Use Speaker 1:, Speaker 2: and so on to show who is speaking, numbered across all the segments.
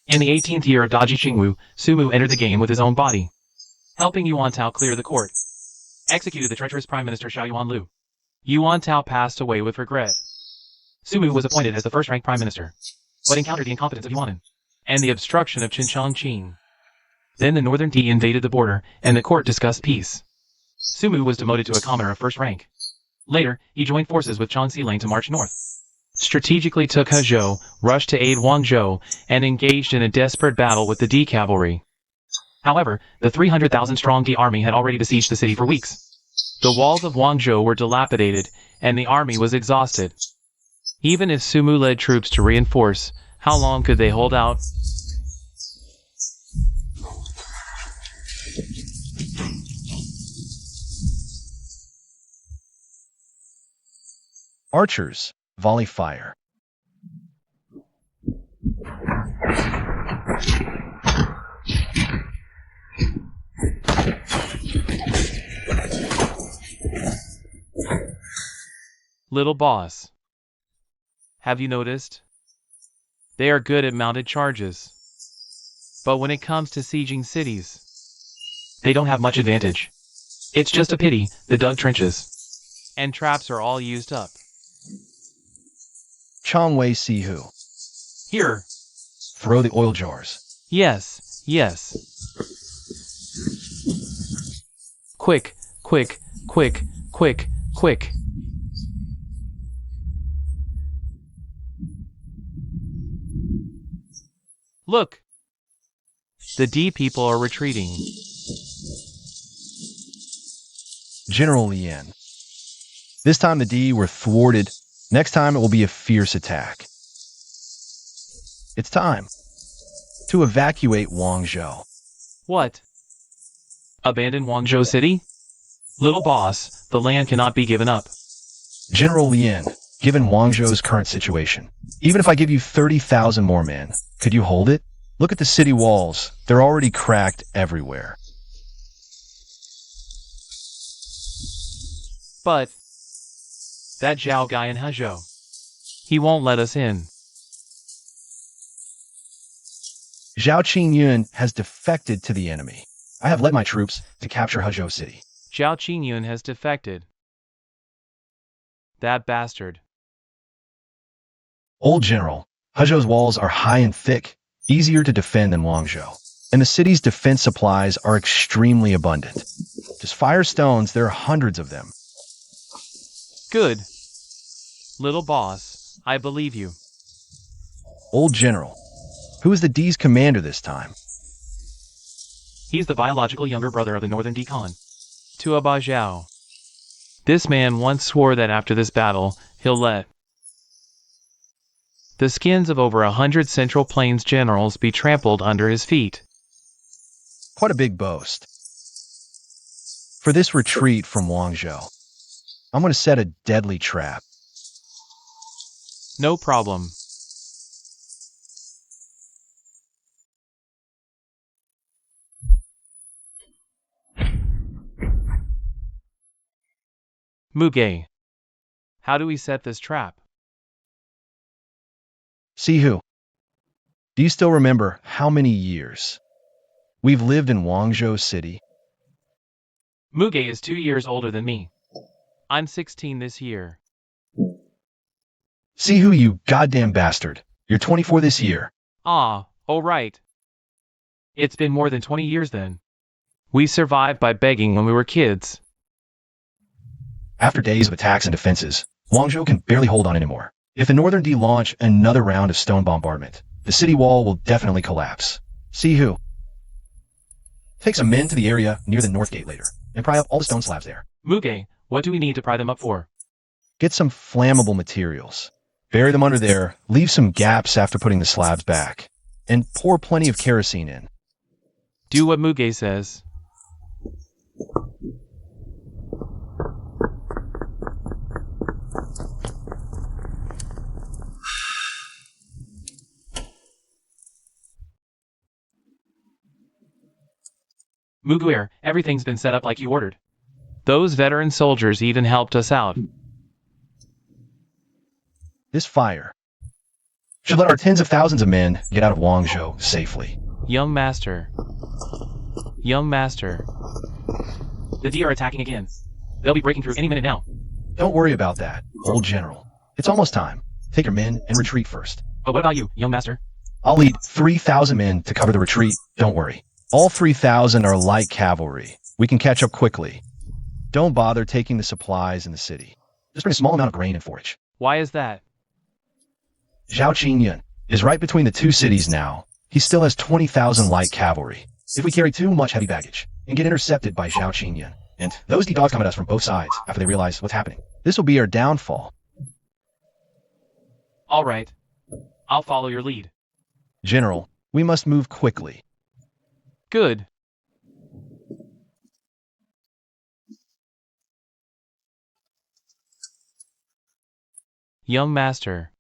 Speaker 1: In the 18th year of Daji Qingwu, Sumu entered the game with his own body, helping Yuan Tao clear the court. Executed the treacherous Prime Minister Xiao Yuanlu. Yuan Tao passed away with regret. Sumu was appointed as the first-ranked Prime Minister, but encountered the incompetence of Yuanan and the obstruction of Qin. Then the Northern Di invaded the border, and the court discussed peace. Sumu was demoted to a commoner of first rank. Later, he joined forces with Chang Xilane to march north. Strategically took Hezhou, rushed to aid Wangzhou, and engaged in a desperate battle with the Di cavalry. However, the 300,000-strong Di army had already besieged the city for weeks. The walls of Wangzhou were dilapidated, and the army was exhausted. Even if Sumu led troops to reinforce, how long could they hold out?
Speaker 2: Archers, volley fire.
Speaker 1: Little boss. Have you noticed? They are good at mounted charges. But when it comes to sieging cities, they don't have much advantage. It's just a pity, the dug trenches and traps are all used up.
Speaker 2: Chang Wei Sihu.
Speaker 1: Here.
Speaker 2: Throw the oil jars.
Speaker 1: Yes, yes. Quick, quick, quick, quick, quick. Look! The D people are retreating.
Speaker 2: General Lian. This time the D were thwarted. Next time it will be a fierce attack. It's time to evacuate Wangzhou.
Speaker 1: What? Abandon Wangzhou City? Little boss, the land cannot be given up.
Speaker 2: General Lian, given Wangzhou's current situation, even if I give you 30,000 more men, could you hold it? Look at the city walls. They're already cracked everywhere.
Speaker 1: But that Zhao guy in Hezhou, he won't let us in.
Speaker 2: Zhao Qingyun has defected to the enemy. I have led my troops to capture Hezhou City.
Speaker 1: Zhao Qingyun has defected. That bastard.
Speaker 2: Old General, Hezhou's walls are high and thick, easier to defend than Wangzhou, and the city's defense supplies are extremely abundant. Just fire stones, there are hundreds of them.
Speaker 1: Good. Little boss, I believe you.
Speaker 2: Old General, who is the D's commander this time?
Speaker 1: He's the biological younger brother of the Northern D Khan, Tuaba Zhao. This man once swore that after this battle, he'll let the skins of over 100 Central Plains generals be trampled under his feet.
Speaker 2: Quite a big boast. For this retreat from Wangzhou, I'm going to set a deadly trap.
Speaker 1: No problem. Muge, how do we set this trap?
Speaker 2: Sihu, do you still remember how many years we've lived in Wangzhou City?
Speaker 1: Muge is 2 years older than me. I'm 16 this year.
Speaker 2: Sihu, you goddamn bastard. You're 24 this year.
Speaker 1: Ah, oh right. It's been more than 20 years then. We survived by begging when we were kids.
Speaker 2: After days of attacks and defenses, Wangzhou can barely hold on anymore. If the Northern D launch another round of stone bombardment, the city wall will definitely collapse. Sihu, take some men to the area near the north gate later, and pry up all the stone slabs there.
Speaker 1: Muge, what do we need to pry them up for?
Speaker 2: Get some flammable materials. Bury them under there, leave some gaps after putting the slabs back, and pour plenty of kerosene in.
Speaker 1: Do what Muge says. Muguer, everything's been set up like you ordered. Those veteran soldiers even helped us out.
Speaker 2: This fire should let our tens of thousands of men get out of Guangzhou safely.
Speaker 1: Young master. Young master. The D are attacking again. They'll be breaking through any minute now.
Speaker 2: Don't worry about that, old general. It's almost time. Take your men and retreat first.
Speaker 1: But what about you, young master?
Speaker 2: I'll lead 3,000 men to cover the retreat, don't worry. All 3,000 are light cavalry. We can catch up quickly. Don't bother taking the supplies in the city. Just bring a small amount of grain and forage.
Speaker 1: Why is that?
Speaker 2: Zhao Qingyun is right between the two cities now. He still has 20,000 light cavalry. If we carry too much heavy baggage and get intercepted by Zhao Qingyun, and those D-dogs come at us from both sides after they realize what's happening, this will be our downfall.
Speaker 1: All right. I'll follow your lead.
Speaker 2: General, we must move quickly.
Speaker 1: Good. Young master.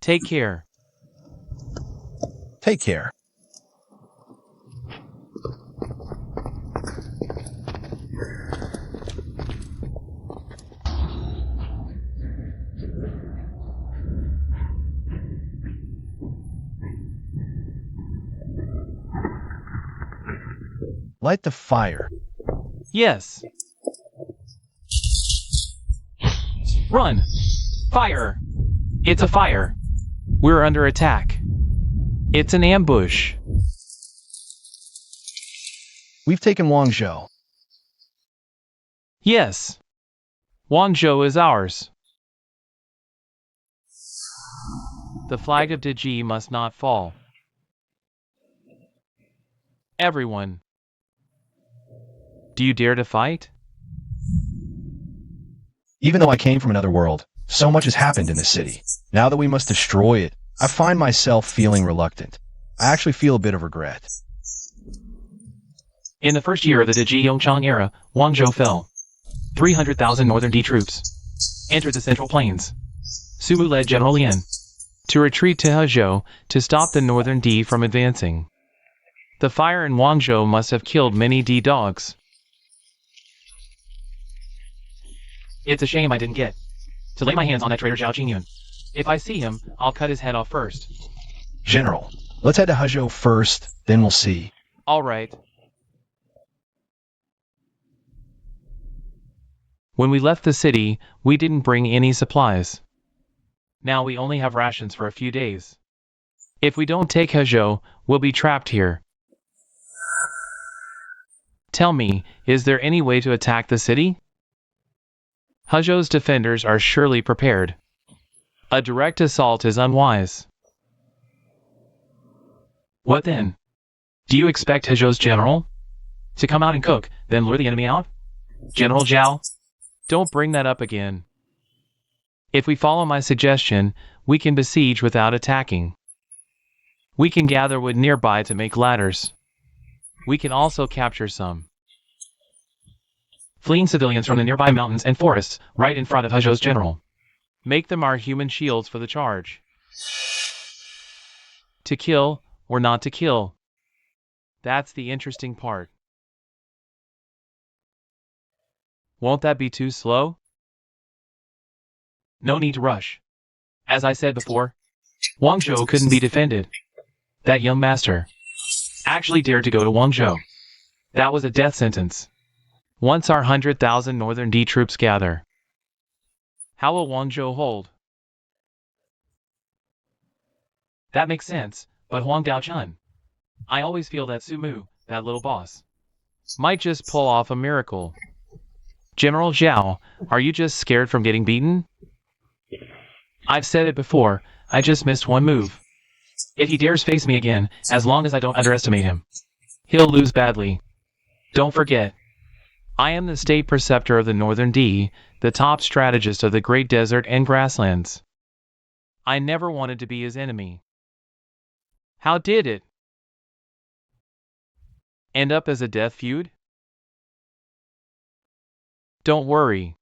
Speaker 1: Take care.
Speaker 2: Take care. Light the fire.
Speaker 1: Yes. Run! Fire! It's a fire. We're under attack. It's an ambush.
Speaker 2: We've taken Guangzhou.
Speaker 1: Yes. Guangzhou is ours. The flag of Deji must not fall. Everyone. Do you dare to fight?
Speaker 2: Even though I came from another world, so much has happened in this city. Now that we must destroy it, I find myself feeling reluctant. I actually feel a bit of regret.
Speaker 1: In the first year of the Deji Yongchang era, Guangzhou fell. 300,000 northern D troops entered the central plains. Sumu led General Lian to retreat to Hezhou to stop the northern D from advancing. The fire in Guangzhou must have killed many D dogs. It's a shame I didn't get to lay my hands on that traitor Zhao Qingyun. If I see him, I'll cut his head off first.
Speaker 2: General, let's head to Hezhou first, then we'll see.
Speaker 1: All right. When we left the city, we didn't bring any supplies. Now we only have rations for a few days. If we don't take Hezhou, we'll be trapped here. Tell me, is there any way to attack the city? Hezhou's defenders are surely prepared. A direct assault is unwise. What then? Do you expect Hezhou's general to come out and cook, then lure the enemy out? General Zhao? Don't bring that up again. If we follow my suggestion, we can besiege without attacking. We can gather wood nearby to make ladders. We can also capture some fleeing civilians from the nearby mountains and forests right in front of Hezhou's general. Make them our human shields for the charge. To kill or not to kill. That's the interesting part. Won't that be too slow? No need to rush. As I said before, Guangzhou couldn't be defended. That young master actually dared to go to Guangzhou. That was a death sentence. Once our 100,000 northern D troops gather, how will Guangzhou hold? That makes sense, but Huang Daochun, I always feel that Sumu, that little boss, might just pull off a miracle. General Zhao, are you just scared from getting beaten? I've said it before, I just missed one move. If he dares face me again, as long as I don't underestimate him, he'll lose badly. Don't forget, I am the state preceptor of the Northern D, the top strategist of the Great Desert and Grasslands. I never wanted to be his enemy. How did it end up as a death feud? Don't worry.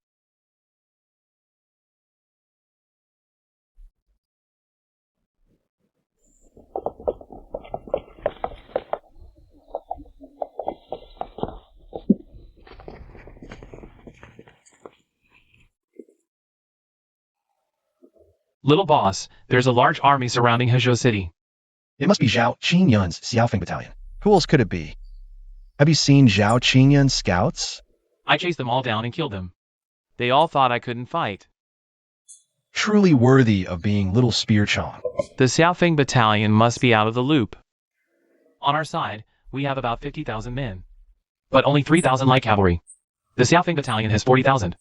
Speaker 1: Little boss, there's a large army surrounding Hezhou City.
Speaker 2: It must be Zhao Qingyun's Xiaofeng battalion. Who else could it be? Have you seen Zhao Qingyun's scouts?
Speaker 1: I chased them all down and killed them. They all thought I couldn't fight.
Speaker 2: Truly worthy of being Little Spear Chong.
Speaker 1: The Xiaofeng battalion must be out of the loop. On our side, we have about 50,000 men. But only 3,000 light cavalry. The Xiaofeng battalion has 40,000.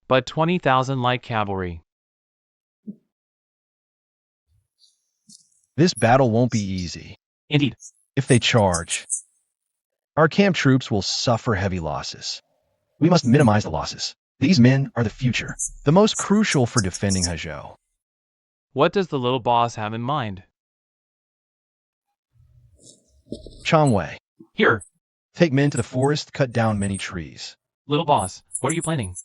Speaker 1: But 20,000 light cavalry.
Speaker 2: This battle won't be easy.
Speaker 1: Indeed.
Speaker 2: If they charge, our camp troops will suffer heavy losses. We must minimize the losses. These men are the future, the most crucial for defending Hezhou.
Speaker 1: What does the little boss have in mind?
Speaker 2: Changwei,
Speaker 1: Here,
Speaker 2: take men to the forest, cut down many trees.
Speaker 1: little boss, what are you planning?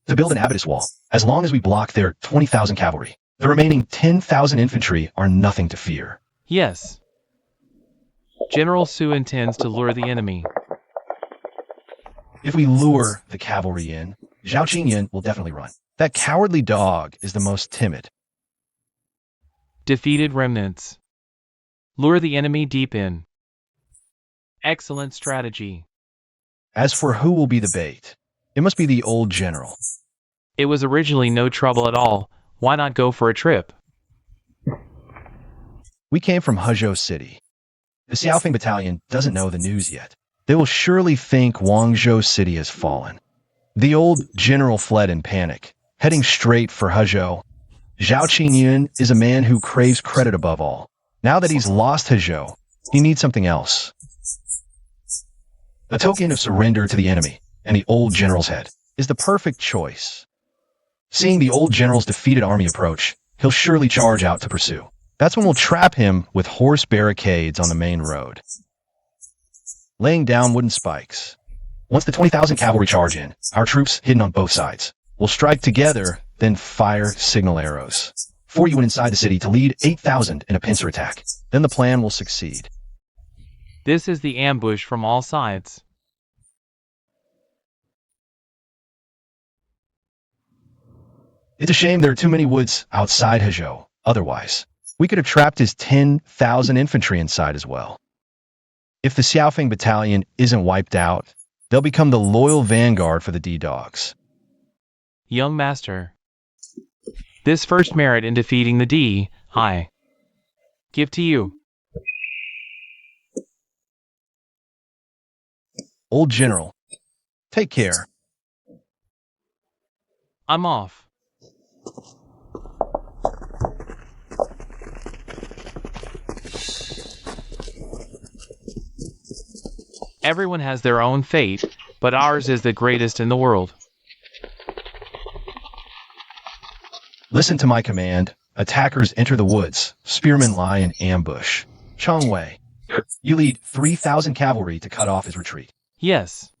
Speaker 2: To build an abattis wall, as long as we block their 20,000 cavalry, the remaining 10,000 infantry are nothing to fear.
Speaker 1: Yes. General Su intends to lure the enemy.
Speaker 2: If we lure the cavalry in, Zhao Qingyun will definitely run. That cowardly dog is the most timid.
Speaker 1: Defeated remnants. Lure the enemy deep in. Excellent strategy.
Speaker 2: As for who will be the bait, it must be the old general.
Speaker 1: It was originally no trouble at all. Why not go for a trip?
Speaker 2: We came from Hezhou City. The Xiaofeng battalion doesn't know the news yet. They will surely think Guangzhou City has fallen. The old general fled in panic, heading straight for Hezhou. Zhao Qingyun is a man who craves credit above all. Now that he's lost Hezhou, he needs something else. A token of surrender to the enemy and the old general's head is the perfect choice. Seeing the old general's defeated army approach, he'll surely charge out to pursue. That's when we'll trap him with horse barricades on the main road, laying down wooden spikes. Once the 20,000 cavalry charge in, our troops hidden on both sides will strike together, then fire signal arrows. 40 went inside the city to lead 8,000 in a pincer attack. Then the plan will succeed.
Speaker 1: This is the ambush from all sides.
Speaker 2: It's a shame there are too many woods outside Hezhou. Otherwise, we could have trapped his 10,000 infantry inside as well. If the Xiaofeng battalion isn't wiped out, they'll become the loyal vanguard for the D-Dogs.
Speaker 1: Young master. This first merit in defeating the D, I give to you.
Speaker 2: Old General, take care.
Speaker 1: I'm off. Everyone has their own fate, but ours is the greatest in the world.
Speaker 2: Listen to my command. Attackers enter the woods. Spearmen lie in ambush. Changwei, you lead 3,000 cavalry to cut off his retreat.
Speaker 1: Yes.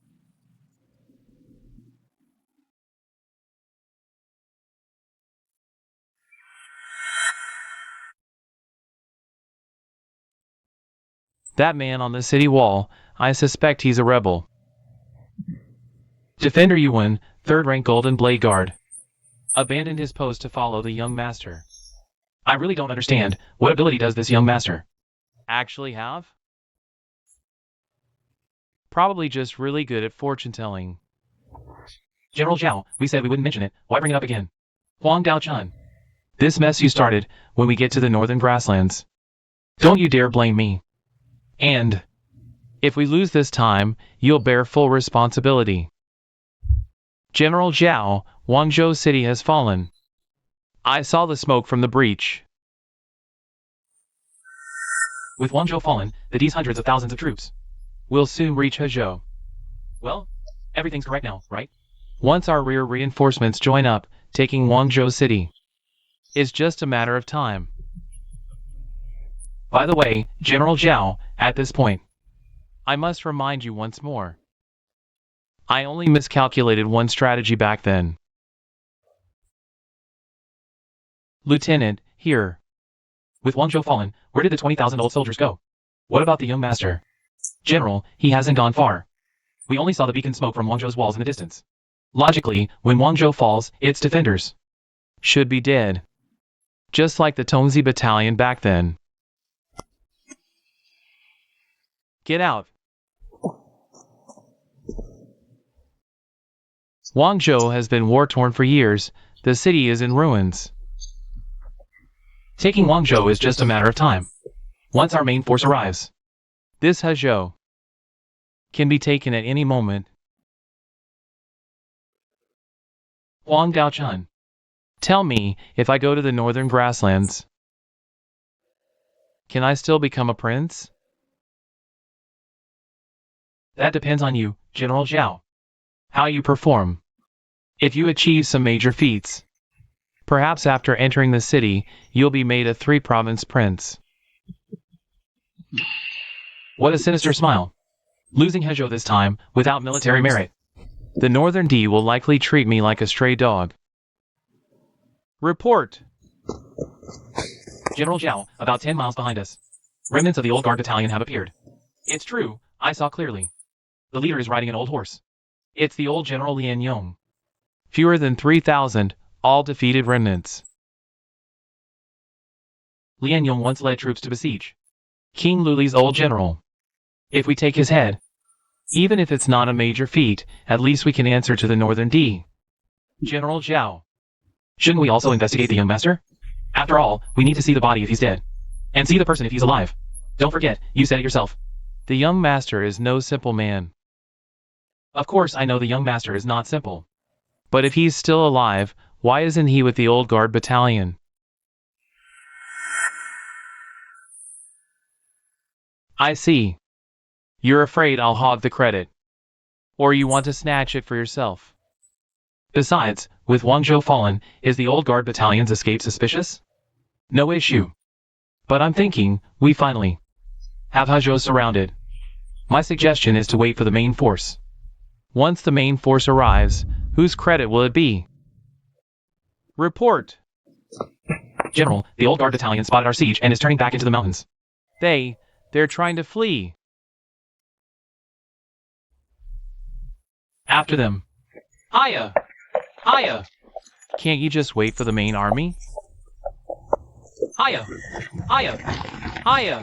Speaker 1: That man on the city wall, I suspect he's a rebel. Defender Yuan, 3rd rank Golden Blade Guard, abandoned his post to follow the young master. I really don't understand, what ability does this young master actually have? Probably just really good at fortune telling. General Zhao, we said we wouldn't mention it, why bring it up again? Huang Daochun. This mess you started when we get to the northern grasslands. Don't you dare blame me. And if we lose this time, you'll bear full responsibility. General Zhao, Guangzhou City has fallen. I saw the smoke from the breach. With Guangzhou fallen, the D's hundreds of thousands of troops will soon reach Hezhou. Well, everything's correct now, right? Once our rear reinforcements join up, taking Guangzhou City is just a matter of time. By the way, General Zhao, at this point, I must remind you once more. I only miscalculated one strategy back then. Lieutenant, here. With Guangzhou fallen, where did the 20,000 old soldiers go? What about the young master? General, he hasn't gone far. We only saw the beacon smoke from Guangzhou's walls in the distance. Logically, when Guangzhou falls, its defenders should be dead. just like the Tongzi battalion back then. Get out. Guangzhou has been war-torn for years. The city is in ruins. Taking Guangzhou is just a matter of time. Once our main force arrives, this Hezhou can be taken at any moment. Huang Daochun, tell me, if I go to the northern grasslands, can I still become a prince? That depends on you, General Zhao. How you perform. If you achieve some major feats, perhaps after entering the city, you'll be made a 3-province prince. What a sinister smile. Losing Hezhou this time, without military merit. The Northern D will likely treat me like a stray dog. Report! General Zhao, about 10 miles behind us. Remnants of the old guard battalion have appeared. It's true, I saw clearly. The leader is riding an old horse. It's the old General Lian Yong. Fewer than 3,000, all defeated remnants. Lian Yong once led troops to besiege King Luli's old general. If we take his head, even if it's not a major feat, at least we can answer to the Northern D. General Zhao. Shouldn't we also investigate the young master? After all, we need to see the body if he's dead. And see the person if he's alive. Don't forget, you said it yourself. The young master is no simple man. Of course I know the young master is not simple. But if he's still alive, why isn't he with the old guard battalion? I see. You're afraid I'll hog the credit. Or you want to snatch it for yourself. Besides, with Guangzhou fallen, is the old guard battalion's escape suspicious? No issue. But I'm thinking, we finally have Hezhou surrounded. My suggestion is to wait for the main force. Once the main force arrives, whose credit will it be? Report! General, the old guard battalion spotted our siege and is turning back into the mountains. They're trying to flee. After them. Hiya! Hiya! Can't you just wait for the main army? Hiya! Hiya! Hiya!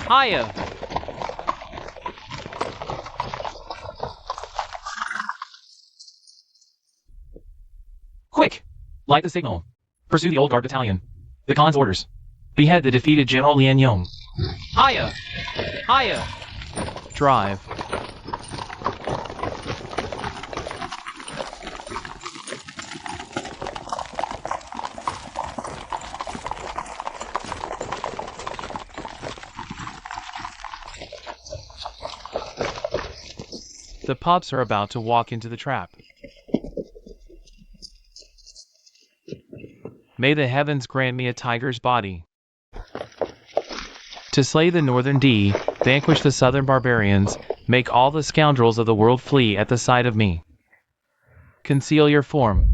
Speaker 1: Hiya! Quick! Light the signal. Pursue the old guard battalion. The Khan's orders. Behead the defeated General Lian Yong. Hiya! Hiya! Drive. The pups are about to walk into the trap. May the heavens grant me a tiger's body. To slay the Northern D, vanquish the Southern barbarians, make all the scoundrels of the world flee at the sight of me. Conceal your form.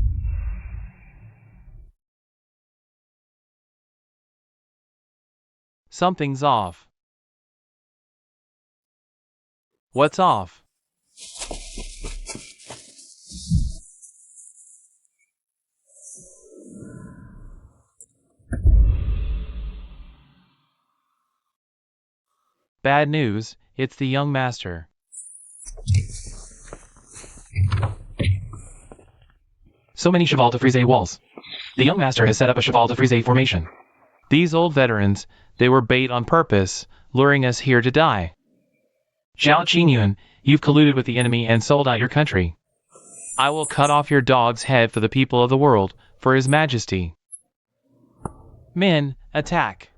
Speaker 1: Something's off. What's off? Bad news, it's the young master. So many cheval de frise walls. The young master has set up a cheval de frise formation. These old veterans, they were bait on purpose, luring us here to die. Zhao Qingyun, you've colluded with the enemy and sold out your country. I will cut off your dog's head for the people of the world, for His Majesty. Men, attack.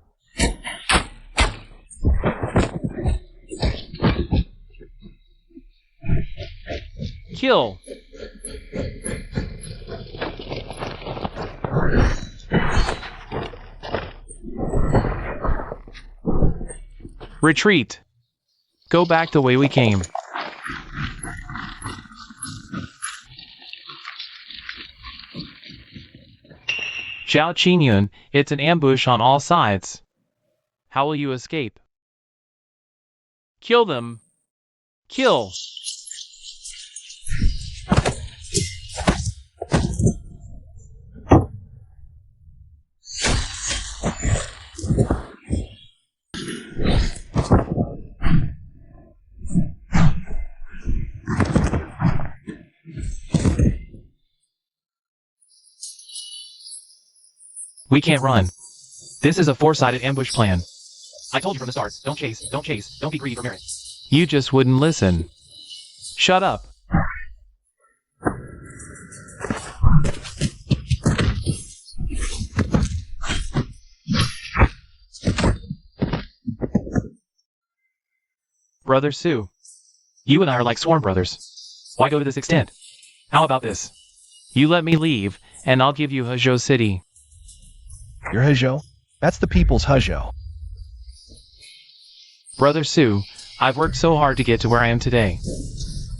Speaker 1: Kill. Retreat. Go back the way we came. Zhao Qingyun, it's an ambush on all sides. How will you escape? Kill them. Kill. We can't run. This is a four-sided ambush plan. I told you from the start, don't chase, don't be greedy for merit. You just wouldn't listen. Shut up. Brother Sue. You and I are like sworn brothers. Why go to this extent? How about this? You let me leave, and I'll give you Huzhou City.
Speaker 2: Your Huzhou? That's the people's Huzhou.
Speaker 1: Brother Sue, I've worked so hard to get to where I am today.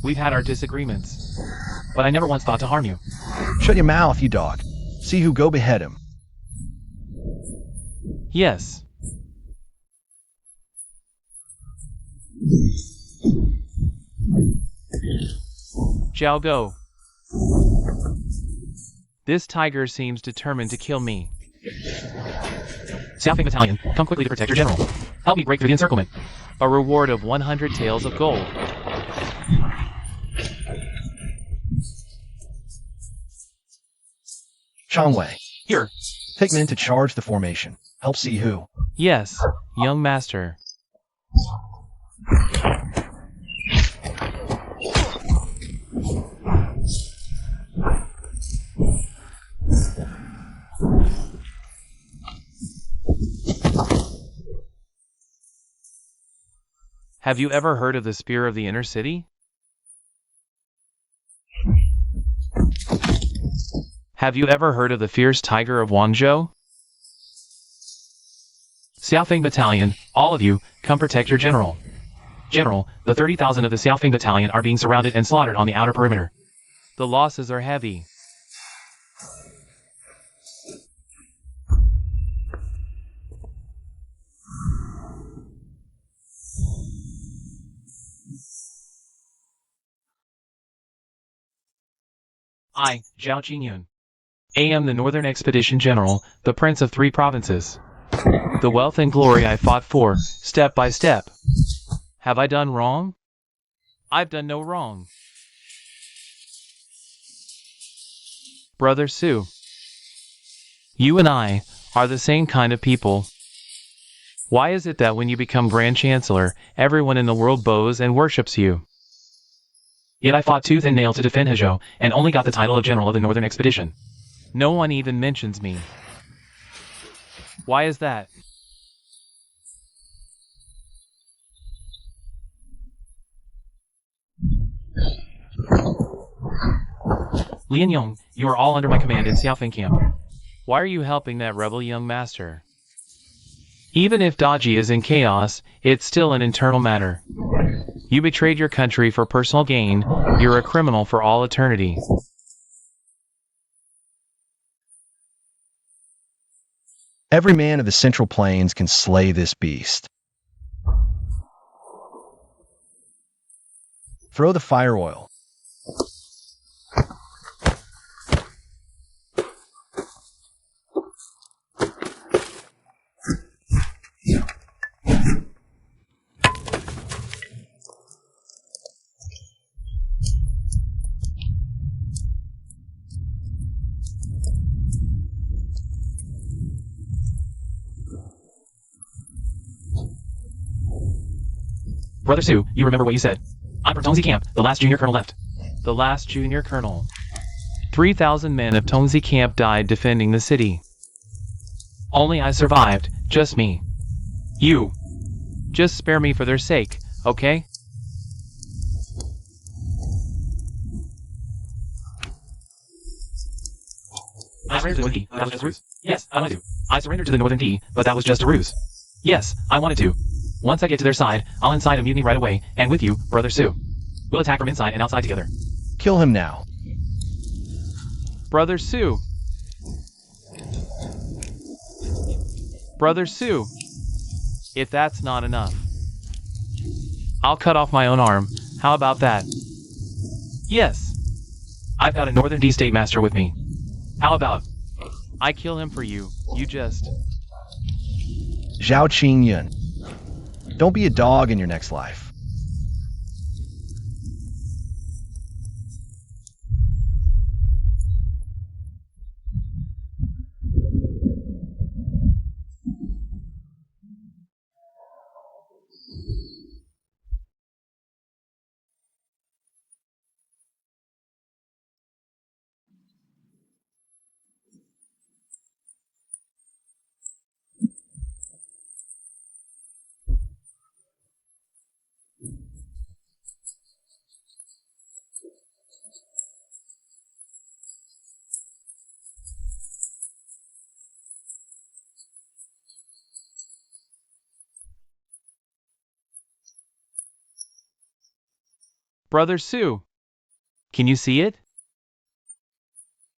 Speaker 1: We've had our disagreements, but I never once thought to harm you.
Speaker 2: Shut your mouth, you dog. See who go behead him.
Speaker 1: Yes. Zhao Go. This tiger seems determined to kill me. Xiaofeng Battalion, come quickly to protect your general. Help me break through the encirclement. A reward of 100 taels of gold.
Speaker 2: Changwei,
Speaker 1: Here.
Speaker 2: take men to charge the formation. Help see who.
Speaker 1: Yes, young master. Have you ever heard of the Spear of the Inner City? Have you ever heard of the Fierce Tiger of Wanzhou? Xiaofeng Battalion, all of you, come protect your general. General, the 30,000 of the Xiaofeng Battalion are being surrounded and slaughtered on the outer perimeter. The losses are heavy. I, Zhao Qingyun, am the Northern Expedition General, the Prince of 3 provinces. The wealth and glory I fought for, step by step. Have I done wrong? I've done no wrong. Brother Sue, you and I are the same kind of people. Why is it that when you become Grand Chancellor, everyone in the world bows and worships you? Yet I fought tooth and nail to defend Huzhou, and only got the title of General of the Northern Expedition. No one even mentions me. Why is that? Lian Yong, you are all under my command in Xiaofeng camp. Why are you helping that rebel young master? Even if Daji is in chaos, it's still an internal matter. You betrayed your country for personal gain. You're a criminal for all eternity.
Speaker 2: Every man of the Central Plains can slay this beast. Throw the fire oil.
Speaker 1: Brother Sue, you remember what you said. I'm from Tongzi camp, the last junior colonel left. The last junior colonel. 3,000 men of Tongzi camp died defending the city. Only I survived, just me. You. Just spare me for their sake, okay? I surrendered to the Northern D, but that was just a ruse. Yes, I wanted to. I surrendered to the Northern D, but that was just a ruse. Yes, I wanted to. Once I get to their side, I'll incite a mutiny right away, and with you, Brother Sue. We'll attack from inside and outside together.
Speaker 2: Kill him now.
Speaker 1: Brother Sue. Brother Sue. If that's not enough, I'll cut off my own arm. How about that? Yes. I've got a Northern D State Master with me. How about I kill him for you? You just...
Speaker 2: Zhao Qingyun, Don't be a dog in your next life.
Speaker 1: Brother Sue, can you see it?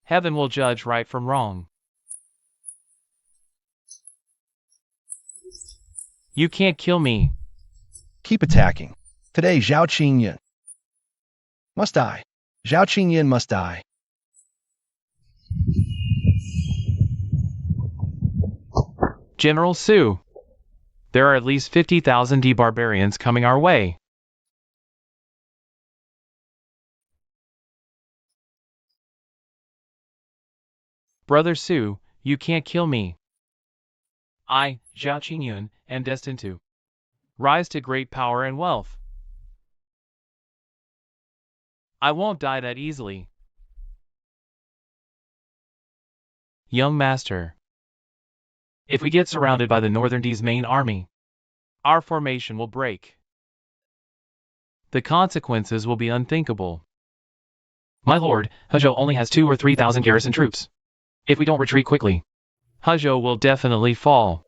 Speaker 1: Heaven will judge right from wrong. You can't kill me.
Speaker 2: Keep attacking. Today, Zhao Qingyan must die. Zhao Qingyan must die.
Speaker 1: General Sue, there are at least 50,000 barbarians coming our way. Brother Sue, you can't kill me. I, Zhao Qingyun, am destined to rise to great power and wealth. I won't die that easily. Young master, if we get surrounded by the Northern D's main army, our formation will break. The consequences will be unthinkable. My lord, Hezhou only has 2,000 or 3,000 garrison troops. If we don't retreat quickly, Hezhou will definitely fall.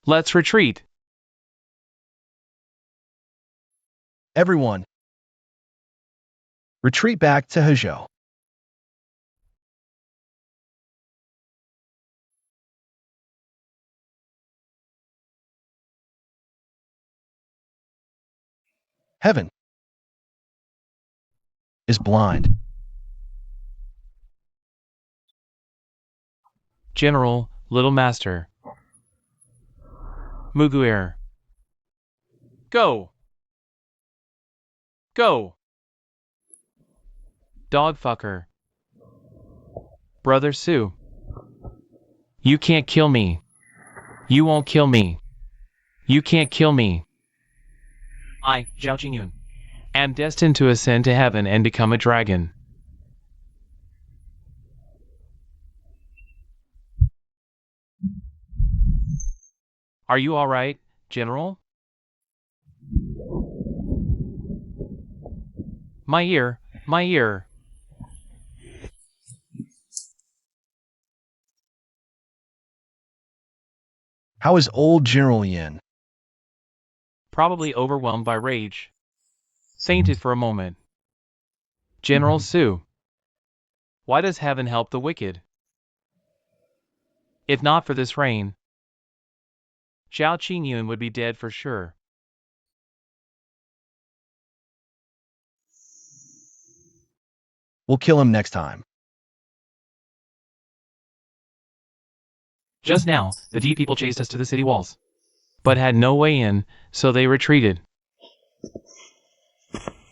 Speaker 1: Let's retreat.
Speaker 2: Everyone, retreat back to Hezhou. Heaven is blind.
Speaker 1: General, little master. Muguer. Go! Go! Dogfucker. Brother Sue. You can't kill me. You won't kill me. You can't kill me. I, Zhao Qingyun, am destined to ascend to heaven and become a dragon. Are you all right, General? My ear, my ear.
Speaker 2: How is old General Yin?
Speaker 1: Probably overwhelmed by rage. Fainted for a moment. General Sue. Why does heaven help the wicked? If not for this rain, Zhao Qingyun would be dead for sure.
Speaker 2: We'll kill him next time.
Speaker 1: Just now, the D people chased us to the city walls, but had no way in, so they retreated.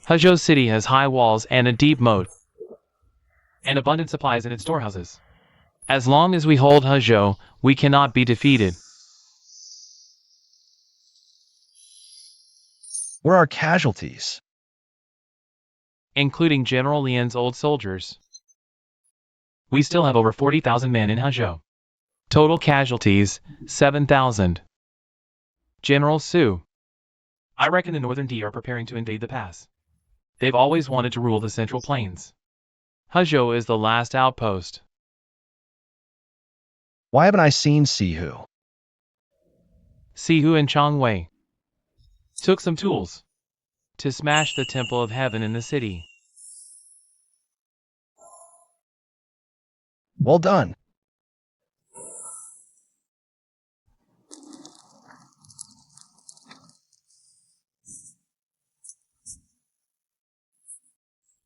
Speaker 1: Hezhou City has high walls and a deep moat, and abundant supplies in its storehouses. As long as we hold Hezhou, we cannot be defeated.
Speaker 2: Where are casualties?
Speaker 1: Including General Lian's old soldiers. We still have over 40,000 men in Hezhou. Total casualties, 7,000. General Sue. I reckon the Northern D are preparing to invade the pass. They've always wanted to rule the Central Plains. Hezhou is the last outpost.
Speaker 2: Why haven't I seen Sihu?
Speaker 1: Sihu and Changwei took some tools to smash the Temple of Heaven in the city.
Speaker 2: Well done.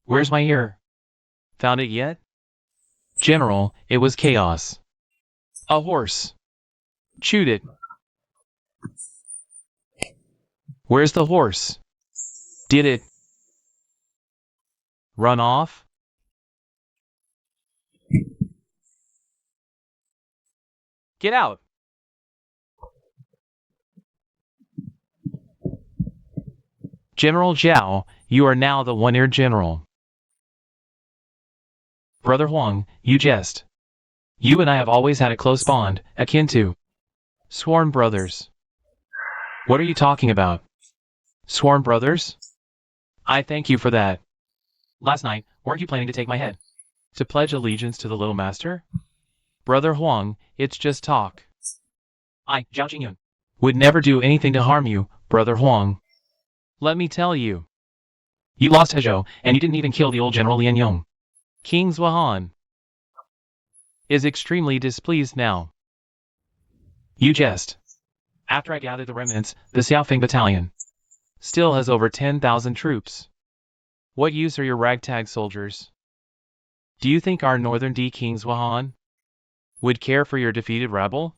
Speaker 1: Where's my ear? Found it yet? General, it was chaos. A horse chewed it. Where's the horse? Did it run off? Get out! General Zhao, you are now the one-eared general. Brother Huang, you jest. You and I have always had a close bond, akin to sworn brothers. What are you talking about? Sworn brothers? I thank you for that. Last night, weren't you planning to take my head? To pledge allegiance to the little master? Brother Huang, it's just talk. I, Zhao Qingyun, would never do anything to harm you, Brother Huang. Let me tell you. You lost Hezhou, and you didn't even kill the old General Lian Yong. King Zhuan is extremely displeased now. You jest. After I gathered the remnants, the Xiaofeng battalion still has over 10,000 troops. What use are your ragtag soldiers? Do you think our northern D King Zhuan would care for your defeated rabble?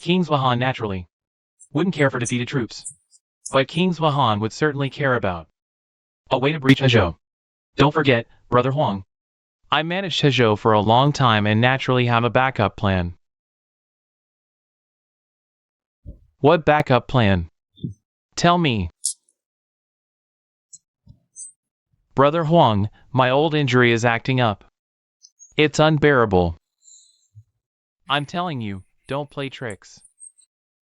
Speaker 1: King Zhuan naturally wouldn't care for defeated troops. But King Zhuan would certainly care about a way to breach Hezhou. Don't forget, Brother Huang, I managed Hezhou for a long time and naturally have a backup plan. What backup plan? Tell me. Brother Huang, my old injury is acting up. It's unbearable. I'm telling you, don't play tricks.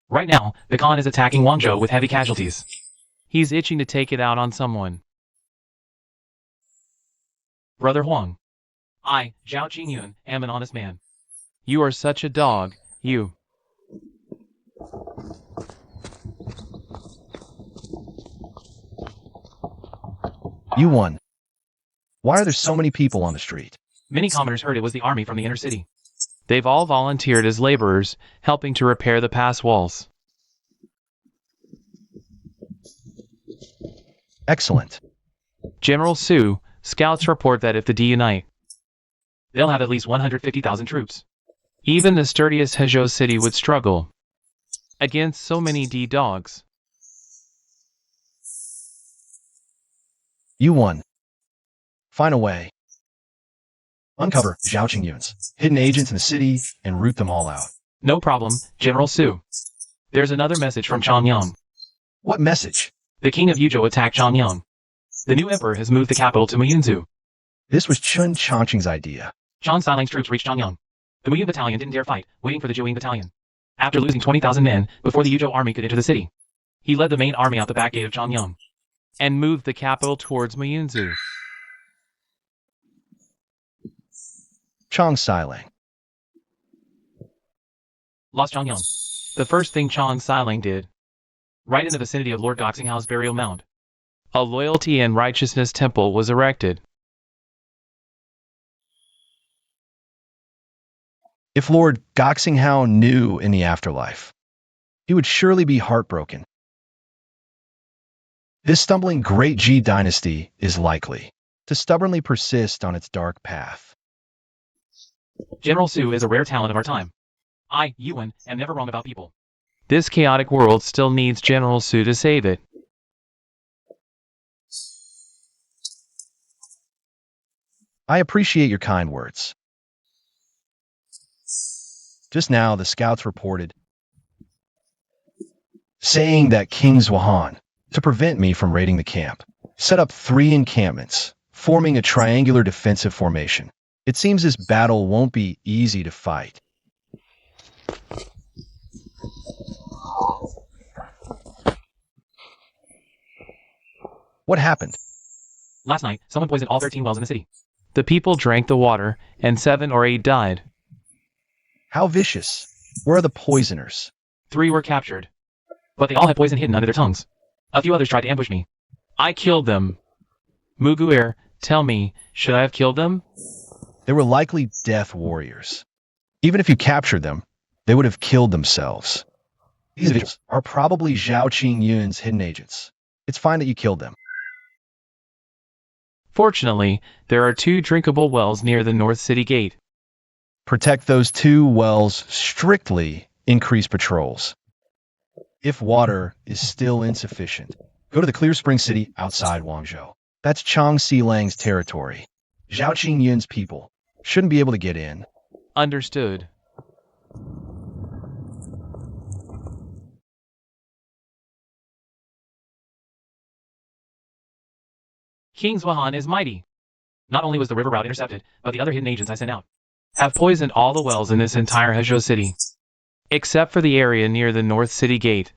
Speaker 1: Right now, the Khan is attacking Guangzhou with heavy casualties. He's itching to take it out on someone. Brother Huang, I, Zhao Qingyun, am an honest man. You are such a dog, you.
Speaker 2: You won. Why are there so many people on the street?
Speaker 1: Many commoners heard it was the army from the inner city. They've all volunteered as laborers, helping to repair the pass walls.
Speaker 2: Excellent.
Speaker 1: General Su, scouts report that if the D unite, they'll have at least 150,000 troops. Even the sturdiest Hezhou city would struggle against so many D dogs.
Speaker 2: You won. Find a way. Uncover Zhao Qingyun's hidden agents in the city and root them all out.
Speaker 1: No problem, General Su. There's another message from Changyang.
Speaker 2: What message?
Speaker 1: The king of Yuzhou attacked Changyang. The new emperor has moved the capital to Muyunzu.
Speaker 2: This was Chun Chongqing's idea.
Speaker 1: Zhang Xilang's troops reached Changyang. The Muyun battalion didn't dare fight, waiting for the Zhuang battalion. After losing 20,000 men before the Yuzhou army could enter the city, he led the main army out the back gate of Changyang and moved the capital towards Muyunzu.
Speaker 2: Chong Xilang.
Speaker 1: Lost Changyang. The first thing Chang Xilang did, right in the vicinity of Lord Goxinghao's burial mound, a loyalty and righteousness temple was erected.
Speaker 2: If Lord Goxinghao knew in the afterlife, he would surely be heartbroken. This stumbling Great Ji dynasty is likely to stubbornly persist on its dark path.
Speaker 1: General Su is a rare talent of our time. I, Yuan, am never wrong about people. This chaotic world still needs General Su to save it.
Speaker 2: I appreciate your kind words. Just now, the scouts reported saying that King Zhuan, to prevent me from raiding the camp, set up 3 encampments, forming a triangular defensive formation. It seems this battle won't be easy to fight. What happened?
Speaker 1: Last night, someone poisoned all 13 wells in the city. The people drank the water, and 7 or 8 died.
Speaker 2: How vicious. Where are the poisoners?
Speaker 1: 3 were captured. But they all had poison hidden under their tongues. A few others tried to ambush me. I killed them. Muguer, tell me, should I have killed them?
Speaker 2: They were likely death warriors. Even if you captured them, they would have killed themselves. These individuals are probably Zhao Qingyun's hidden agents. It's fine that you killed them.
Speaker 1: Fortunately, there are 2 drinkable wells near the North City Gate.
Speaker 2: Protect those 2 wells strictly. Increase patrols. If water is still insufficient, go to the Clear Spring City outside Guangzhou. That's Chang Xilang's territory. Zhao Qingyun's people shouldn't be able to get in.
Speaker 1: Understood. King Zhuan is mighty. Not only was the river route intercepted, but the other hidden agents I sent out have poisoned all the wells in this entire Hezhou city, except for the area near the North City Gate.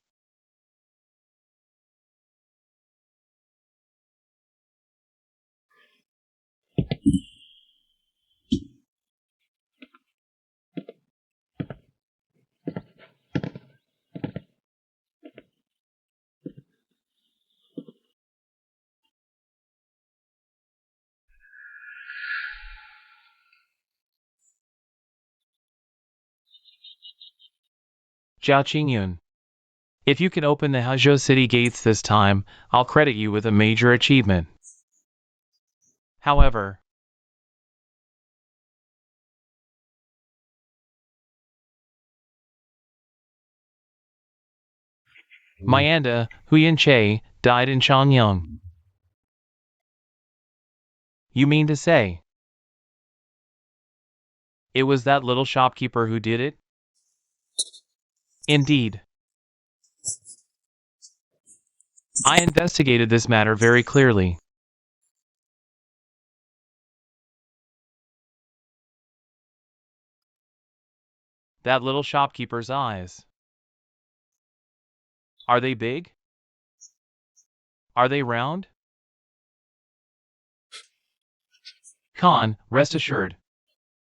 Speaker 1: Zhao Qingyun, if you can open the Hezhou city gates this time, I'll credit you with a major achievement. However, Myanda Huyan-che died in Changyang. You mean to say it was that little shopkeeper who did it? Indeed. I investigated this matter very clearly. That little shopkeeper's eyes. Are they big? Are they round? Khan, rest assured.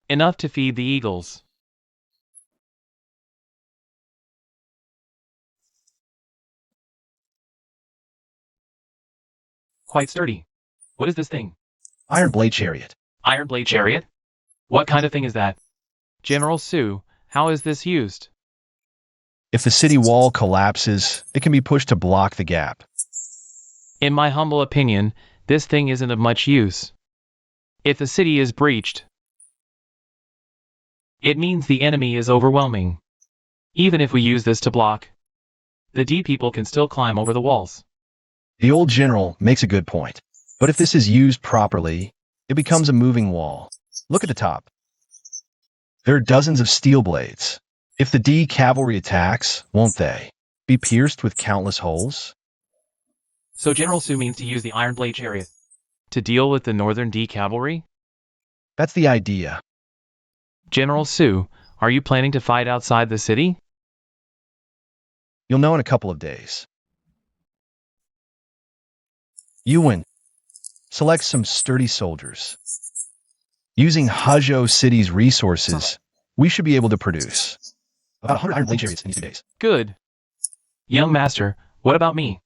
Speaker 1: Enough to feed the eagles. Quite sturdy. What is this thing?
Speaker 2: Iron Blade Chariot.
Speaker 1: Iron blade chariot? What kind of thing is that? General Su, how is this used?
Speaker 2: If the city wall collapses, it can be pushed to block the gap.
Speaker 1: In my humble opinion, this thing isn't of much use. If the city is breached, it means the enemy is overwhelming. Even if we use this to block, the D people can still climb over the walls.
Speaker 2: The old general makes a good point. But if this is used properly, it becomes a moving wall. Look at the top. There are dozens of steel blades. If the D cavalry attacks, won't they be pierced with countless holes?
Speaker 1: So General Su means to use the Iron Blade Chariot to deal with the Northern D cavalry?
Speaker 2: That's the idea.
Speaker 1: General Su, are you planning to fight outside the city?
Speaker 2: You'll know in a couple of days. Yuan, select some sturdy soldiers. Using Hezhou City's resources, we should be able to produce about 100 Iron Blade Chariots in these 2 days.
Speaker 1: Good. Young master, what about me?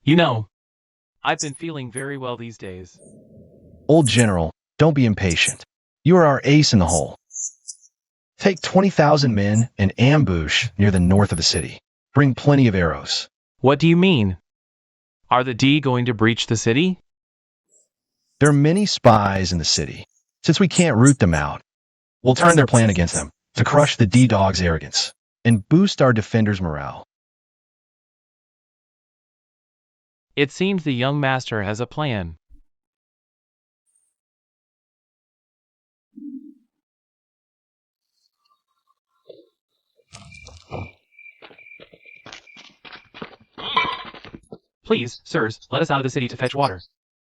Speaker 1: You know, I've been feeling very well these days.
Speaker 2: Old general, don't be impatient. You are our ace in the hole. Take 20,000 men and ambush near the north of the city. Bring plenty of arrows.
Speaker 1: What do you mean? Are the D going to breach the city?
Speaker 2: There are many spies in the city. Since we can't root them out, we'll turn their plan against them to crush the D-Dog's arrogance and boost our defenders' morale.
Speaker 1: It seems the young master has a plan. Please, sirs, let us out of the city to fetch water.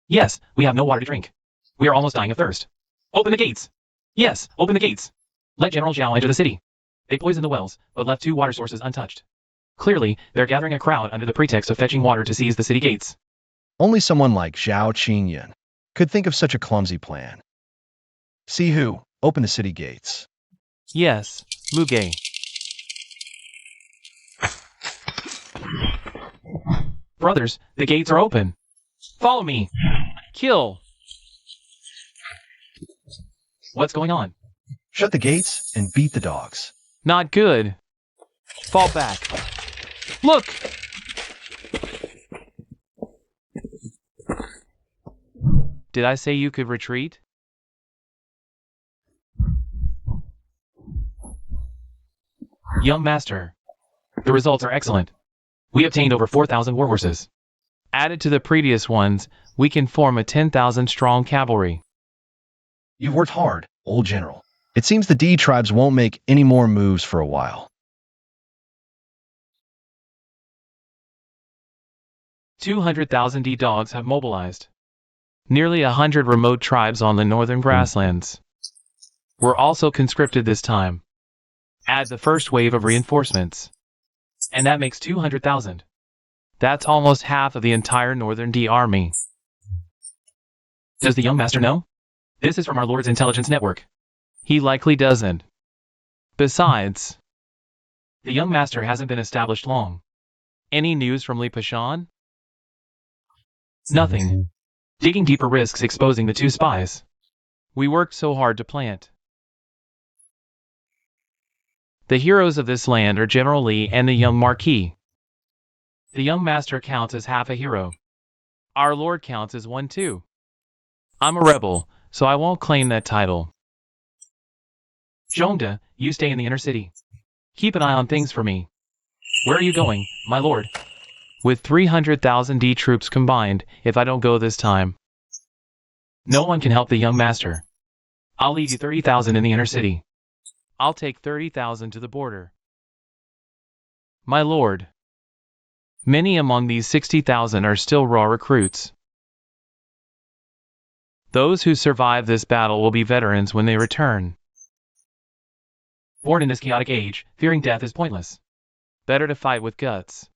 Speaker 1: Yes, we have no water to drink. We are almost dying of thirst. Open the gates! Yes, open the gates! Let General Zhao enter the city. They poisoned the wells, but left 2 water sources untouched. Clearly, they're gathering a crowd under the pretext of fetching water to seize the city gates.
Speaker 2: Only someone like Zhao Qingyun could think of such a clumsy plan. See who? Open the city gates.
Speaker 1: Yes, Muge. Brothers, the gates are open. Follow me. Kill. What's going on?
Speaker 2: Shut the gates and beat the dogs.
Speaker 1: Not good. Fall back. Look! Did I say you could retreat? Young master, the results are excellent. We obtained over 4,000 war horses. Added to the previous ones, we can form a 10,000-strong cavalry.
Speaker 2: You've worked hard, old general. It seems the D tribes won't make any more moves for a while.
Speaker 1: 200,000 D dogs have mobilized. Nearly 100 remote tribes on the northern grasslands were also conscripted this time. Add the first wave of reinforcements, and that makes 200,000. That's almost half of the entire northern D army. Does the young master know? This is from our Lord's intelligence network. He likely doesn't. Besides, the young master hasn't been established long. Any news from Li Pashan? Nothing. Digging deeper risks exposing the two spies. We worked so hard to plant. The heroes of this land are General Li and the young Marquis. The young master counts as half a hero. Our Lord counts as one too. I'm a rebel, so I won't claim that title. Zhongda, you stay in the inner city. Keep an eye on things for me. Where are you going, my lord? With 300,000 D troops combined, if I don't go this time. No one can help the young master. I'll leave you 30,000 in the inner city. I'll take 30,000 to the border. My lord. Many among these 60,000 are still raw recruits. Those who survive this battle will be veterans when they return. Born in this chaotic age, fearing death is pointless. Better to fight with guts.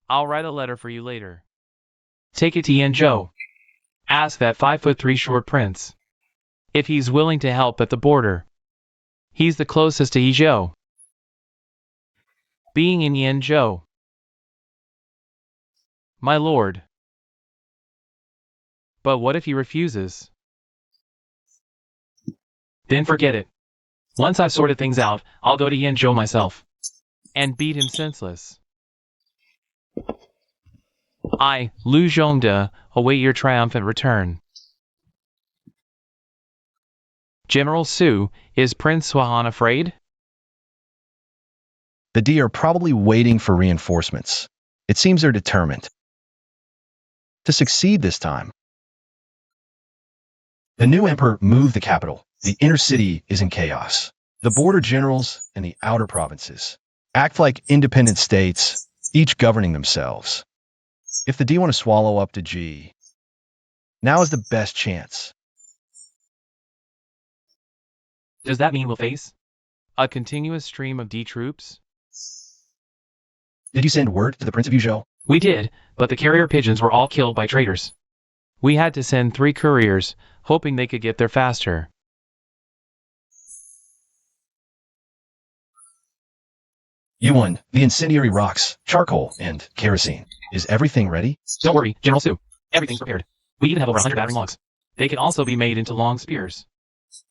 Speaker 1: I'll write a letter for you later. Take it to Yanzhou. Ask that 5'3" short prince if he's willing to help at the border. He's the closest to Yizhou. Being in Yanzhou. My lord. But what if he refuses? Then forget it. Once I've sorted things out, I'll go to Yanzhou myself. And beat him senseless. I, Lu Zhongde, await your triumphant return. General Su, is Prince Swahan afraid?
Speaker 2: The D are probably waiting for reinforcements. It seems they're determined to succeed this time. The new emperor moved the capital. The inner city is in chaos. The border generals and the outer provinces act like independent states, each governing themselves. If the D want to swallow up the G, now is the best chance.
Speaker 1: Does that mean we'll face a continuous stream of D troops?
Speaker 2: Did you send word to the Prince of Yuzhou?
Speaker 1: We did, but the carrier pigeons were all killed by traitors. We had to send 3 couriers, hoping they could get there faster.
Speaker 2: Yuan, the incendiary rocks, charcoal, and kerosene. Is everything ready?
Speaker 1: Don't worry, General Su. Everything's prepared. We even have over 100 battering logs. They can also be made into long spears.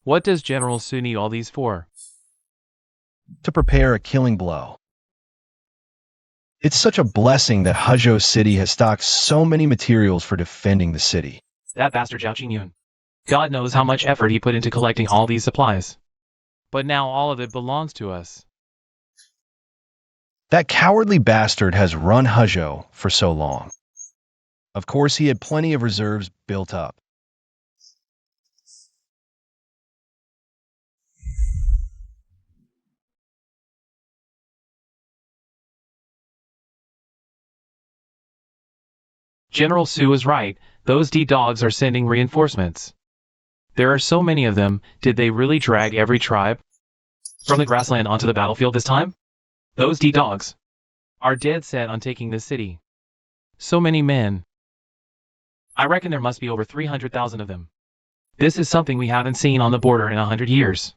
Speaker 1: What does General Su need all these for?
Speaker 2: To prepare a killing blow. It's such a blessing that Huzhou City has stocked so many materials for defending the city.
Speaker 1: That bastard Zhao Qingyun. God knows how much effort he put into collecting all these supplies. But now all of it belongs to us.
Speaker 2: That cowardly bastard has run Huzhou for so long. Of course, he had plenty of reserves built up.
Speaker 1: General Su was right, those D-dogs are sending reinforcements. There are so many of them, did they really drag every tribe from the grassland onto the battlefield this time? Those D-dogs are dead set on taking this city. So many men. I reckon there must be over 300,000 of them. This is something we haven't seen on the border in 100 years.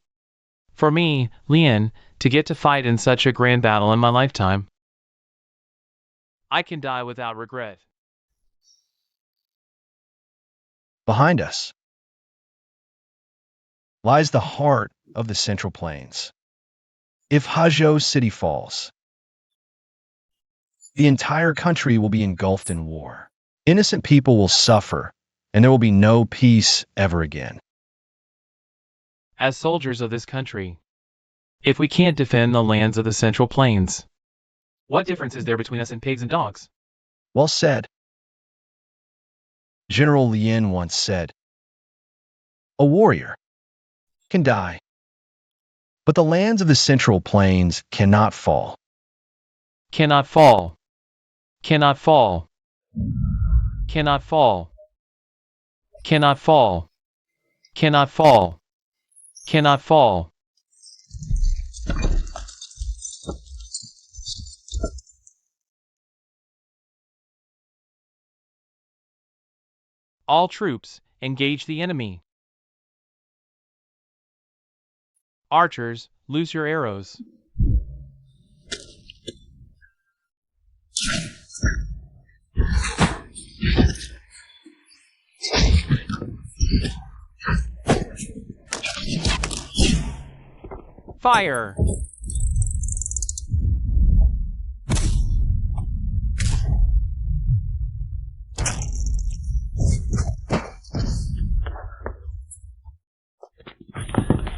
Speaker 1: For me, Lian, to get to fight in such a grand battle in my lifetime, I can die without regret.
Speaker 2: Behind us lies the heart of the Central Plains. If Huzhou City falls, the entire country will be engulfed in war. Innocent people will suffer, and there will be no peace ever again.
Speaker 1: As soldiers of this country, if we can't defend the lands of the Central Plains, What difference is there between us and pigs and dogs?
Speaker 2: Well said. General Lien once said, "A warrior can die, but the lands of the Central Plains cannot fall."
Speaker 1: Cannot fall. Cannot fall. Cannot fall. Cannot fall. Cannot fall. Cannot fall. All troops, engage the enemy. Archers, loose your arrows. Fire!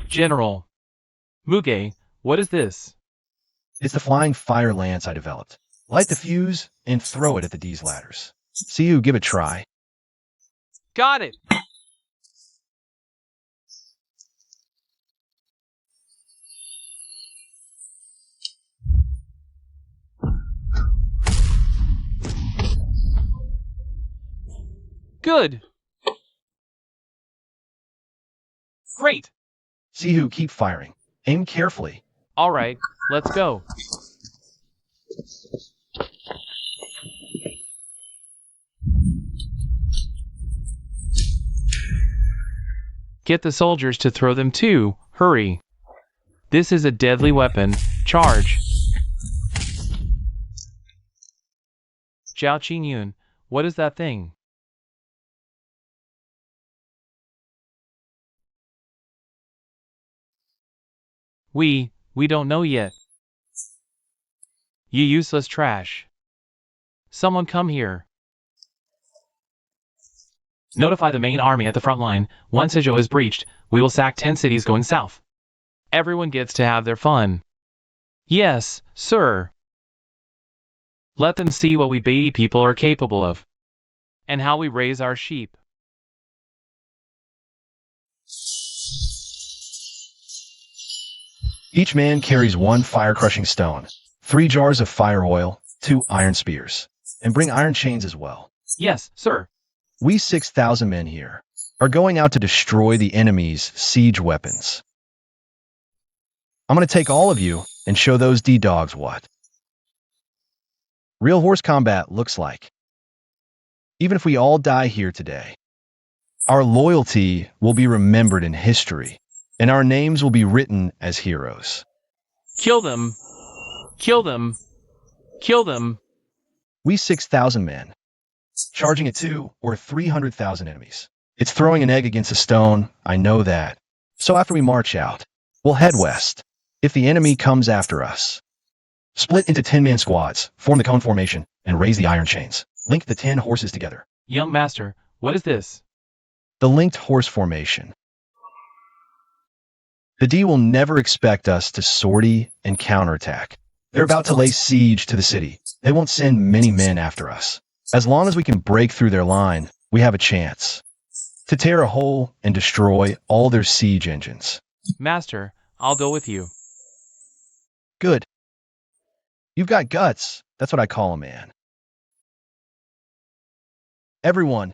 Speaker 1: General. Muge, what is this?
Speaker 2: It's the flying fire lance I developed. Light the fuse and throw it at the D's ladders. See you give it a try.
Speaker 1: Got it! Good! Great!
Speaker 2: See who keep firing. Aim carefully.
Speaker 1: All right, let's go. Get the soldiers to throw them too. Hurry. This is a deadly weapon. Charge. Zhao Qingyun, what is that thing? We don't know yet. You useless trash. Someone come here. Notify the main army at the front line. Once Sezhou is breached, we will sack 10 cities going south. Everyone gets to have their fun. Yes, sir. Let them see what we baby people are capable of. And how we raise our sheep.
Speaker 2: Each man carries 1 fire-crushing stone, 3 jars of fire oil, 2 iron spears, and bring iron chains as well.
Speaker 1: Yes, sir.
Speaker 2: We 6,000 men here are going out to destroy the enemy's siege weapons. I'm going to take all of you and show those D-dogs what real horse combat looks like. Even if we all die here today, our loyalty will be remembered in history, and our names will be written as heroes.
Speaker 1: Kill them. Kill them. Kill them.
Speaker 2: We 6,000 men, charging at 2 or 300,000 enemies. It's throwing an egg against a stone, I know that. So after we march out, we'll head west. If the enemy comes after us, split into 10-man squads, form the cone formation, and raise the iron chains. Link the 10 horses together.
Speaker 1: Young master, what is this?
Speaker 2: The linked horse formation. The D will never expect us to sortie and counterattack. They're about to lay siege to the city. They won't send many men after us. As long as we can break through their line, we have a chance to tear a hole and destroy all their siege engines.
Speaker 1: Master, I'll go with you.
Speaker 2: Good. You've got guts. That's what I call a man. Everyone,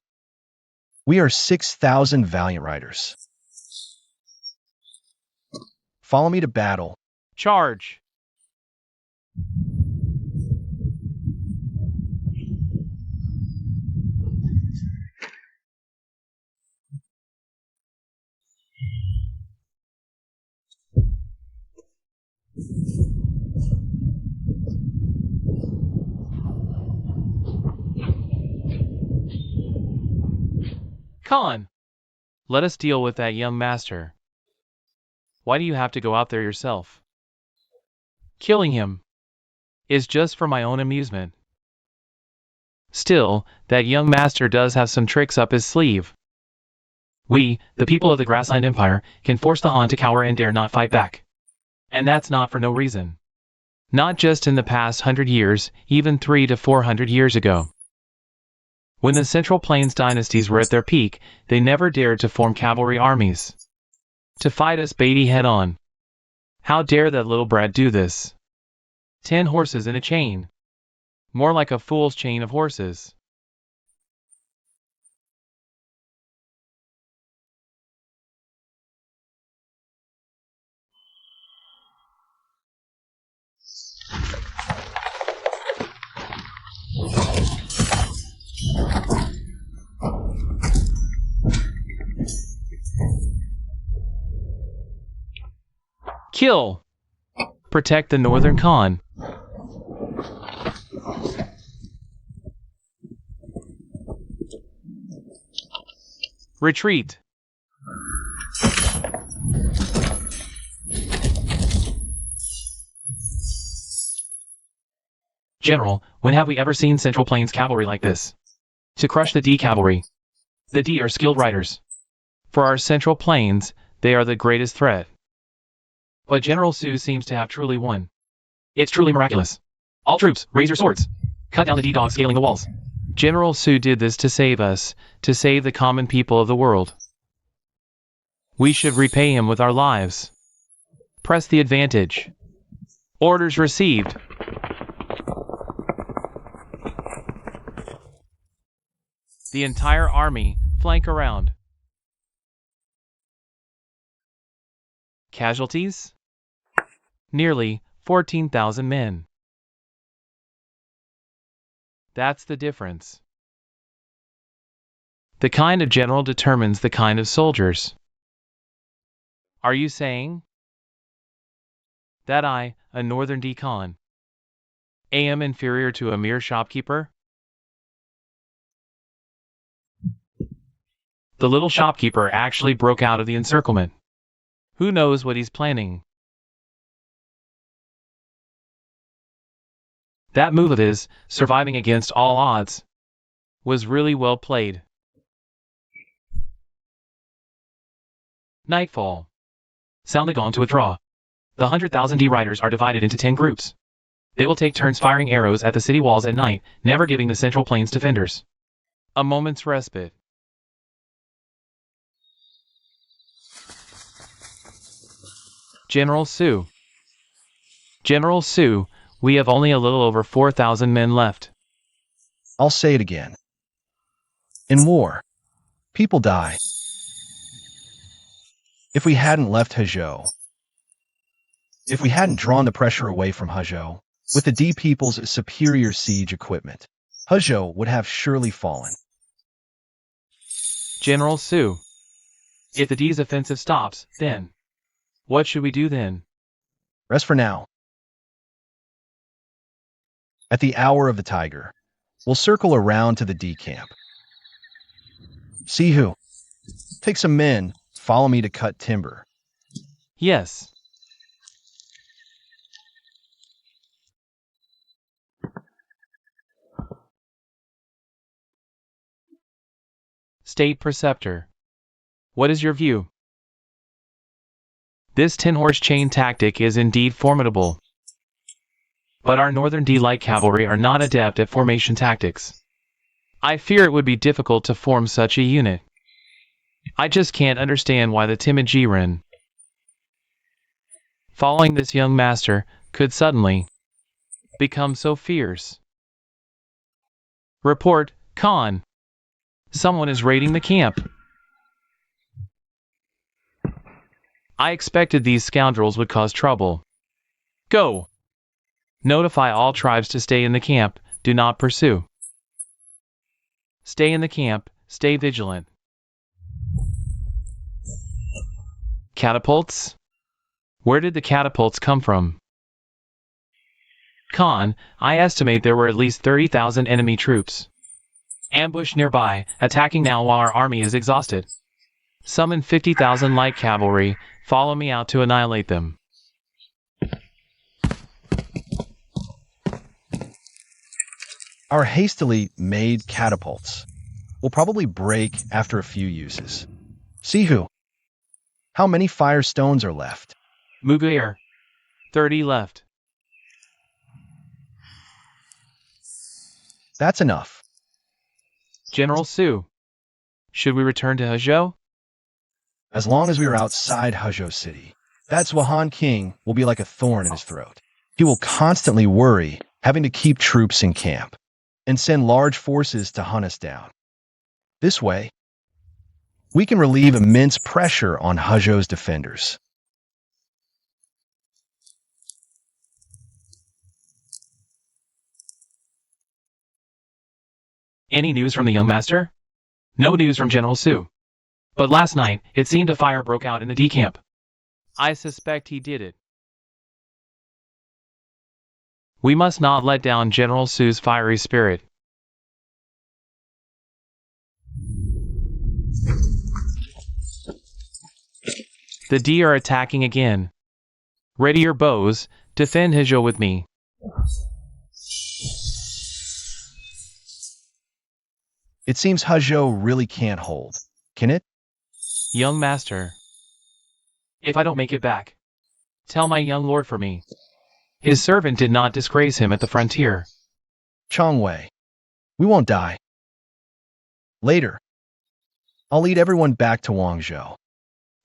Speaker 2: we are 6,000 valiant riders. Follow me to battle.
Speaker 1: Charge. Khan, let us deal with that young master. Why do you have to go out there yourself? Killing him is just for my own amusement. Still, that young master does have some tricks up his sleeve. We, the people of the Grassland Empire, can force the Han to cower and dare not fight back. And that's not for no reason. Not just in the past 100 years, even 300 to 400 years ago. When the Central Plains dynasties were at their peak, they never dared to form cavalry armies to fight us Beatty head-on. How dare that little brat do this? 10 horses in a chain. More like a fool's chain of horses. Kill! Protect the Northern Khan. Retreat! General, when have we ever seen Central Plains cavalry like this? To crush the D cavalry. The D are skilled riders. For our Central Plains, they are the greatest threat. But General Su seems to have truly won. It's truly miraculous. All troops, raise your swords. Cut down the D-dogs scaling the walls. General Su did this to save us, to save the common people of the world. We should repay him with our lives. Press the advantage. Orders received. The entire army, flank around. Casualties? Nearly 14,000 men. That's the difference. The kind of general determines the kind of soldiers. Are you saying that I, a northern decon, am inferior to a mere shopkeeper? The little shopkeeper actually broke out of the encirclement. Who knows what he's planning? That move of his, surviving against all odds, was really well played. Nightfall. Sound the gong to withdraw. The 100,000 D riders are divided into 10 groups. They will take turns firing arrows at the city walls at night, never giving the Central Plains defenders a moment's respite. General Su. General Su, we have only a little over 4,000 men left.
Speaker 2: I'll say it again. In war, people die. If we hadn't left Hezhou, if we hadn't drawn the pressure away from Hezhou, with the D people's superior siege equipment, Hezhou would have surely fallen.
Speaker 1: General Su, if the D's offensive stops, then what should we do then?
Speaker 2: Rest for now. At the hour of the tiger, we'll circle around to the D camp. Sihu, take some men, follow me to cut timber.
Speaker 1: Yes. State Preceptor, what is your view? This 10-horse chain tactic is indeed formidable. But our Northern D light cavalry are not adept at formation tactics. I fear it would be difficult to form such a unit. I just can't understand why the timid Jiren, following this young master, could suddenly become so fierce. Report, Khan. Someone is raiding the camp. I expected these scoundrels would cause trouble. Go! Notify all tribes to stay in the camp, do not pursue. Stay in the camp, stay vigilant. Catapults? Where did the catapults come from? Khan, I estimate there were at least 30,000 enemy troops. Ambush nearby, attacking now while our army is exhausted. Summon 50,000 light cavalry, follow me out to annihilate them.
Speaker 2: Our hastily made catapults will probably break after a few uses. Sihu, how many fire stones are left?
Speaker 1: Mugair, 30 left.
Speaker 2: That's enough.
Speaker 1: General Su, should we return to Hezhou?
Speaker 2: As long as we are outside Hezhou City, that Swahan king will be like a thorn in his throat. He will constantly worry, having to keep troops in camp, and send large forces to hunt us down. This way, we can relieve immense pressure on Hezhou's defenders.
Speaker 1: Any news from the young master? No news from General Su. But last night, it seemed a fire broke out in the D camp. I suspect he did it. We must not let down General Su's fiery spirit. The D are attacking again. Ready your bows, defend Hezhou with me.
Speaker 2: It seems Hezhou really can't hold, can it?
Speaker 1: Young master, if I don't make it back, tell my young lord for me. His servant did not disgrace him at the frontier.
Speaker 2: Chongwei, we won't die. Later, I'll lead everyone back to Wangzhou.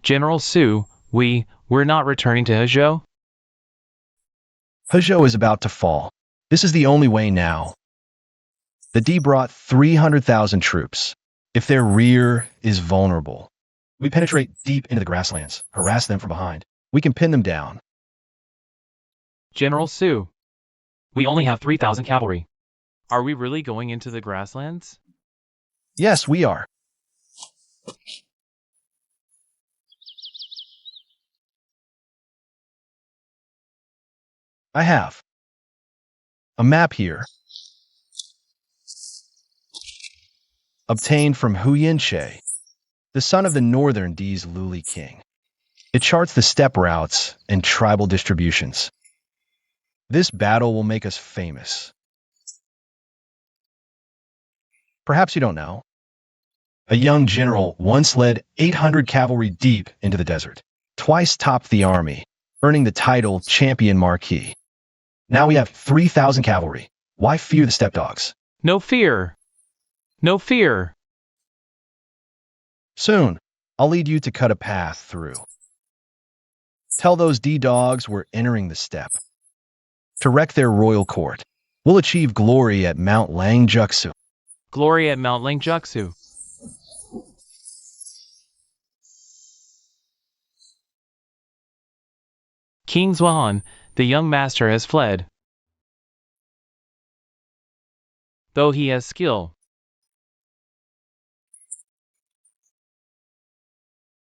Speaker 1: General Su, we're not returning to Hezhou?
Speaker 2: Hezhou is about to fall. This is the only way now. The D brought 300,000 troops. If their rear is vulnerable, we penetrate deep into the grasslands, harass them from behind. We can pin them down.
Speaker 1: General Su, we only have 3,000 cavalry. Are we really going into the grasslands?
Speaker 2: Yes, we are. I have a map here, obtained from Hu Yinshe, the son of the northern D's Luli king. It charts the steppe routes and tribal distributions. This battle will make us famous. Perhaps you don't know. A young general once led 800 cavalry deep into the desert, twice topped the army, earning the title Champion Marquis. Now we have 3,000 cavalry. Why fear the steppe dogs?
Speaker 1: No fear. No fear.
Speaker 2: Soon, I'll lead you to cut a path through. Tell those D-dogs we're entering the steppe. To wreck their royal court, we'll achieve glory at Mount Langjuksu.
Speaker 1: Glory at Mount Langjuksu. King Zhuan, the young master has fled. Though he has skill.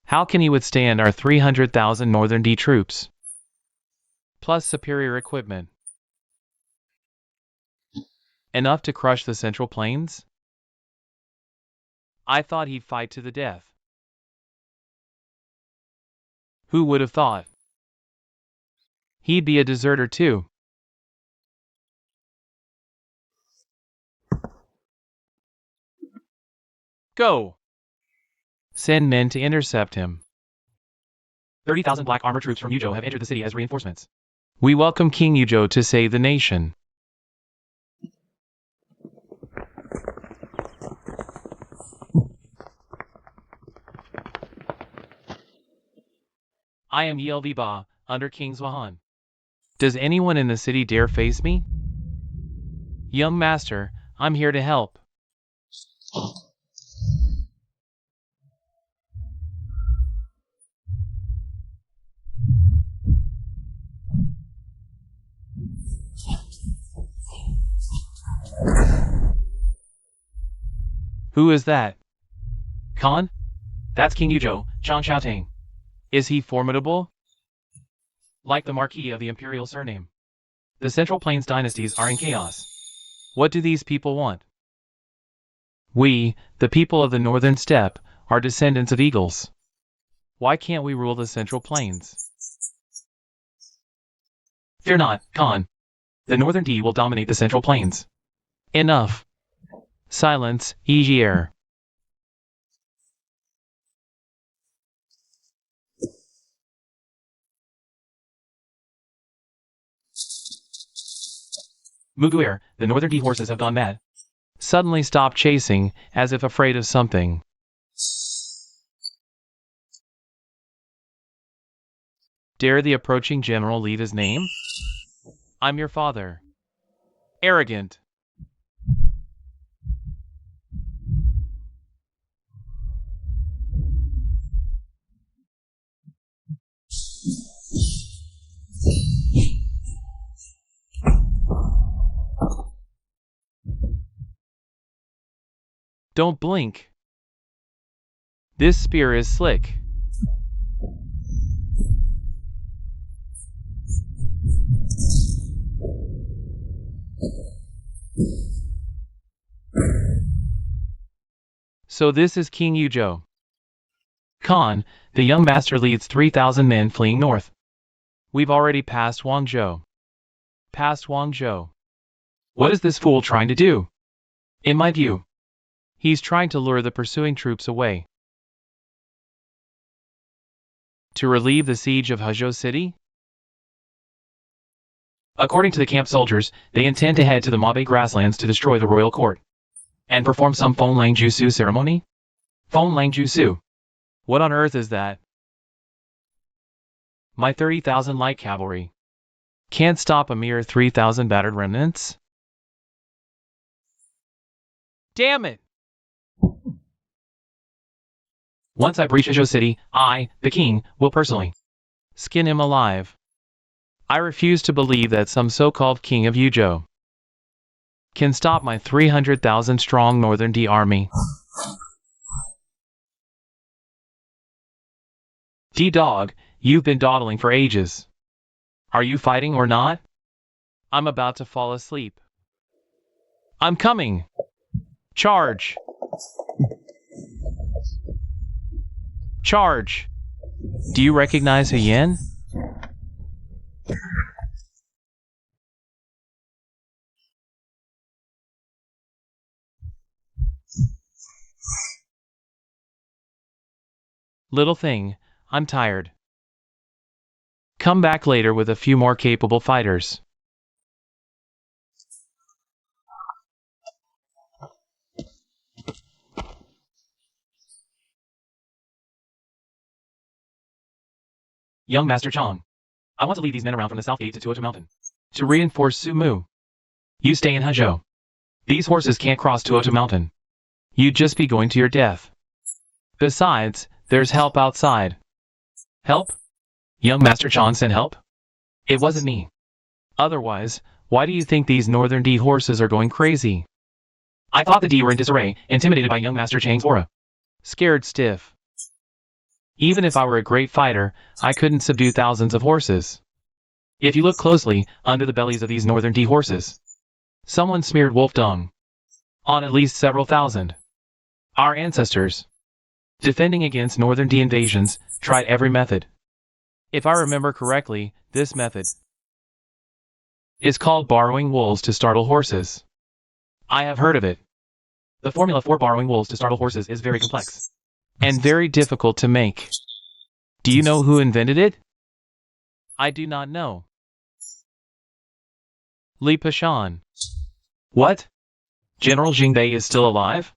Speaker 1: How can he withstand our 300,000 Northern D troops? Plus superior equipment. Enough to crush the Central Plains? I thought he'd fight to the death. Who would have thought? He'd be a deserter too. Go! Send men to intercept him. 30,000 black armor troops from Yuzhou have entered the city as reinforcements. We welcome King Yuzhou to save the nation. I am Yelvi Ba, under King Zhuan. Does anyone in the city dare face me? Young master, I'm here to help. Who is that? Khan? That's King Yuzhou, Zhang Xiaotang. Is he formidable? Like the Marquis of the Imperial surname. The Central Plains dynasties are in chaos. What do these people want? We, the people of the Northern Steppe, are descendants of eagles. Why can't we rule the Central Plains? Fear not, Khan. The Northern D will dominate the Central Plains. Enough. Silence, Egier. Muguer, the Northern D horses have gone mad. suddenly stopped chasing, as if afraid of something. Dare the approaching general leave his name? I'm your father. Arrogant. Don't blink. This spear is slick. So this is King Yuzhou. Khan, the young master leads 3,000 men fleeing north. We've already passed Guangzhou. Past Guangzhou. What is this fool trying to do? In my view, he's trying to lure the pursuing troops away. To relieve the siege of Hezhou City? According to the camp soldiers, they intend to head to the Mabe grasslands to destroy the royal court and perform some Feng Lang Jusu ceremony? Feng Lang Jusu. What on earth is that? My 30,000 light cavalry can't stop a mere 3,000 battered remnants? Damn it! Once I breach Hezhou City, I, the king, will personally skin him alive. I refuse to believe that some so-called king of Yuzhou can stop my 300,000 strong Northern D army. D-Dog, you've been dawdling for ages. Are you fighting or not? I'm about to fall asleep. I'm coming! Charge! Charge! Do you recognize Hien? Little thing, I'm tired. Come back later with a few more capable fighters. Young Master Chong, I want to lead these men around from the south gate to Tuotu Mountain to reinforce Su Mu. You stay in Hezhou. These horses can't cross Tuotu Mountain. You'd just be going to your death. Besides, there's help outside. Help? Young Master Chong sent help? It wasn't me. Otherwise, why do you think these Northern D horses are going crazy? I thought the D were in disarray, intimidated by young Master Chang's aura. Scared stiff. Even if I were a great fighter, I couldn't subdue thousands of horses. If you look closely, under the bellies of these Northern D horses, someone smeared wolf dung on at least several thousand. Our ancestors, defending against Northern D invasions, tried every method. If I remember correctly, this method is called borrowing wolves to startle horses. I have heard of it. The formula for borrowing wolves to startle horses is very complex and very difficult to make. Do you know who invented it? I do not know. Li Pashan. What? General Jingbei is still alive?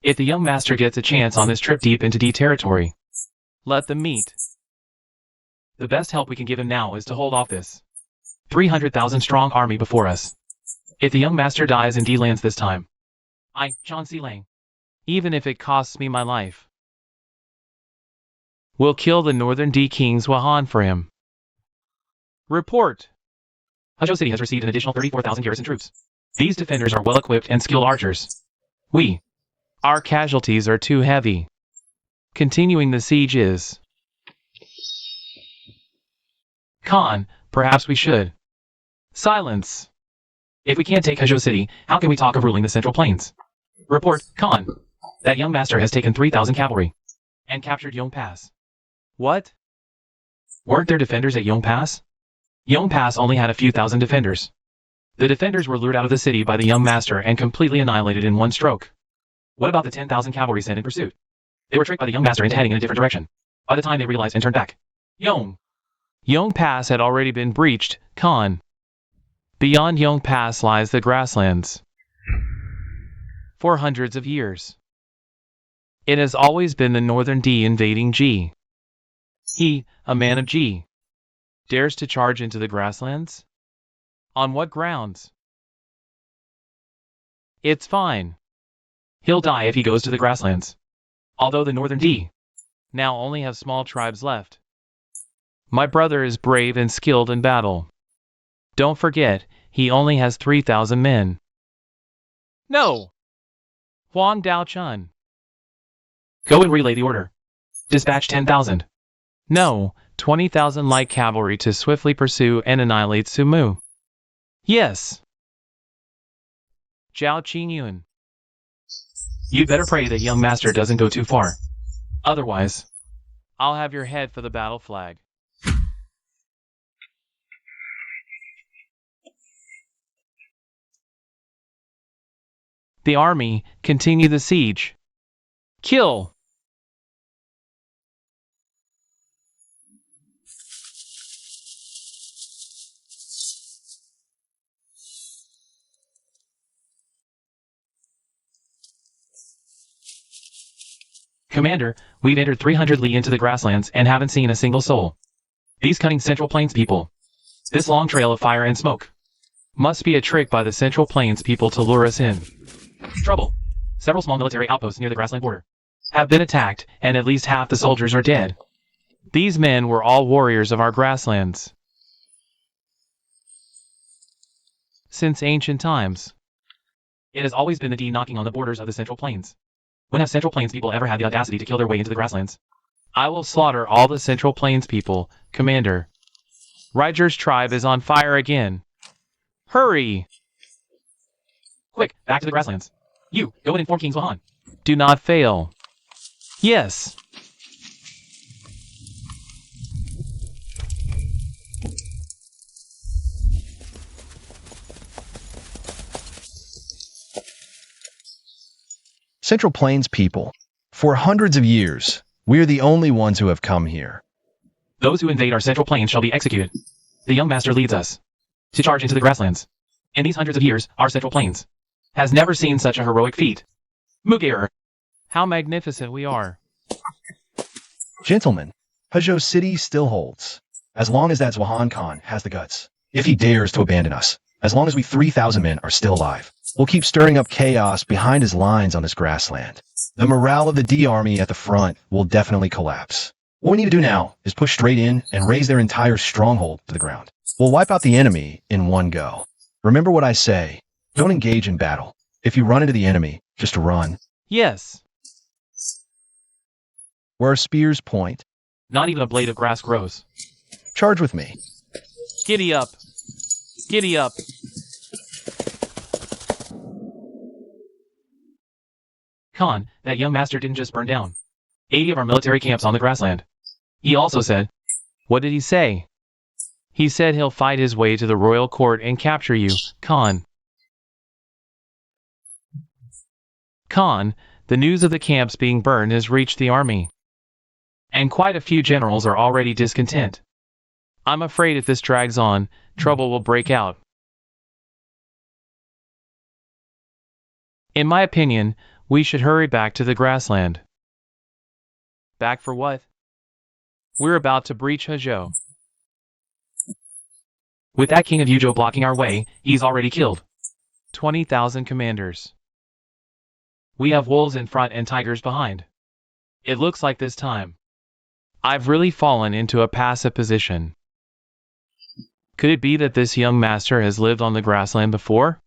Speaker 1: If the young master gets a chance on this trip deep into D territory, let them meet. The best help we can give him now is to hold off this 300,000 strong army before us. If the young master dies in D lands this time, I, Chan Lang, even if it costs me my life, will kill the Northern D King's Wahan for him. Report. Hezhou City has received an additional 34,000 garrison troops. These defenders are well-equipped and skilled archers. Our casualties are too heavy. Continuing the siege is... Khan, perhaps we should. Silence. If we can't take Hezhou City, how can we talk of ruling the Central Plains? Report, Khan. That young master has taken 3,000 cavalry and captured Yong Pass. What? Weren't there defenders at Yong Pass? Yong Pass only had a few thousand defenders. The defenders were lured out of the city by the young master and completely annihilated in one stroke. What about the 10,000 cavalry sent in pursuit? They were tricked by the young master into heading in a different direction. By the time they realized and turned back, Yong Pass had already been breached, Khan. Beyond Yong Pass lies the grasslands. for hundreds of years. It has always been the Northern D invading G. He, a man of G, dares to charge into the grasslands? On what grounds? It's fine. He'll die if he goes to the grasslands. Although the Northern D now only have small tribes left. My brother is brave and skilled in battle. Don't forget, he only has 3,000 men. No! Huang Dao-chun. Go and relay the order. Dispatch 10,000. No, 20,000 light cavalry to swiftly pursue and annihilate Sumu. Yes. Zhao Qingyun. You'd better pray that young master doesn't go too far. Otherwise, I'll have your head for the battle flag. The army continue the siege. Kill! Commander, we've entered 300 li into the grasslands and haven't seen a single soul. These cunning Central Plains people. This long trail of fire and smoke. Must be a trick by the Central Plains people to lure us in. Trouble. Several small military outposts near the grassland border have been attacked, and at least half the soldiers are dead. These men were all warriors of our grasslands. Since ancient times. It has always been the D knocking on the borders of the Central Plains. When have Central Plains people ever had the audacity to kill their way into the grasslands? I will slaughter all the Central Plains people, Commander. Ryger's tribe is on fire again. Hurry! Quick, back to the grasslands. You, go and inform King Zwahan. Do not fail. Yes.
Speaker 2: Central Plains people. For hundreds of years, we're the only ones who have come here.
Speaker 1: Those who invade our Central Plains shall be executed. The young master leads us to charge into the grasslands. In these hundreds of years, our Central Plains has never seen such a heroic feat. Mugair, how magnificent we are.
Speaker 2: Gentlemen, Hezhou City still holds. As long as that Zwahan Khan has the guts. If he dares to abandon us, as long as we 3,000 men are still alive, we'll keep stirring up chaos behind his lines on this grassland. The morale of the D army at the front will definitely collapse. What we need to do now is push straight in and raise their entire stronghold to the ground. We'll wipe out the enemy in one go. Remember what I say. Don't engage in battle. If you run into the enemy, just run.
Speaker 1: Yes.
Speaker 2: Where our spears point.
Speaker 1: Not even a blade of grass grows.
Speaker 2: Charge with me.
Speaker 1: Giddy up. Giddy up. Khan, that young master didn't just burn down 80 of our military camps on the grassland. He also said, what did he say? He said he'll fight his way to the royal court and capture you, Khan. Khan, the news of the camps being burned has reached the army. And quite a few generals are already discontent. I'm afraid if this drags on, trouble will break out. In my opinion, we should hurry back to the grassland. Back for what? We're about to breach Hezhou. With that king of Yuzhou blocking our way, he's already killed 20,000 commanders. We have wolves in front and tigers behind. It looks like this time I've really fallen into a passive position. Could it be that this young master has lived on the grassland before?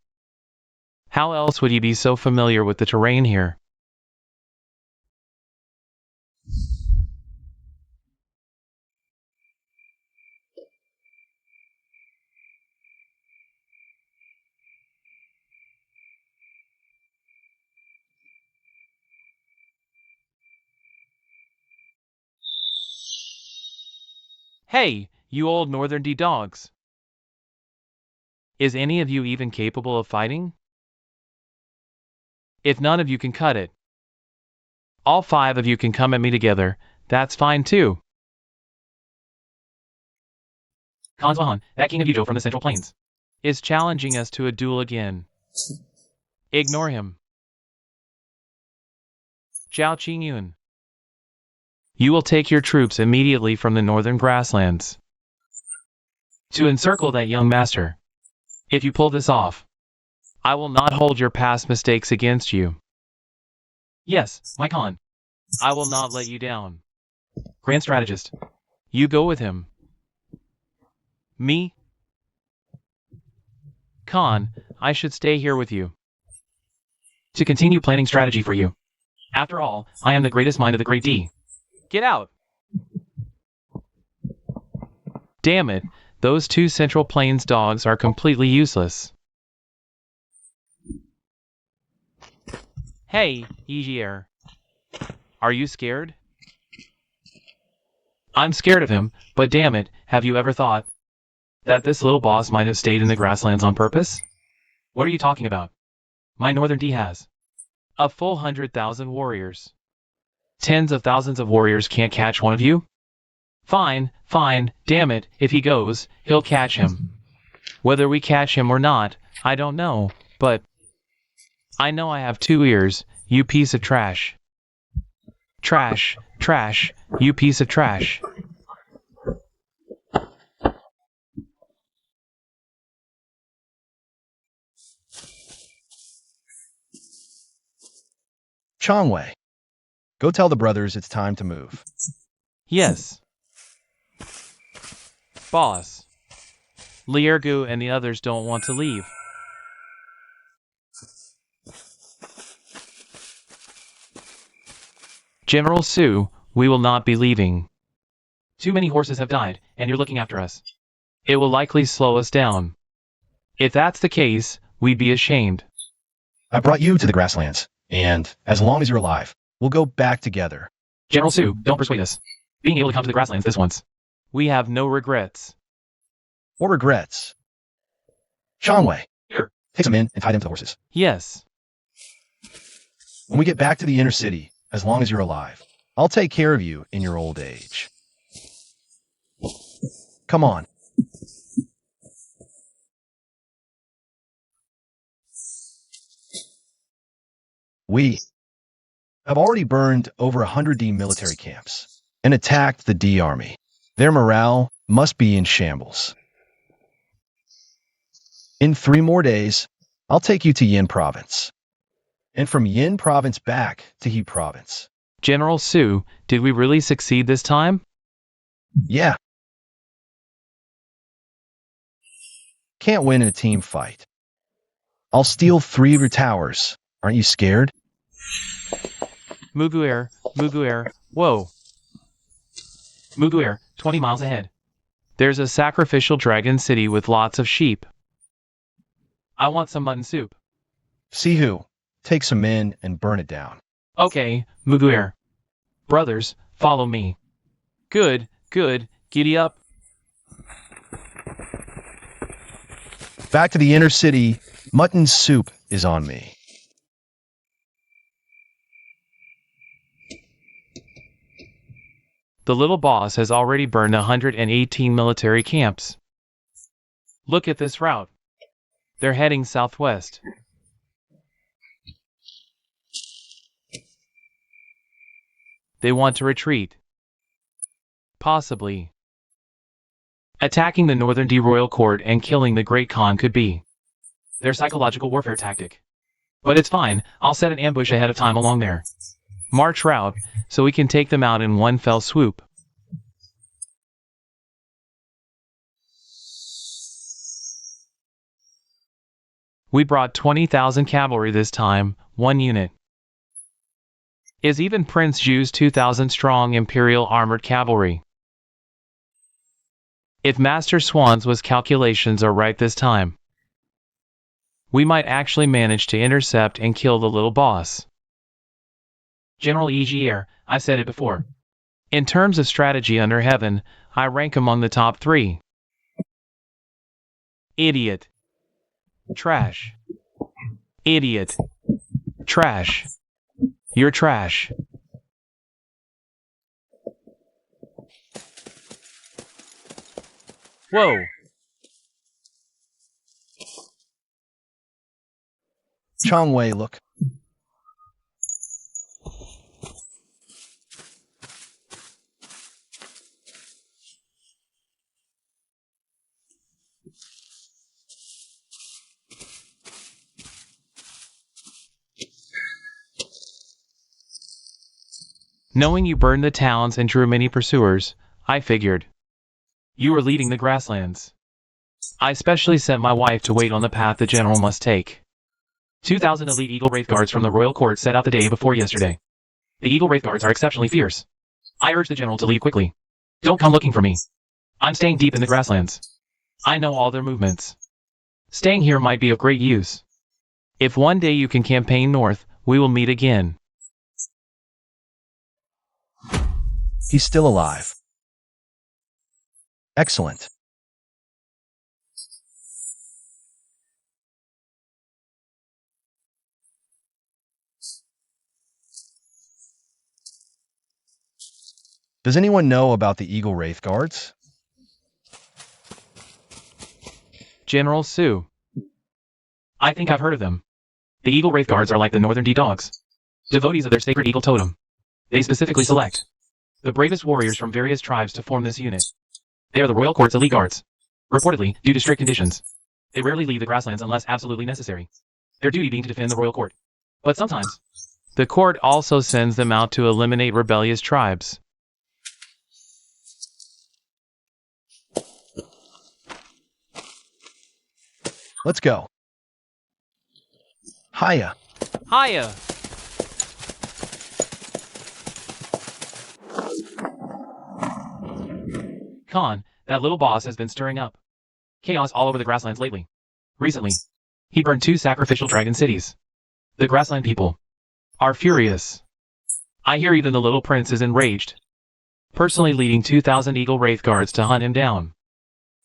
Speaker 1: How else would he be so familiar with the terrain here? Hey, you old Northern D dogs. Is any of you even capable of fighting? If none of you can cut it, all 5 of you can come at me together, that's fine too. Khan Zwahan, that king of Yuzhou from the Central Plains, is challenging us to a duel again. Ignore him. Zhao Qingyun. You will take your troops immediately from the northern grasslands to encircle that young master. If you pull this off, I will not hold your past mistakes against you. Yes, my Khan. I will not let you down. Grand strategist. You go with him. Me? Khan, I should stay here with you to continue planning strategy for you. After all, I am the greatest mind of the great D. Get out! Damn it, those two Central Plains dogs are completely useless. Hey, Egier. Are you scared? I'm scared of him, but damn it, have you ever thought that this little boss might have stayed in the grasslands on purpose? What are you talking about? My Northern D has a full 100,000 warriors. Tens of thousands of warriors can't catch one of you? Fine, damn it, if he goes, he'll catch him. Whether we catch him or not, I don't know, but I know I have 2 ears, you piece of trash. Trash, you piece of trash.
Speaker 2: Changwei, go tell the brothers it's time to move.
Speaker 1: Yes. Boss. Liergu and the others don't want to leave. General Su, we will not be leaving. Too many horses have died, and you're looking after us. It will likely slow us down. If that's the case, we'd be ashamed.
Speaker 2: I brought you to the grasslands, and as long as you're alive, we'll go back together.
Speaker 1: General Su, don't persuade us. Being able to come to the grasslands this once. We have no regrets.
Speaker 2: Or regrets. Changwei,
Speaker 1: Here.
Speaker 2: take some in and tie them to the horses.
Speaker 1: Yes.
Speaker 2: When we get back to the inner city, as long as you're alive, I'll take care of you in your old age. Come on. We have already burned over 100 D military camps and attacked the D army. Their morale must be in shambles. In 3 more days, I'll take you to Yin province. And from Yin province back to He province.
Speaker 1: General Su, did we really succeed this time?
Speaker 2: Yeah. Can't win in a team fight. I'll steal 3 of your towers. Aren't you scared?
Speaker 1: Muguer, whoa. Muguer, 20 miles ahead. There's a sacrificial dragon city with lots of sheep. I want some mutton soup.
Speaker 2: Sihu, take some in and burn it down.
Speaker 1: Okay, Muguer. Brothers, follow me. Good, giddy up.
Speaker 2: Back to the inner city, mutton soup is on me.
Speaker 1: The little boss has already burned 118 military camps. Look at this route. They're heading southwest. They want to retreat. Possibly. Attacking the Northern D Royal Court and killing the Great Khan could be their psychological warfare tactic. But it's fine, I'll set an ambush ahead of time along their march route, so we can take them out in one fell swoop. We brought 20,000 cavalry this time, 1 unit. Is even Prince Ju's 2,000 strong Imperial armored cavalry. If Master Swan's calculations are right this time, we might actually manage to intercept and kill the little boss. General Egier, I said it before. In terms of strategy under heaven, I rank among the top 3. Idiot. Trash. Idiot. Trash. You're trash. Whoa.
Speaker 2: Changwei, look.
Speaker 1: Knowing you burned the towns and drew many pursuers, I figured you were leading the grasslands. I specially sent my wife to wait on the path the general must take. 2,000 elite Eagle Wraith Guards from the royal court set out the day before yesterday. The Eagle Wraith Guards are exceptionally fierce. I urge the general to leave quickly. Don't come looking for me. I'm staying deep in the grasslands. I know all their movements. Staying here might be of great use. If one day you can campaign north, we will meet again.
Speaker 2: He's still alive. Excellent. Does anyone know about the Eagle Wraith Guards?
Speaker 1: General Sue. I think I've heard of them. The Eagle Wraith Guards are like the Northern D dogs, devotees of their sacred eagle totem. They specifically select the bravest warriors from various tribes to form this unit. They are the royal court's elite guards. Reportedly, due to strict conditions, they rarely leave the grasslands unless absolutely necessary, their duty being to defend the royal court. But sometimes, the court also sends them out to eliminate rebellious tribes.
Speaker 2: Let's go. Hiya.
Speaker 1: Hiya! Khan, that little boss has been stirring up chaos all over the grasslands lately. Recently, he burned 2 sacrificial dragon cities. The grassland people are furious. I hear even the little prince is enraged, personally leading 2,000 Eagle Wraith Guards to hunt him down.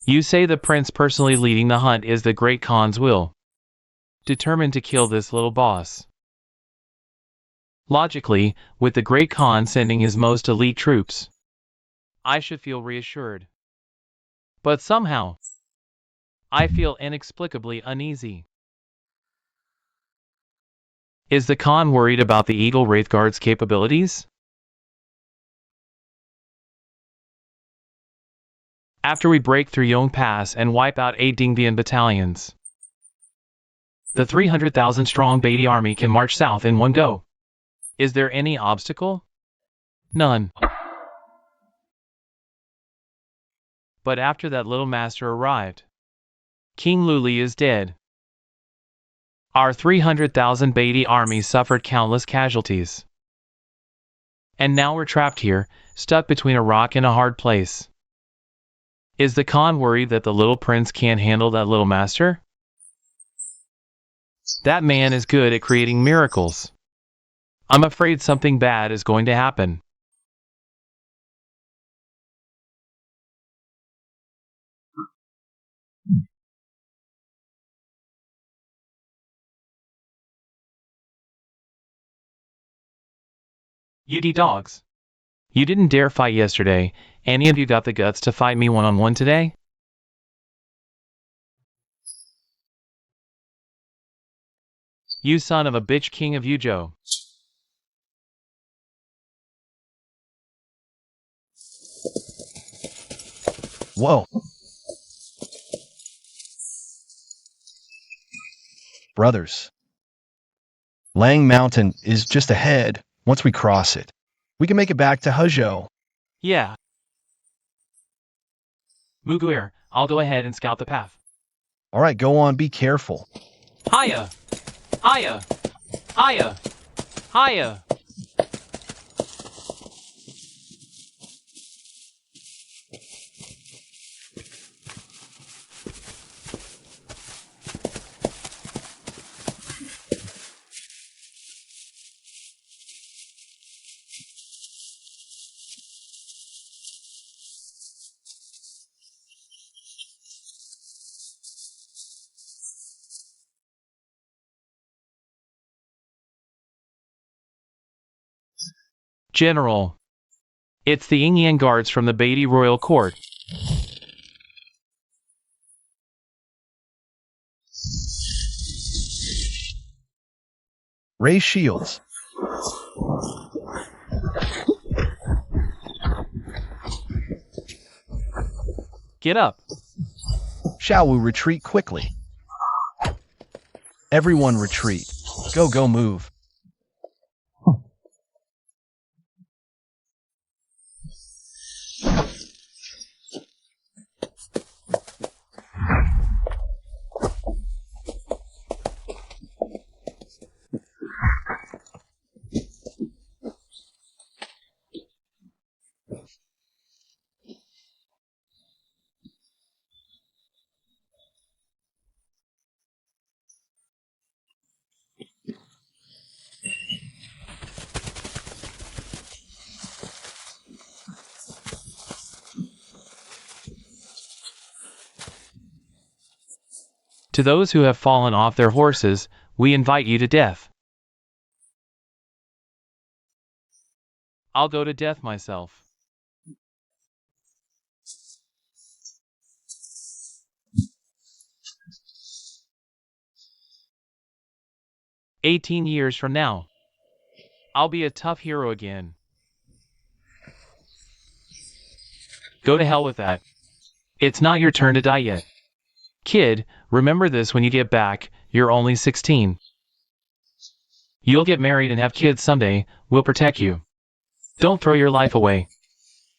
Speaker 1: You say the prince personally leading the hunt is the great Khan's will, determined to kill this little boss. Logically, with the great Khan sending his most elite troops, I should feel reassured. But somehow, I feel inexplicably uneasy. Is the Khan worried about the Eagle Wraith Guard's capabilities? After we break through Yong Pass and wipe out 8 Dingbian battalions, the 300,000 strong Beatty army can march south in one go. Is there any obstacle? None. But after that little master arrived, King Luli is dead. Our 300,000 Beatty army suffered countless casualties. And now we're trapped here, stuck between a rock and a hard place. Is the Khan worried that the little prince can't handle that little master? That man is good at creating miracles. I'm afraid something bad is going to happen. UD dogs. You didn't dare fight yesterday. Any of you got the guts to fight me one-on-one today? You son of a bitch, King of Yujo.
Speaker 2: Whoa. Brothers. Lang Mountain is just ahead. Once we cross it, we can make it back to Huzhou.
Speaker 1: Yeah. Muguir, I'll go ahead and scout the path.
Speaker 2: All right, go on, be careful.
Speaker 1: Hiya! Hiya! Hiya! Hiya! General. It's the Yingyan guards from the Beatty Royal Court.
Speaker 2: Raise shields.
Speaker 1: Get up.
Speaker 2: Shall we retreat quickly? Everyone retreat. Go, move.
Speaker 1: To those who have fallen off their horses, we invite you to death. I'll go to death myself. "18 years from now, I'll be a tough hero again." Go to hell with that. It's not your turn to die yet. Kid, remember this when you get back, you're only 16. You'll get married and have kids someday, we'll protect you. Don't throw your life away.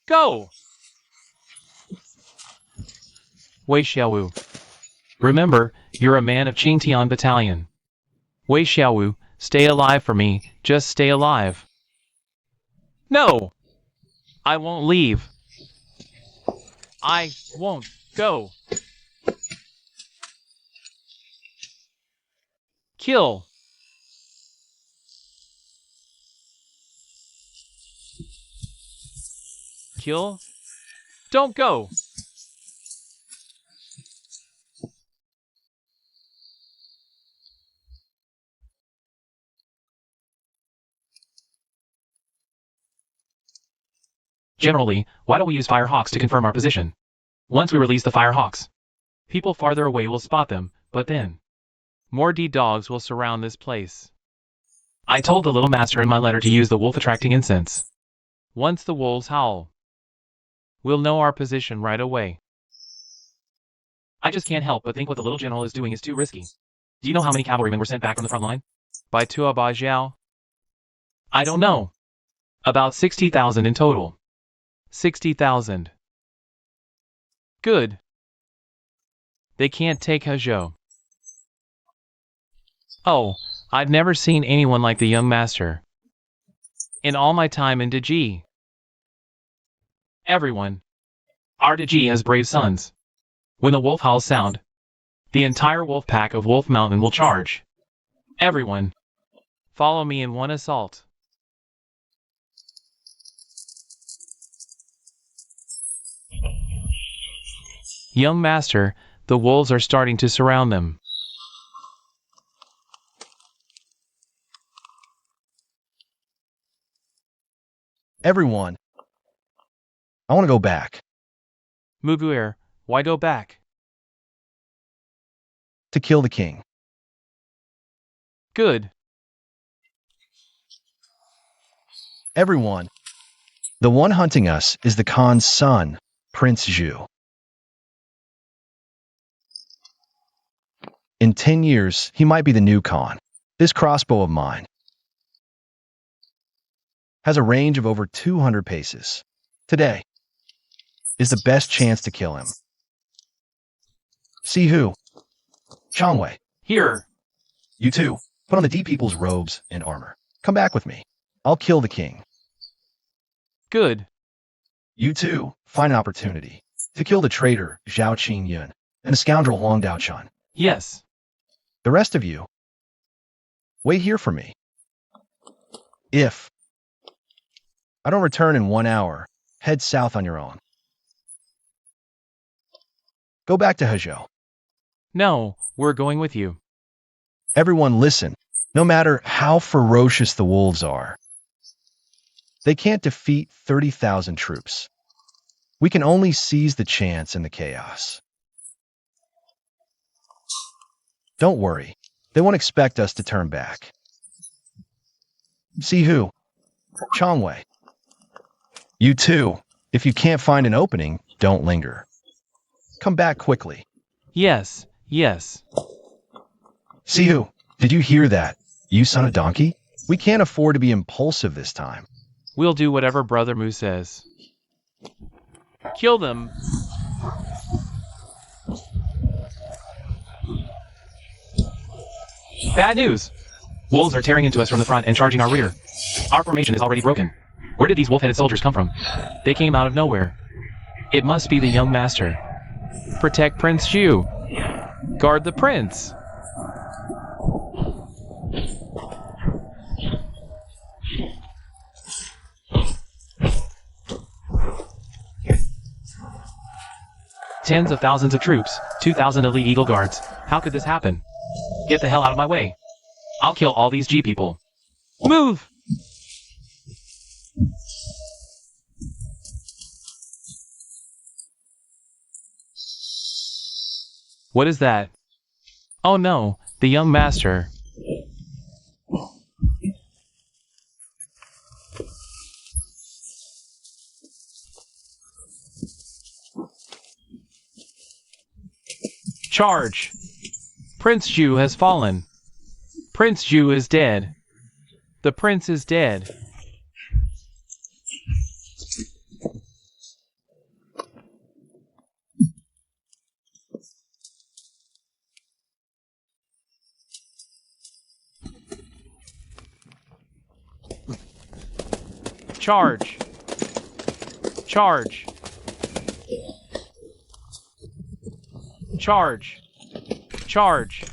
Speaker 1: Go! Wei Xiaowu. Remember, you're a man of Qingtian Battalion. Wei Xiaowu, stay alive for me, just stay alive. No! I won't leave. I won't go. Kill. Kill? Don't go. Generally, why don't we use firehawks to confirm our position? Once we release the firehawks, people farther away will spot them, but then more D-dogs will surround this place. I told the little master in my letter to use the wolf-attracting incense. Once the wolves howl, we'll know our position right away. I just can't help but think what the little general is doing is too risky. Do you know how many cavalrymen were sent back from the front line? By Tua Ba Zhao? I don't know. About 60,000 in total. 60,000. Good. They can't take Hezhou. Oh, I've never seen anyone like the young master. In all my time in Deji. Everyone. Our Deji has brave sons. When the wolf howls sound, the entire wolf pack of Wolf Mountain will charge. Everyone. Follow me in one assault. Young master, the wolves are starting to surround them.
Speaker 2: Everyone. I want to go back.
Speaker 1: Muguer, why go back?
Speaker 2: To kill the king.
Speaker 1: Good.
Speaker 2: Everyone. The one hunting us is the Khan's son, Prince Zhu. In 10 years, he might be the new Khan. This crossbow of mine has a range of over 200 paces. Today is the best chance to kill him. See who? Changwei.
Speaker 1: Here.
Speaker 2: You too. Put on the D people's robes and armor. Come back with me. I'll kill the king.
Speaker 1: Good.
Speaker 2: You too. Find an opportunity to kill the traitor Zhao Qingyun and the scoundrel Huang Daochuan.
Speaker 1: Yes.
Speaker 2: The rest of you, wait here for me. If I don't return in 1 hour, head south on your own. Go back to Hezhou.
Speaker 1: No, we're going with you.
Speaker 2: Everyone listen. No matter how ferocious the wolves are, they can't defeat 30,000 troops. We can only seize the chance in the chaos. Don't worry. They won't expect us to turn back. See who? Changwei. You too. If you can't find an opening, don't linger. Come back quickly.
Speaker 1: Yes, yes.
Speaker 2: See who? Did you hear that? You son of donkey? We can't afford to be impulsive this time.
Speaker 1: We'll do whatever Brother Mu says. Kill them. Bad news! Wolves are tearing into us from the front and charging our rear. Our formation is already broken. Where did these wolf-headed soldiers come from? They came out of nowhere. It must be the young master. Protect Prince Zhu. Guard the prince. Tens of thousands of troops, 2,000 elite Eagle Guards, How could this happen? Get the hell out of my way. I'll kill all these G people. Move! What is that? Oh no, the young master. Charge! Prince Ju has fallen. Prince Ju is dead. The prince is dead. Charge! Charge! Charge! Charge!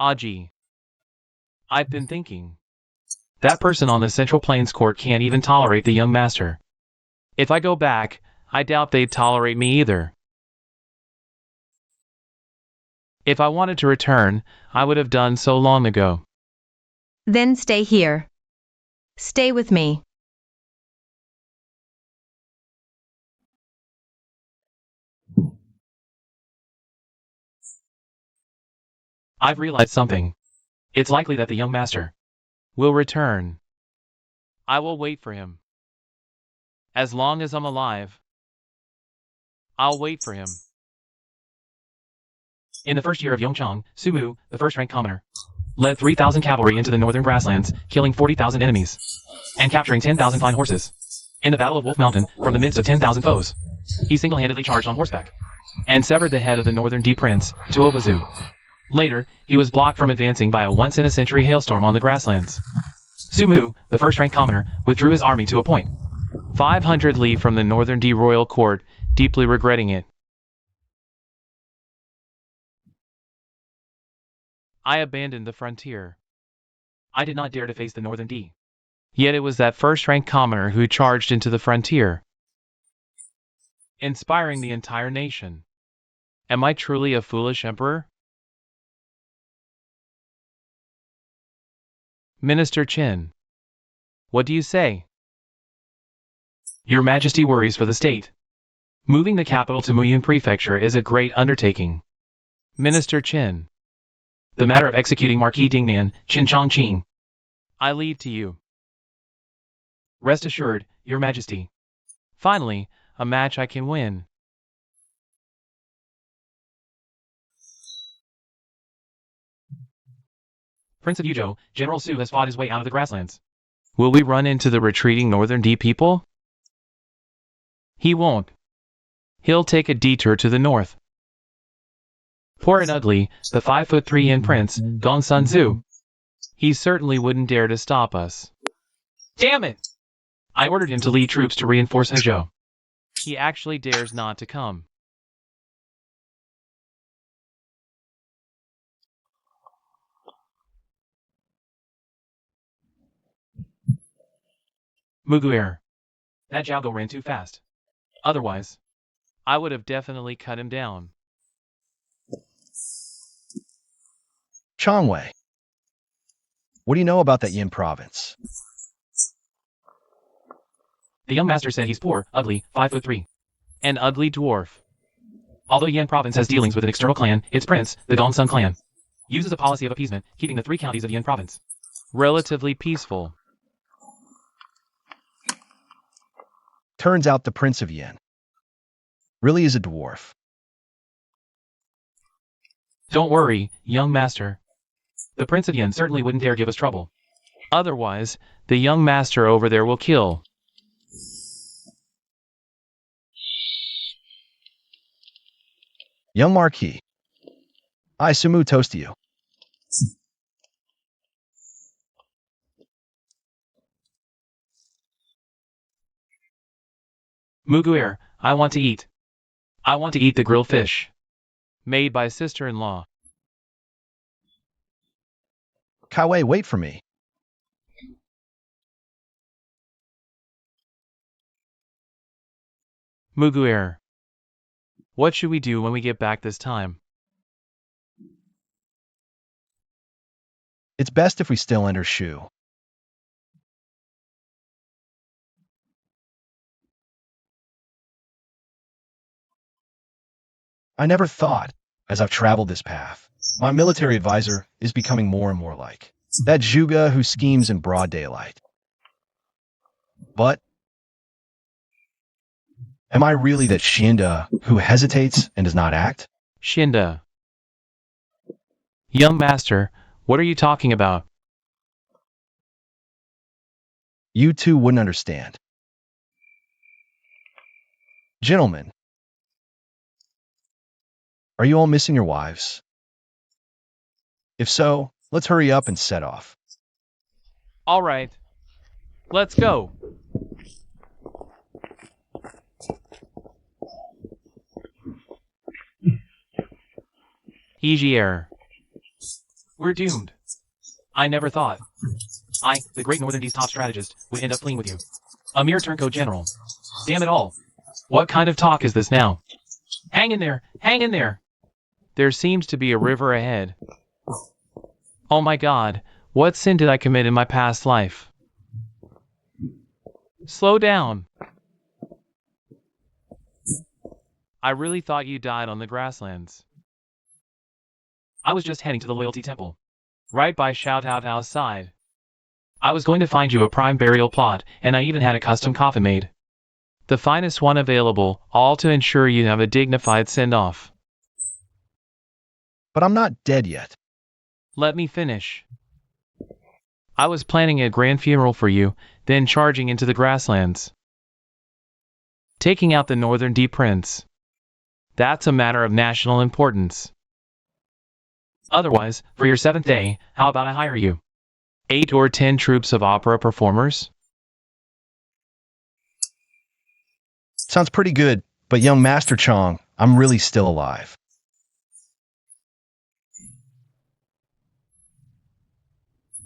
Speaker 1: Aji. I've been thinking. That person on the Central Plains court can't even tolerate the young master. If I go back, I doubt they'd tolerate me either. If I wanted to return, I would have done so long ago.
Speaker 3: Then stay here. Stay with me.
Speaker 1: I've realized something. It's likely that the young master will return. I will wait for him. As long as I'm alive, I'll wait for him. In the first year of Yongchang, Sumu, the first-rank commoner, led 3,000 cavalry into the northern grasslands, killing 40,000 enemies, and capturing 10,000 fine horses. In the Battle of Wolf Mountain, from the midst of 10,000 foes, he single-handedly charged on horseback, and severed the head of the northern D Prince, Tuobazu. Later, he was blocked from advancing by a once-in-a-century hailstorm on the grasslands. Sumu, the first-rank commoner, withdrew his army to a point 500 li from the northern D royal court, deeply regretting it. I abandoned the frontier. I did not dare to face the northern D. Yet it was that first-rank commoner who charged into the frontier, inspiring the entire nation. Am I truly a foolish emperor? Minister Qin. What do you say? Your Majesty worries for the state. Moving the capital to Muyun Prefecture is a great undertaking. Minister Qin. The matter of executing Marquis Dingnan, Qin Chongqing, I leave to you. Rest assured, Your Majesty. Finally, a match I can win. Prince of Yuzhou, General Su has fought his way out of the grasslands. Will we run into the retreating northern D people? He won't. He'll take a detour to the north. Poor and ugly, the 5'3" Yin Prince, Gong Sun Zhu. He certainly wouldn't dare to stop us. Damn it! I ordered him to lead troops to reinforce Hezhou. He actually dares not to come. Muguer. That Zhao ran too fast. Otherwise, I would have definitely cut him down.
Speaker 2: Changwei. What do you know about that Yin province?
Speaker 1: The young master said he's poor, ugly, 5'3". An ugly dwarf. Although Yan province has dealings with an external clan, its prince, the Gongsun clan, uses a policy of appeasement, keeping the 3 counties of Yan province relatively peaceful.
Speaker 2: Turns out the Prince of Yin really is a dwarf.
Speaker 1: Don't worry, young master. The Prince of Yin certainly wouldn't dare give us trouble. Otherwise, the young master over there will kill.
Speaker 2: Young Marquis, I Sumu toast to you.
Speaker 1: Muguir, I want to eat. I want to eat the grilled fish. Made by sister-in-law.
Speaker 2: Kawe, wait for me.
Speaker 1: Muguir. What should we do when we get back this time?
Speaker 2: It's best if we still enter Shu. I never thought, as I've traveled this path, my military advisor is becoming more and more like that Juga who schemes in broad daylight. But am I really that Shinda who hesitates and does not act?
Speaker 1: Shinda. Young master, what are you talking about?
Speaker 2: You two wouldn't understand. Gentlemen, are you all missing your wives? If so, let's hurry up and set off.
Speaker 1: All right. Let's go. Easy error. We're doomed. I never thought. I, the great Northern D's top strategist, would end up fleeing with you. A mere turncoat general. Damn it all. What kind of talk is this now? Hang in there, hang in there. There seems to be a river ahead. Oh my God, what sin did I commit in my past life? Slow down. I really thought you died on the grasslands. I was just heading to the Loyalty Temple, right by Shout Out House side. I was going to find you a prime burial plot, and I even had a custom coffin made. The finest one available, all to ensure you have a dignified send-off.
Speaker 2: But I'm not dead yet.
Speaker 1: Let me finish. I was planning a grand funeral for you, then charging into the grasslands. Taking out the Northern D Prince. That's a matter of national importance. Otherwise, for your 7th day, how about I hire you? 8 or 10 troops of opera performers?
Speaker 2: Sounds pretty good, but young Master Chong, I'm really still alive.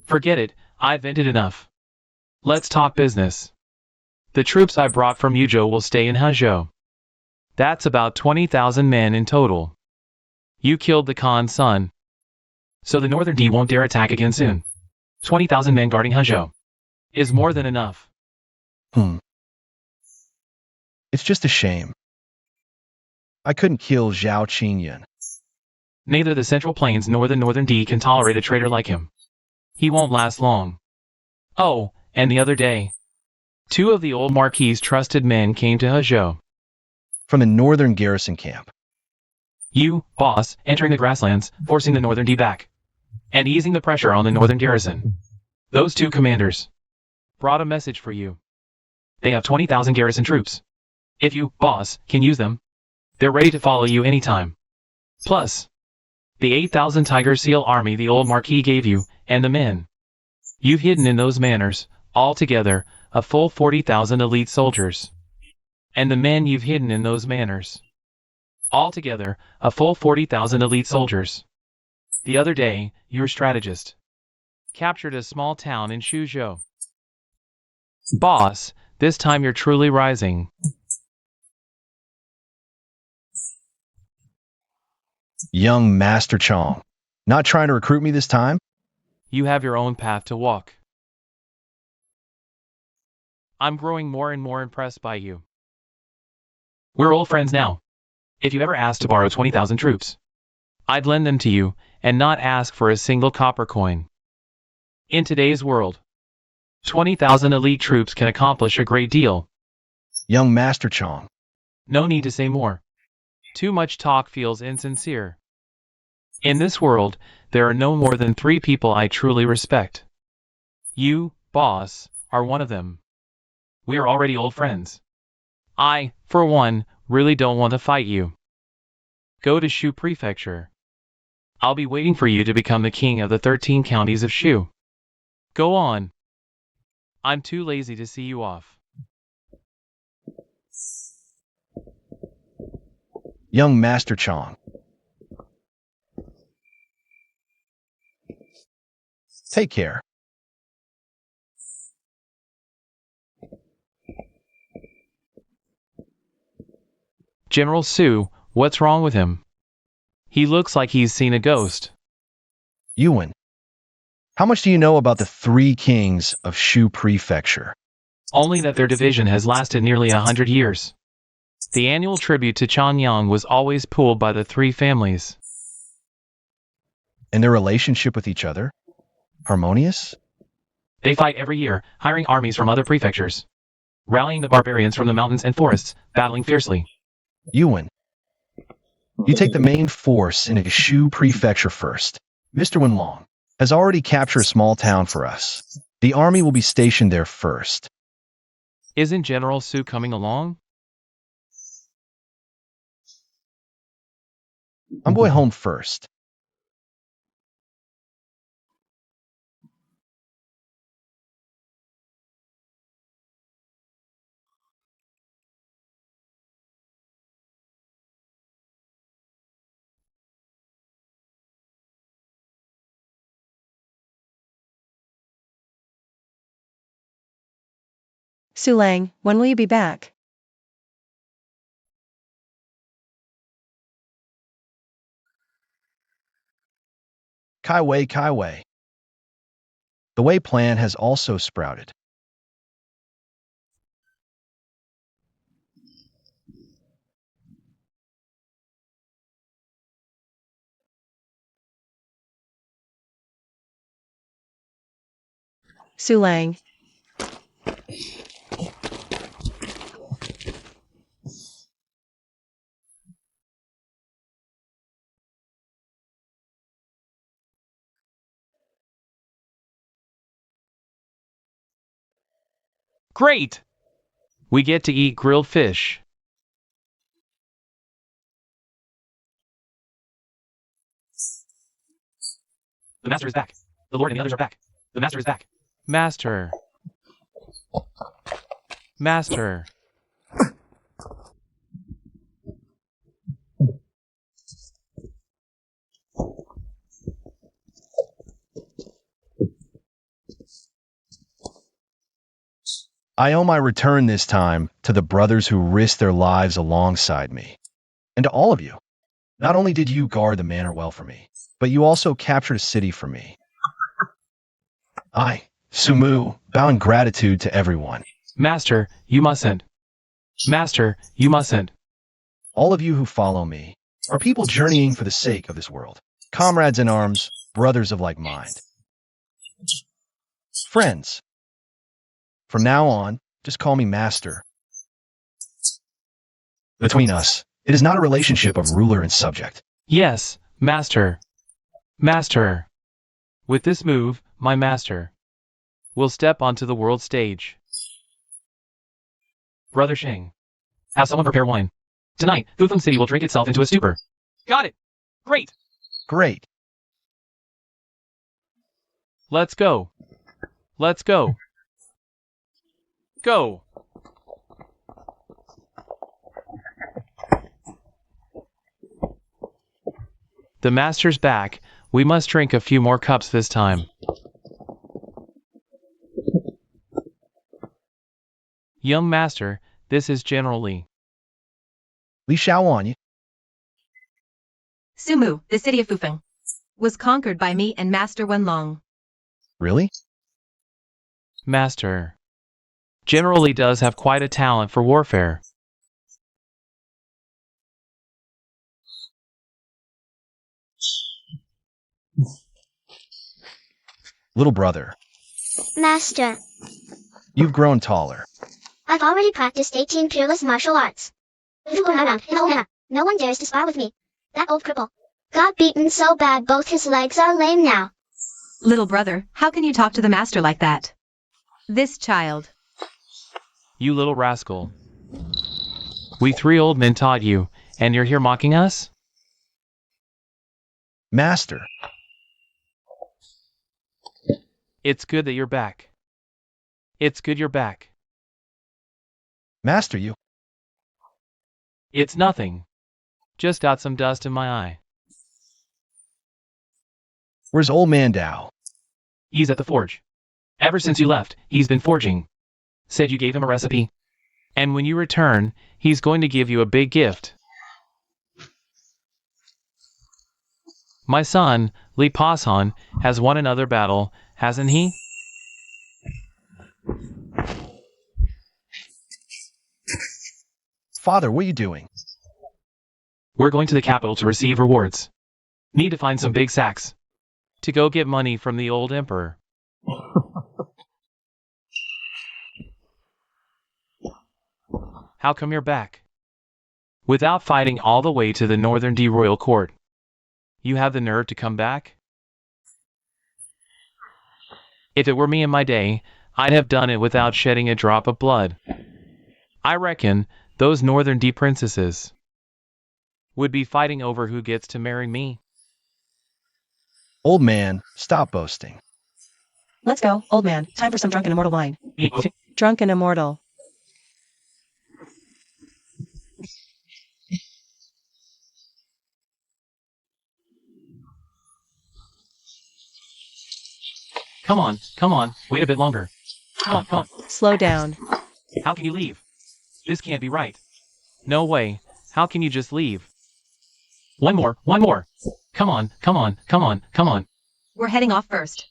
Speaker 1: Forget it, I've vented enough. Let's talk business. The troops I brought from Yuzhou will stay in Huzhou. That's about 20,000 men in total. You killed the Khan's son, so the Northern D won't dare attack again soon. 20,000 men guarding Huzhou is more than enough.
Speaker 2: It's just a shame. I couldn't kill Zhao Qingyun.
Speaker 1: Neither the Central Plains nor the Northern D can tolerate a traitor like him. He won't last long. Oh, and the other day, 2 of the old Marquis' trusted men came to Huzhou.
Speaker 2: From the northern garrison camp.
Speaker 1: You, boss, entering the grasslands, forcing the Northern D back, and easing the pressure on the Northern garrison. Those 2 commanders brought a message for you. They have 20,000 garrison troops. If you, boss, can use them, they're ready to follow you anytime. Plus, the 8,000 Tiger Seal army the old Marquis gave you, and the men you've hidden in those manors, altogether, a full 40,000 elite soldiers. And the men you've hidden in those manors, altogether, a full 40,000 elite soldiers. The other day, your strategist captured a small town in Shuzhou. Boss, this time you're truly rising.
Speaker 2: Young Master Chong. Not trying to recruit me this time?
Speaker 1: You have your own path to walk. I'm growing more and more impressed by you. We're old friends now. If you ever asked to borrow 20,000 troops, I'd lend them to you, and not ask for a single copper coin. In today's world, 20,000 elite troops can accomplish a great deal.
Speaker 2: Young Master Chong.
Speaker 1: No need to say more. Too much talk feels insincere. In this world, there are no more than 3 people I truly respect. You, boss, are one of them. We are already old friends. I, for one, really don't want to fight you. Go to Shu Prefecture. I'll be waiting for you to become the king of the 13 counties of Shu. Go on. I'm too lazy to see you off.
Speaker 2: Young Master Chong. Take care.
Speaker 1: General Su, what's wrong with him? He looks like he's seen a ghost.
Speaker 2: Yuan. How much do you know about the 3 kings of Shu Prefecture?
Speaker 1: Only that their division has lasted nearly 100 years. The annual tribute to Chanyang was always pooled by the 3 families.
Speaker 2: And their relationship with each other? Harmonious?
Speaker 1: They fight every year, hiring armies from other prefectures, rallying the barbarians from the mountains and forests, battling fiercely.
Speaker 2: Yuan. You take the main force into Shu Prefecture first. Mr. Wenlong has already captured a small town for us. The army will be stationed there first.
Speaker 1: Isn't General Su coming along?
Speaker 2: I'm going home first.
Speaker 4: Sulang, when will you be back?
Speaker 2: Kai Wei. The Wei plan has also sprouted.
Speaker 4: Sulang.
Speaker 1: Great! We get to eat grilled fish. The master is back. The lord and the others are back. The master is back. Master. Master.
Speaker 2: I owe my return this time to the brothers who risked their lives alongside me. And to all of you. Not only did you guard the manor well for me, but you also captured a city for me. I, Sumu, bow in gratitude to everyone.
Speaker 1: Master, you mustn't. Master, you mustn't.
Speaker 2: All of you who follow me are people journeying for the sake of this world. Comrades in arms, brothers of like mind. Friends. From now on, just call me Master. Between us, it is not a relationship of ruler and subject.
Speaker 1: Yes, Master. Master. With this move, my master will step onto the world stage. Brother Shing, have someone prepare wine. Tonight, Futham City will drink itself into a stupor. Got it! Great!
Speaker 2: Great.
Speaker 1: Let's go. Let's go. Go! The master's back. We must drink a few more cups this time. Young master, this is General Li.
Speaker 2: Li Xiaoan.
Speaker 3: Sumu, the city of Fufeng, was conquered by me and Master Wenlong.
Speaker 2: Really?
Speaker 1: Master. General Li does have quite a talent for warfare.
Speaker 2: Little brother,
Speaker 5: Master,
Speaker 2: you've grown taller.
Speaker 5: I've already practiced 18 peerless martial arts. No one dares to spar with me. That old cripple. Got beaten so bad both his legs are lame now.
Speaker 3: Little brother, how can you talk to the master like that? This child.
Speaker 1: You little rascal. We three old men taught you, and you're here mocking us?
Speaker 2: Master,
Speaker 1: It's good that you're back. It's good you're back.
Speaker 2: Master, you.
Speaker 1: It's nothing. Just got some dust in my eye.
Speaker 2: Where's old man Dow?
Speaker 1: He's at the forge. Ever since you left, he's been forging. Said you gave him a recipe. And when you return, he's going to give you a big gift. My son, Li Pasan, has won another battle, hasn't he?
Speaker 2: Father, what are you doing?
Speaker 1: We're going to the capital to receive rewards. Need to find some big sacks. To go get money from the old emperor. How come you're back? Without fighting all the way to the Northern D Royal Court. You have the nerve to come back? If it were me in my day, I'd have done it without shedding a drop of blood. I reckon those Northern D princesses would be fighting over who gets to marry me.
Speaker 2: Old man, stop boasting.
Speaker 4: Let's go, old man. Time for some drunken immortal wine. Drunken immortal.
Speaker 1: Come on, wait a bit longer. Come on.
Speaker 4: Slow down.
Speaker 1: How can you leave? This can't be right. No way. How can you just leave? One more. Come on.
Speaker 3: We're heading off first.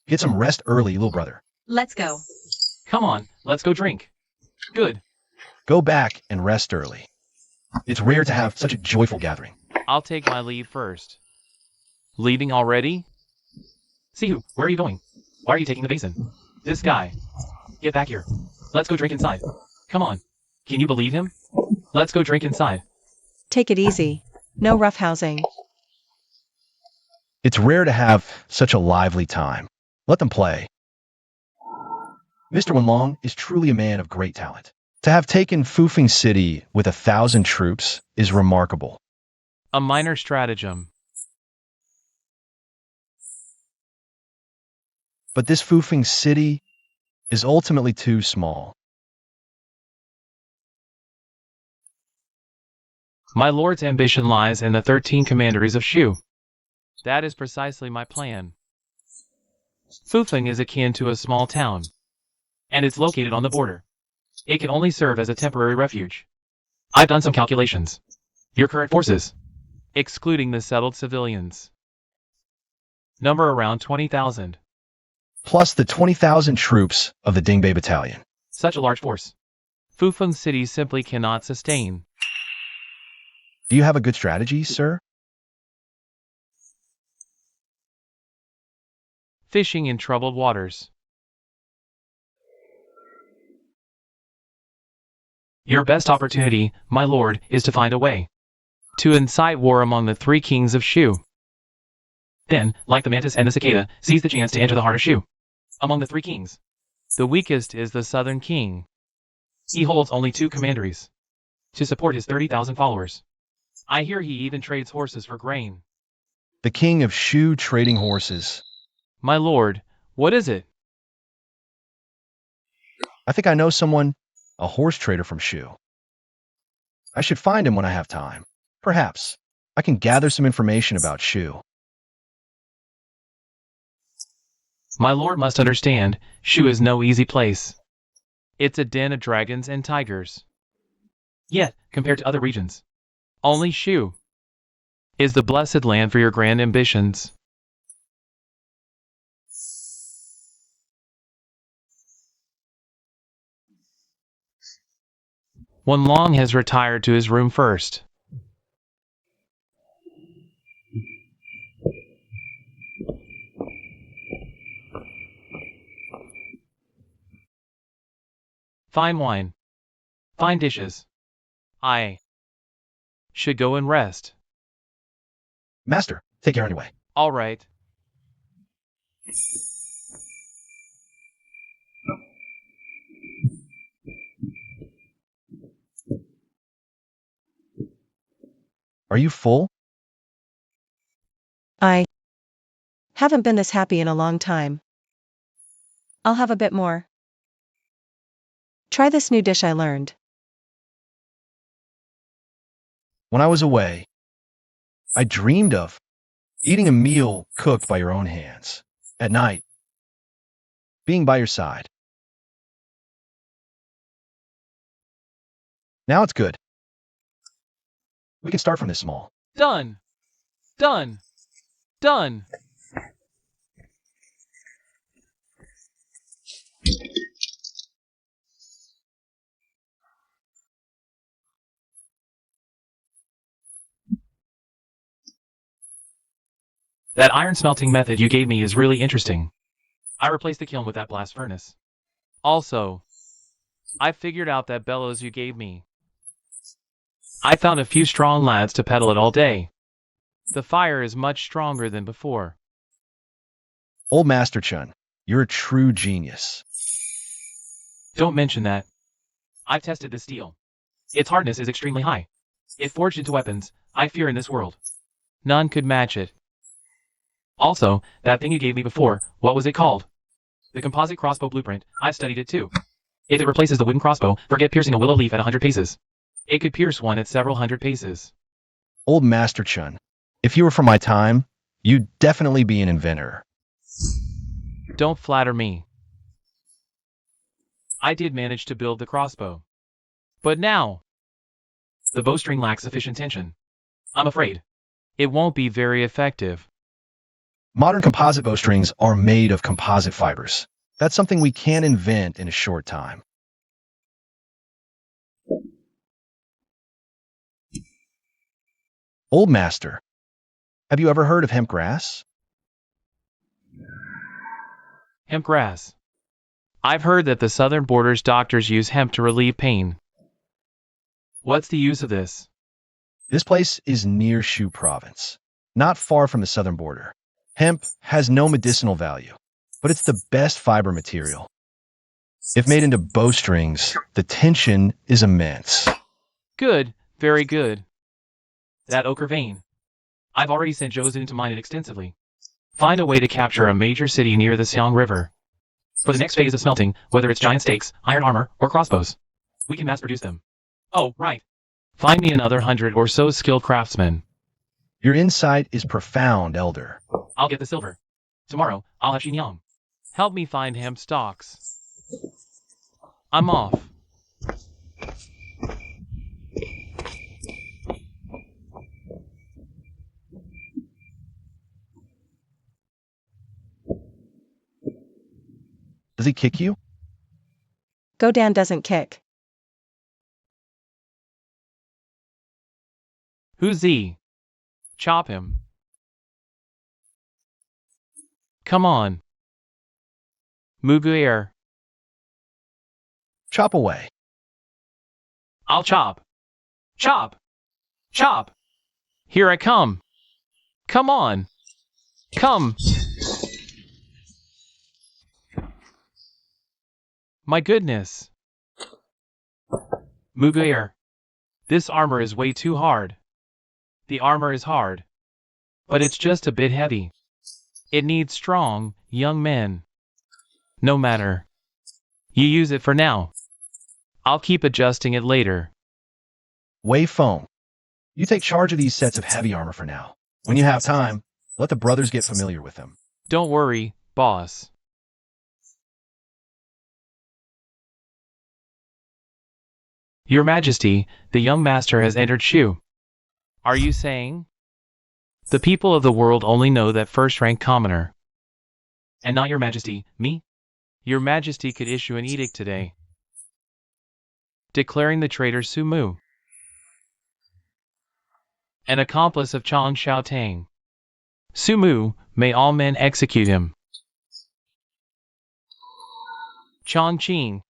Speaker 2: Get some rest early, little brother.
Speaker 3: Let's go.
Speaker 1: Come on, let's go drink. Good.
Speaker 2: Go back and rest early. It's rare to have such a joyful gathering.
Speaker 1: I'll take my leave first. Leaving already? Sihu, where are you going? Why are you taking the basin? This guy. Get back here. Let's go drink inside. Come on. Can you believe him? Let's go drink inside.
Speaker 4: Take it easy. No roughhousing.
Speaker 2: It's rare to have such a lively time. Let them play. Mr. Wenlong is truly a man of great talent. To have taken Fufeng City with 1,000 troops is remarkable.
Speaker 1: A minor stratagem.
Speaker 2: But this Fufeng City is ultimately too small.
Speaker 1: My lord's ambition lies in the 13 commanderies of Shu. That is precisely my plan. Fufeng is akin to a small town, and it's located on the border. It can only serve as a temporary refuge. I've done some calculations. Your current forces, excluding the settled civilians, number around 20,000.
Speaker 2: Plus the 20,000 troops of the Dingbei Battalion.
Speaker 1: Such a large force, Fufeng City simply cannot sustain.
Speaker 2: Do you have a good strategy, sir?
Speaker 1: Fishing in troubled waters. Your best opportunity, my lord, is to find a way to incite war among the 3 kings of Shu. Then, like the mantis and the cicada, seize the chance to enter the heart of Shu. Among the 3 kings, the weakest is the southern king. He holds only 2 commanderies to support his 30,000 followers. I hear he even trades horses for grain.
Speaker 2: The king of Shu trading horses.
Speaker 1: My lord, what is it?
Speaker 2: I think I know someone, a horse trader from Shu. I should find him when I have time. Perhaps I can gather some information about Shu.
Speaker 1: My lord must understand, Shu is no easy place. It's a den of dragons and tigers. Yet, compared to other regions, only Shu is the blessed land for your grand ambitions. Wenlong has retired to his room first. Fine wine. Fine dishes. I should go and rest.
Speaker 2: Master, take care anyway.
Speaker 1: All right.
Speaker 2: Are you full?
Speaker 4: I haven't been this happy in a long time. I'll have a bit more. Try this new dish I learned.
Speaker 2: When I was away, I dreamed of eating a meal cooked by your own hands. At night, being by your side. Now it's good. We can start from this small.
Speaker 1: Done. Done. Done. That iron smelting method you gave me is really interesting. I replaced the kiln with that blast furnace. Also, I figured out that bellows you gave me. I found a few strong lads to pedal it all day. The fire is much stronger than before.
Speaker 2: Old Master Chun, you're a true genius.
Speaker 1: Don't mention that. I've tested the steel. Its hardness is extremely high. If forged into weapons, I fear in this world, none could match it. Also, that thing you gave me before, what was it called? The composite crossbow blueprint, I've studied it too. If it replaces the wooden crossbow, forget piercing a willow leaf at 100 paces. It could pierce one at several hundred paces.
Speaker 2: Old Master Chun, if you were from my time, you'd definitely be an inventor.
Speaker 1: Don't flatter me. I did manage to build the crossbow. But now, the bowstring lacks sufficient tension. I'm afraid it won't be very effective.
Speaker 2: Modern composite bowstrings are made of composite fibers. That's something we can invent in a short time. Old Master, have you ever heard of hemp grass?
Speaker 1: Hemp grass. I've heard that the southern borders doctors use hemp to relieve pain. What's the use of this?
Speaker 2: This place is near Shu Province, not far from the southern border. Hemp has no medicinal value, but it's the best fiber material. If made into bowstrings, the tension is immense.
Speaker 1: Good, very good. That ochre vein. I've already sent Josun to mine it extensively. Find a way to capture a major city near the Xiang River. For the next phase of smelting, whether it's giant stakes, iron armor, or crossbows, we can mass produce them. Oh, right. Find me another 100 or so skilled craftsmen.
Speaker 2: Your insight is profound, Elder.
Speaker 1: I'll get the silver. Tomorrow, I'll have Xinyang. Help me find hemp stalks. I'm off.
Speaker 2: Does he kick you?
Speaker 4: Godan doesn't kick.
Speaker 1: Who's he? Chop him. Come on. Muguer.
Speaker 2: Chop away.
Speaker 1: I'll chop. Chop. Chop. Here I come. Come on. Come. My goodness. Muguer. This armor is way too hard. The armor is hard. But it's just a bit heavy. It needs strong, young men. No matter. You use it for now. I'll keep adjusting it later.
Speaker 2: Wei Feng, you take charge of these sets of heavy armor for now. When you have time, let the brothers get familiar with them.
Speaker 1: Don't worry, boss. Your Majesty, the young master has entered Shu. Are you saying? The people of the world only know that first-rank commoner. And not your Majesty, me? Your Majesty could issue an edict today, declaring the traitor Sumu an accomplice of Chang Xiaotang. Sumu, may all men execute him. Chang Qing.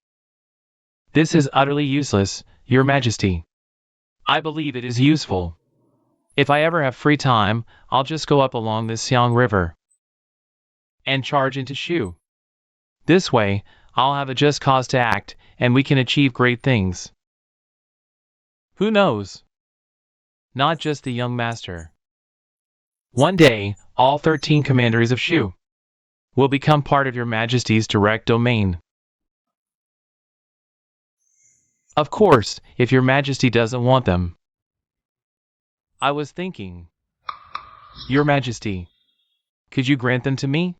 Speaker 1: This is utterly useless, Your Majesty. I believe it is useful. If I ever have free time, I'll just go up along this Xiang River and charge into Shu. This way, I'll have a just cause to act, and we can achieve great things. Who knows? Not just the young master. One day, all 13 commanderies of Shu will become part of your majesty's direct domain. Of course, if your majesty doesn't want them. I was thinking, your majesty, could you grant them to me?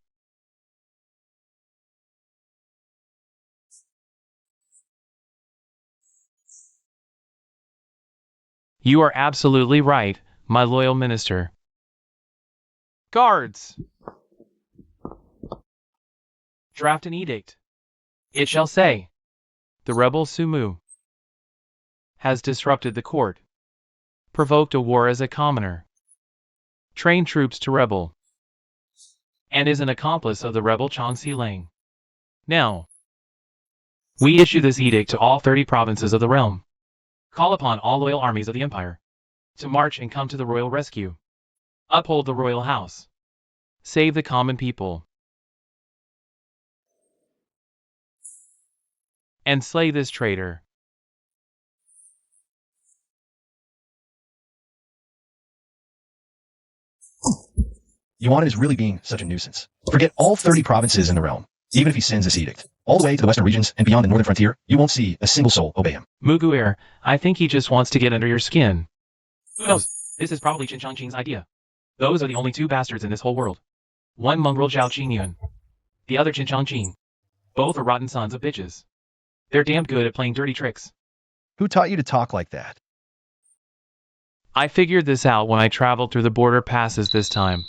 Speaker 1: You are absolutely right, my loyal minister. Guards! Draft an edict. It shall say, the rebel Sumu has disrupted the court, provoked a war as a commoner, trained troops to rebel, and is an accomplice of the rebel Changxi Lang. Now, we issue this edict to all 30 provinces of the realm. Call upon all loyal armies of the empire to march and come to the royal rescue. Uphold the royal house. Save the common people. And slay this traitor.
Speaker 2: Yuan is really being such a nuisance. Forget all 30 provinces in the realm. Even if he sends this edict, all the way to the western regions and beyond the northern frontier, you won't see a single soul obey him.
Speaker 1: Muguer, I think he just wants to get under your skin. Who knows? This is probably Qin Shangqing's idea. Those are the only two bastards in this whole world. One mongrel Zhao Qingyuan, the other Qin Shangqing. Both are rotten sons of bitches. They're damned good at playing dirty tricks.
Speaker 2: Who taught you to talk like that?
Speaker 1: I figured this out when I traveled through the border passes this time.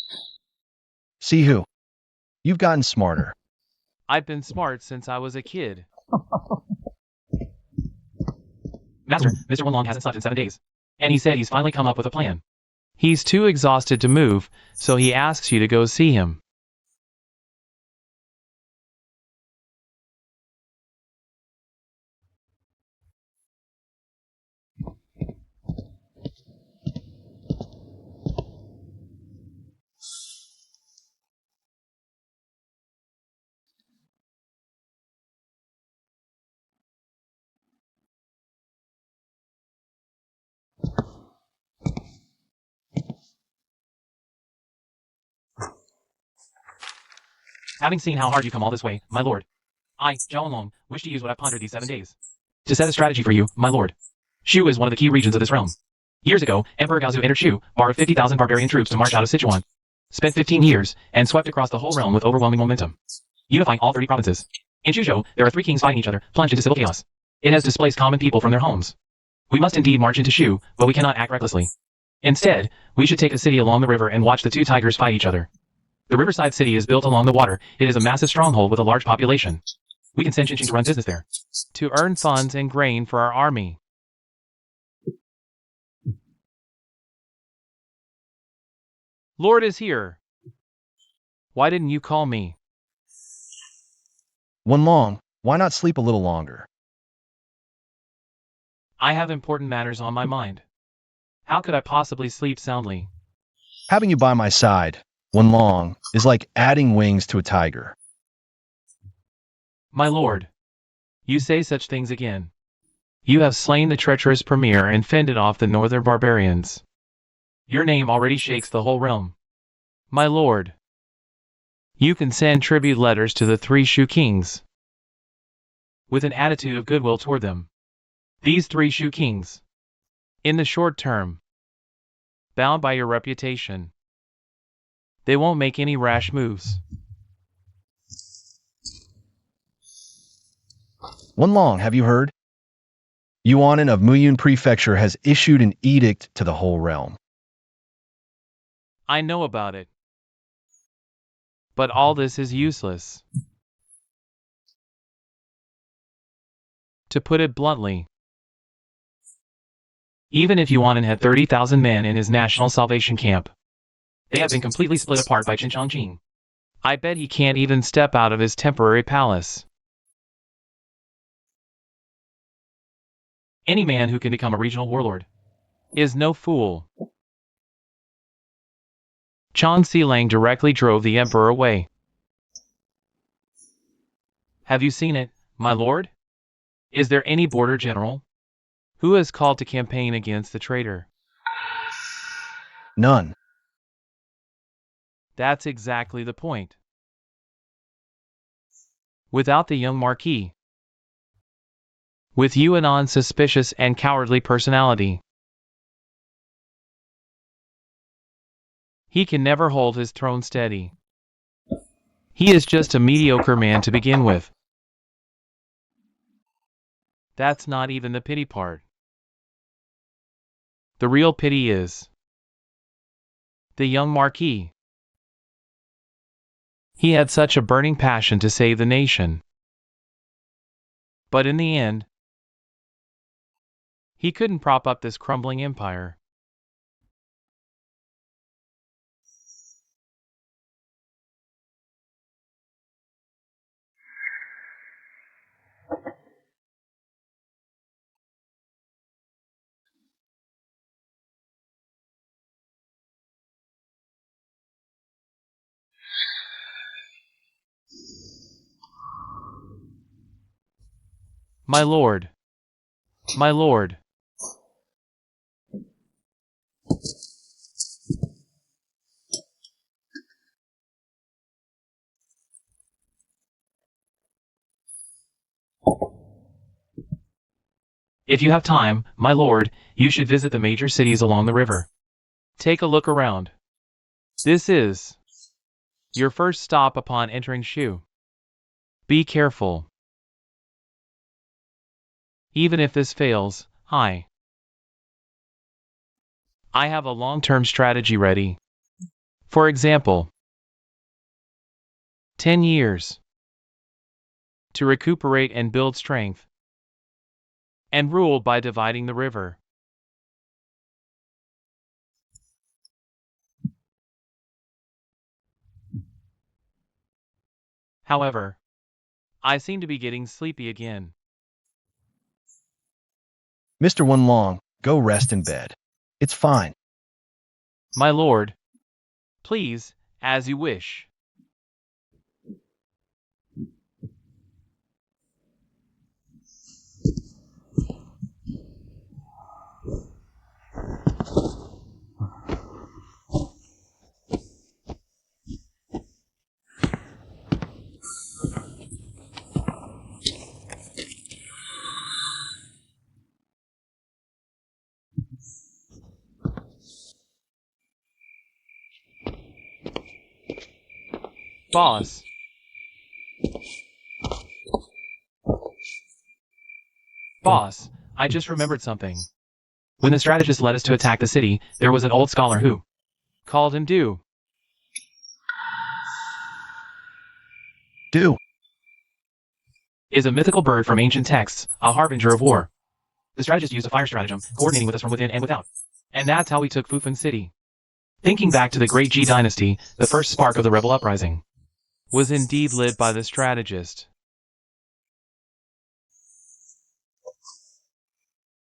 Speaker 2: See who? You've gotten smarter.
Speaker 1: I've been smart since I was a kid. Master, Mr. Wenlong hasn't slept in 7 days. And he said he's finally come up with a plan. He's too exhausted to move, so he asks you to go see him. Having seen how hard you come all this way, my lord, I, Zhao Wenlong, wish to use what I've pondered these 7 days to set a strategy for you, my lord. Shu is one of the key regions of this realm. Years ago, Emperor Gaozu entered Shu, borrowed 50,000 barbarian troops to march out of Sichuan, spent 15 years, and swept across the whole realm with overwhelming momentum, unifying all 30 provinces. In Shuzhou, there are 3 kings fighting each other, plunged into civil chaos. It has displaced common people from their homes. We must indeed march into Shu, but we cannot act recklessly. Instead, we should take a city along the river and watch the 2 tigers fight each other. The riverside city is built along the water. It is a massive stronghold with a large population. We can send Qingqing to run business there, to earn funds and grain for our army. Lord is here. Why didn't you call me?
Speaker 2: Wenlong, why not sleep a little longer?
Speaker 1: I have important matters on my mind. How could I possibly sleep soundly?
Speaker 2: Having you by my side, Wenlong, is like adding wings to a tiger.
Speaker 1: My lord, you say such things again. You have slain the treacherous premier and fended off the northern barbarians. Your name already shakes the whole realm. My lord, you can send tribute letters to the 3 Shu kings with an attitude of goodwill toward them. These 3 Shu kings, in the short term, bound by your reputation, they won't make any rash moves.
Speaker 2: Wenlong, have you heard? Yuanan of Muyun Prefecture has issued an edict to the whole realm.
Speaker 1: I know about it. But all this is useless. To put it bluntly, even if Yuanan had 30,000 men in his National Salvation Camp, they have been completely split apart by Qin Shangqing. I bet he can't even step out of his temporary palace. Any man who can become a regional warlord is no fool. Chan Silang directly drove the emperor away. Have you seen it, my lord? Is there any border general who has called to campaign against the traitor?
Speaker 2: None.
Speaker 1: That's exactly the point. Without the young Marquis, with Yuanan's suspicious and cowardly personality, he can never hold his throne steady. He is just a mediocre man to begin with. That's not even the pity part. The real pity is the young Marquis. He had such a burning passion to save the nation. But in the end, he couldn't prop up this crumbling empire. My lord, my lord. If you have time, my lord, you should visit the major cities along the river. Take a look around. This is your first stop upon entering Shu. Be careful. Even if this fails, I have a long-term strategy ready. For example, 10 years to recuperate and build strength, and rule by dividing the river. However, I seem to be getting sleepy again.
Speaker 2: Mr. One Long, go rest in bed. It's fine.
Speaker 1: My lord, please, as you wish. Boss. Boss, I just remembered something. When the strategist led us to attack the city, there was an old scholar who called him Du.
Speaker 2: Do.
Speaker 1: Is a mythical bird from ancient texts, a harbinger of war. The strategist used a fire stratagem, coordinating with us from within and without. And that's how we took Fufan City. Thinking back to the Great Ji Dynasty, the first spark of the rebel uprising was indeed lit by the strategist.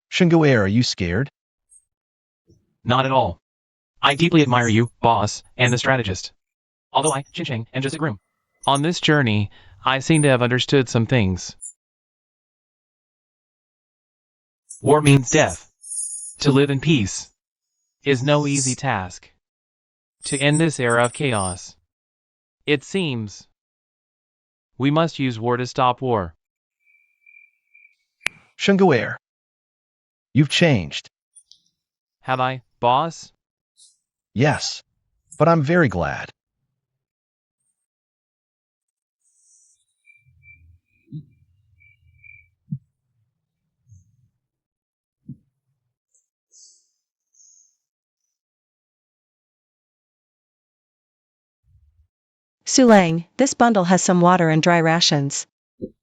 Speaker 2: Shingoer, are you scared?
Speaker 1: Not at all. I deeply admire you, boss, and the strategist. Although I, Chincheng, am just a groom. On this journey, I seem to have understood some things. War means death. To live in peace is no easy task. To end this era of chaos, it seems we must use war to stop war.
Speaker 2: Shingoer, you've changed.
Speaker 1: Have I, boss?
Speaker 2: Yes, but I'm very glad.
Speaker 4: Sulang, this bundle has some water and dry rations.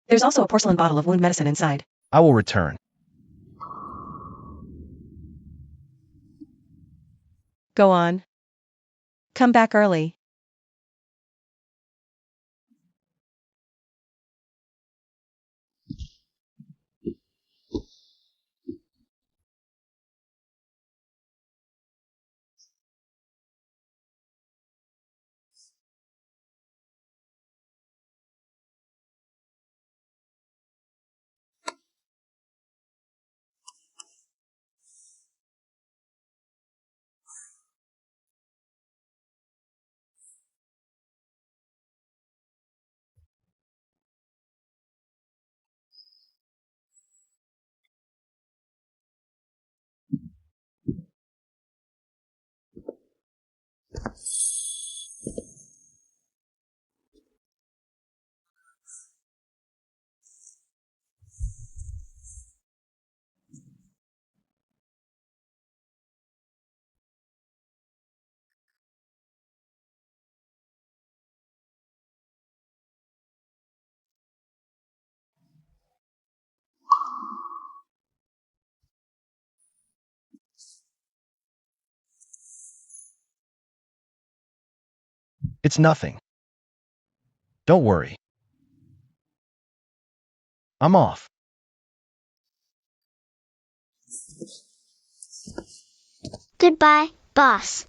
Speaker 4: There's also a porcelain bottle of wound medicine inside.
Speaker 2: I will return.
Speaker 4: Go on. Come back early.
Speaker 2: It's nothing. Don't worry. I'm off.
Speaker 5: Goodbye, boss.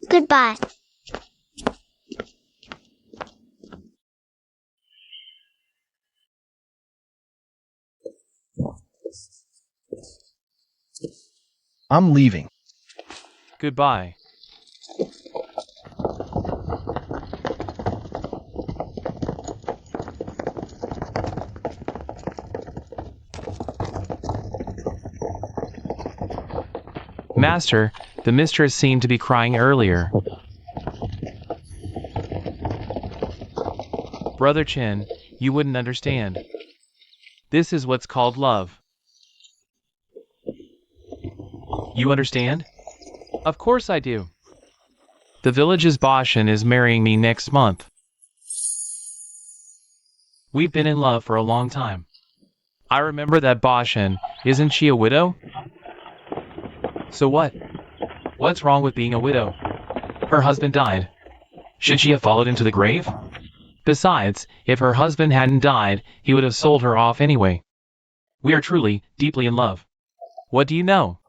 Speaker 5: Goodbye.
Speaker 2: I'm leaving.
Speaker 1: Goodbye. Master, the mistress seemed to be crying earlier. Brother Chen, you wouldn't understand. This is what's called love. You understand? Of course I do. The village's Boshin is marrying me next month. We've been in love for a long time. I remember that Boshin, isn't she a widow? So what? What's wrong with being a widow? Her husband died. Should she have followed into the grave? Besides, if her husband hadn't died, he would have sold her off anyway. We are truly, deeply in love. What do you know?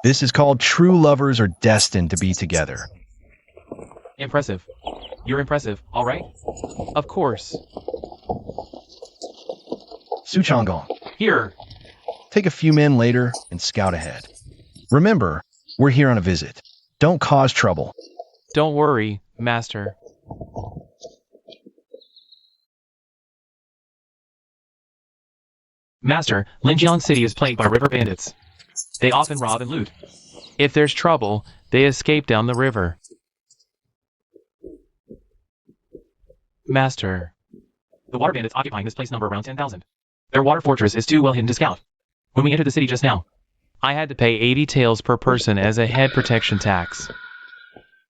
Speaker 2: This is called true lovers are destined to be together.
Speaker 1: Impressive. You're impressive, all right? Of course.
Speaker 2: Su Changong,
Speaker 1: Here.
Speaker 2: take a few men later and scout ahead. Remember, we're here on a visit. Don't cause trouble.
Speaker 1: Don't worry, Master. Master, Linjiang City is plagued by river bandits. They often rob and loot. If there's trouble, they escape down the river. Master. The water bandits occupying this place number around 10,000. Their water fortress is too well hidden to scout. When we entered the city just now, I had to pay 80 taels per person as a head protection tax.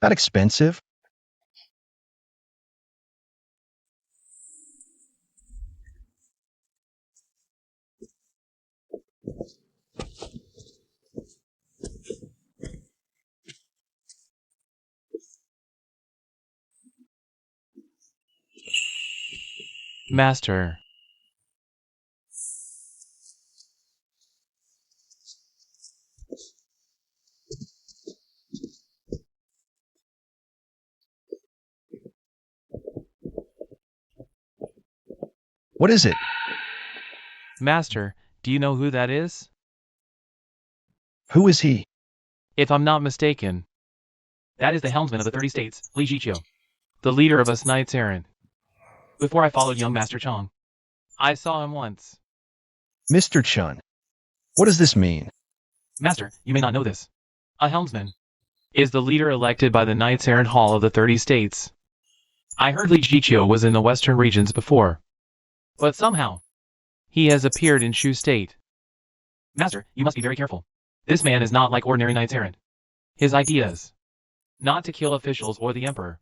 Speaker 2: That expensive?
Speaker 1: Master.
Speaker 2: What is it?
Speaker 1: Master, do you know who that is?
Speaker 2: Who is he?
Speaker 1: If I'm not mistaken, that is the helmsman of the 30 states, Li Jiqiu, the leader of us knights errant. Before I followed young Master Chong, I saw him once.
Speaker 2: Mr. Chun. What does this mean?
Speaker 1: Master, you may not know this. A helmsman is the leader elected by the Knights Errant Hall of the 30 states. I heard Li Jiqiu was in the western regions before, but somehow he has appeared in Shu State. Master, you must be very careful. This man is not like ordinary knights errant. His ideas, not to kill officials or the emperor,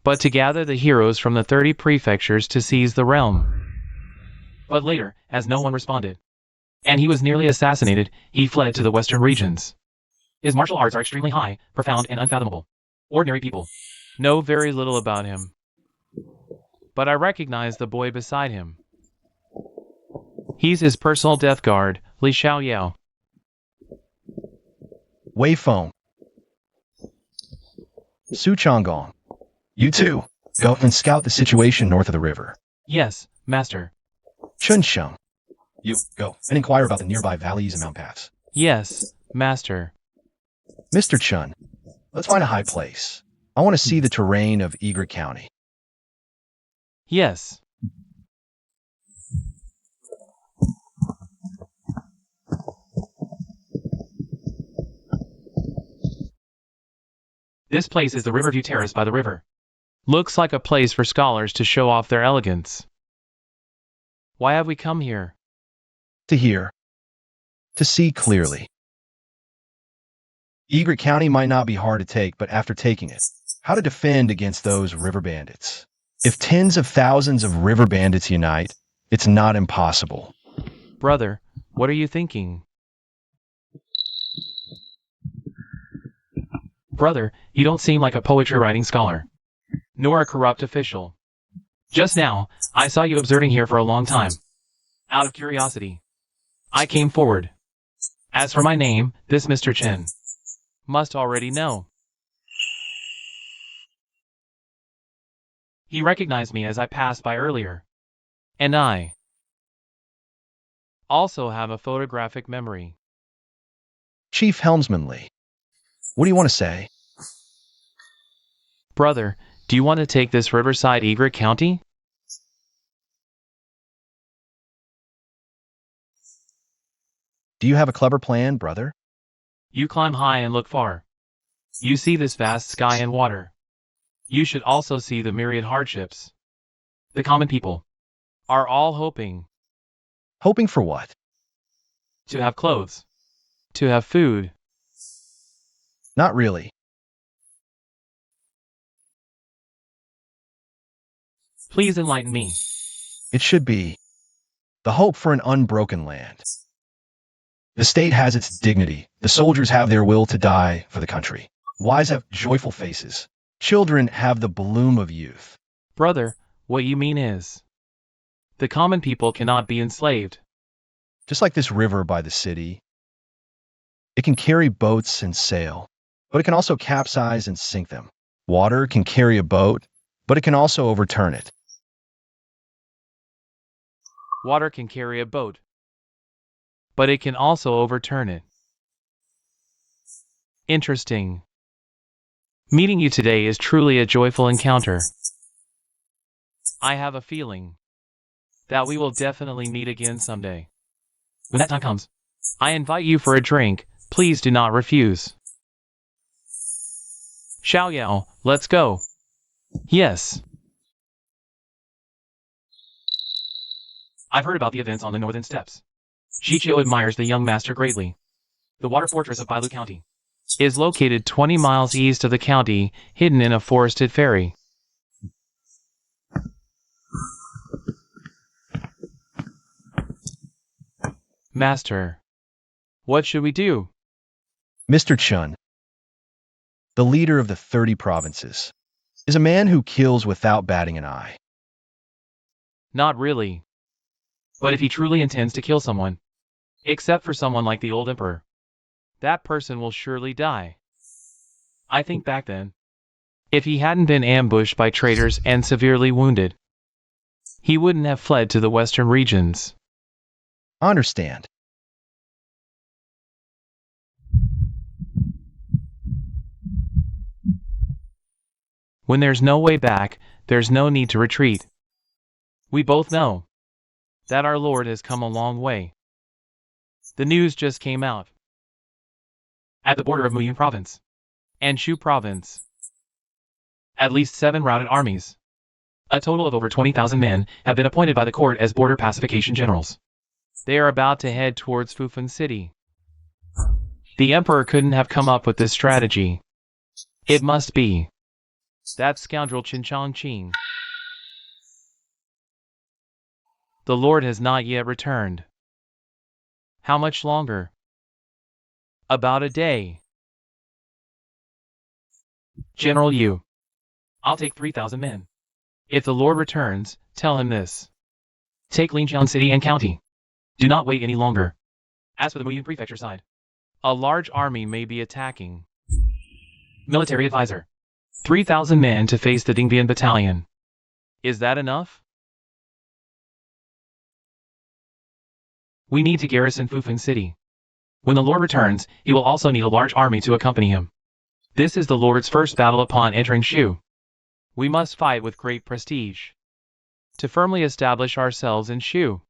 Speaker 1: but to gather the heroes from the 30 prefectures to seize the realm. But later, as no one responded, and he was nearly assassinated, he fled to the western regions. His martial arts are extremely high, profound, and unfathomable. Ordinary people know very little about him. But I recognize the boy beside him. He's his personal death guard, Li Xiaoyao.
Speaker 2: Wei Feng. Su Changong. You too. Go and scout the situation north of the river.
Speaker 1: Yes, Master.
Speaker 2: Chun Sheng. You go and inquire about the nearby valleys and mountain paths.
Speaker 1: Yes, Master.
Speaker 2: Mr. Chun, let's find a high place. I want to see the terrain of Eager County.
Speaker 1: Yes. This place is the Riverview Terrace by the river. Looks like a place for scholars to show off their elegance. Why have we come here?
Speaker 2: To hear. To see clearly. Eager County might not be hard to take, but after taking it, how to defend against those river bandits? If tens of thousands of river bandits unite, it's not impossible.
Speaker 1: Brother, what are you thinking? Brother, you don't seem like a poetry-writing scholar. nor a corrupt official. Just now, I saw you observing here for a long time. Out of curiosity, I came forward. As for my name, this Mr. Chen must already know. He recognized me as I passed by earlier. And I also have a photographic memory.
Speaker 2: Chief Helmsman Lee, what do you want to say?
Speaker 1: Brother, do you want to take this Riverside Egret County?
Speaker 2: Do you have a clever plan, brother?
Speaker 1: You climb high and look far. You see this vast sky and water. You should also see the myriad hardships. The common people are all hoping
Speaker 2: Hoping for what?
Speaker 1: to have clothes, to have food.
Speaker 2: Not really.
Speaker 1: Please enlighten me.
Speaker 2: It should be the hope for an unbroken land. The state has its dignity. The soldiers have their will to die for the country. Wives have joyful faces. Children have the bloom of youth.
Speaker 1: Brother, what you mean is, the common people cannot be enslaved.
Speaker 2: Just like this river by the city, it can carry boats and sail, but it can also capsize and sink them. Water can carry a boat, but it can also overturn it.
Speaker 1: Water can carry a boat, but it can also overturn it. Interesting. Meeting you today is truly a joyful encounter. I have a feeling that we will definitely meet again someday. When that time comes, I invite you for a drink. Please do not refuse. Xiao Yao, let's go. Yes. I've heard about the events on the northern steppes. Shichio admires the young master greatly. The water fortress of Bailu County is located 20 miles east of the county, hidden in a forested ferry. Master, what should we do?
Speaker 2: Mr. Chun, the leader of the 30 provinces, is a man who kills without batting an eye.
Speaker 1: Not really. But if he truly intends to kill someone, except for someone like the old emperor, that person will surely die. I think back then, if he hadn't been ambushed by traitors and severely wounded, he wouldn't have fled to the western regions.
Speaker 2: I understand.
Speaker 1: When there's no way back, there's no need to retreat. We both know that our Lord has come a long way. The news just came out. At the border of Muyun Province and Shu Province, at least 7 routed armies, a total of over 20,000 men, have been appointed by the court as border pacification generals. They are about to head towards Fufun City. The emperor couldn't have come up with this strategy. It must be that scoundrel Qin Changqing. The Lord has not yet returned. How much longer? About a day. General Yu, I'll take 3,000 men. If the Lord returns, tell him this. Take Linjiang City and County. Do not wait any longer. As for the Muyun Prefecture side, a large army may be attacking. Military advisor. 3,000 men to face the Dingbian battalion. Is that enough? We need to garrison Fufun City. When the Lord returns, he will also need a large army to accompany him. This is the Lord's first battle upon entering Shu. We must fight with great prestige to firmly establish ourselves in Shu.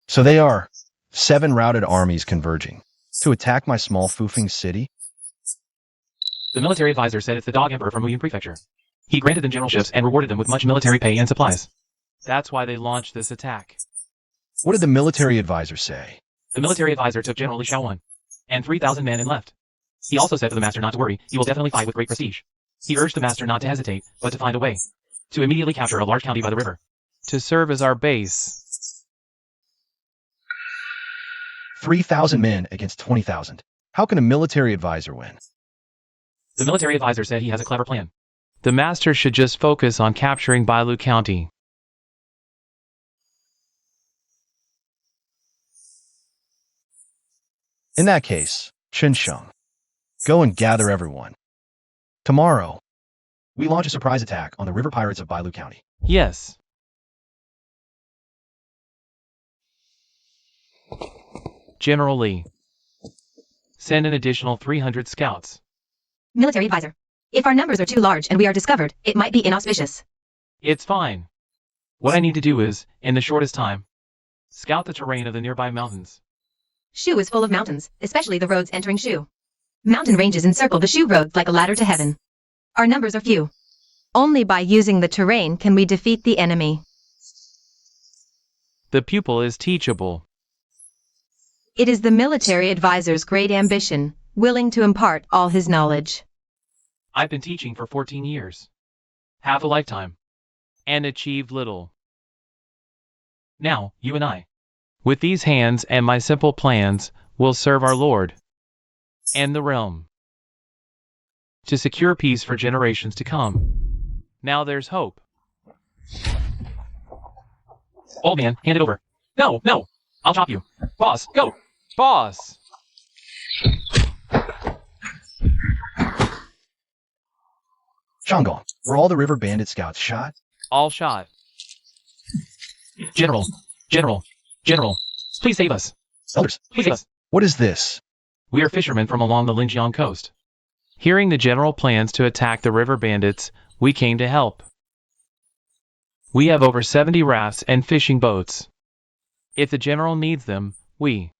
Speaker 2: So they are 7 routed armies converging to attack my small Fufeng city?
Speaker 1: The military advisor said it's the dog emperor from Muyun Prefecture. He granted them generalships and rewarded them with much military pay and supplies. That's why they launched this attack.
Speaker 2: What did the military advisor say?
Speaker 1: The military advisor took General Li Shaowan and 3,000 men and left. He also said for the master not to worry, he will definitely fight with great prestige. He urged the master not to hesitate, but to find a way to immediately capture a large county by the river, to serve as our base.
Speaker 2: 3,000 men against 20,000. How can a military advisor win?
Speaker 1: The military advisor said he has a clever plan. The master should just focus on capturing Bailu County.
Speaker 2: In that case, Chinsheng, go and gather everyone. Tomorrow, we launch a surprise attack on the river pirates of Bailu County.
Speaker 1: Yes. General Lee, send an additional 300 scouts.
Speaker 3: Military advisor. If our numbers are too large and we are discovered, it might be inauspicious.
Speaker 1: It's fine. What I need to do is, in the shortest time, scout the terrain of the nearby mountains.
Speaker 3: Shu is full of mountains, especially the roads entering Shu. Mountain ranges encircle the Shu road like a ladder to heaven. Our numbers are few. Only by using the terrain can we defeat the enemy.
Speaker 1: The pupil is teachable.
Speaker 3: It is the military advisor's great ambition, willing to impart all his knowledge.
Speaker 1: I've been teaching for 14 years. Half a lifetime. And achieved little. Now, you and I, with these hands and my simple plans, will serve our Lord and the realm to secure peace for generations to come. Now there's hope. Old man, hand it over. No, no, I'll chop you. Boss, go! Boss!
Speaker 2: Shanggong, were all the river bandit scouts shot?
Speaker 1: All shot. General, General, General, please save us.
Speaker 2: Elders,
Speaker 1: Please save us.
Speaker 2: what is this?
Speaker 1: We are fishermen from along the Linjiang coast. Hearing the general plans to attack the river bandits, we came to help. We have over 70 rafts and fishing boats. If the general needs them, we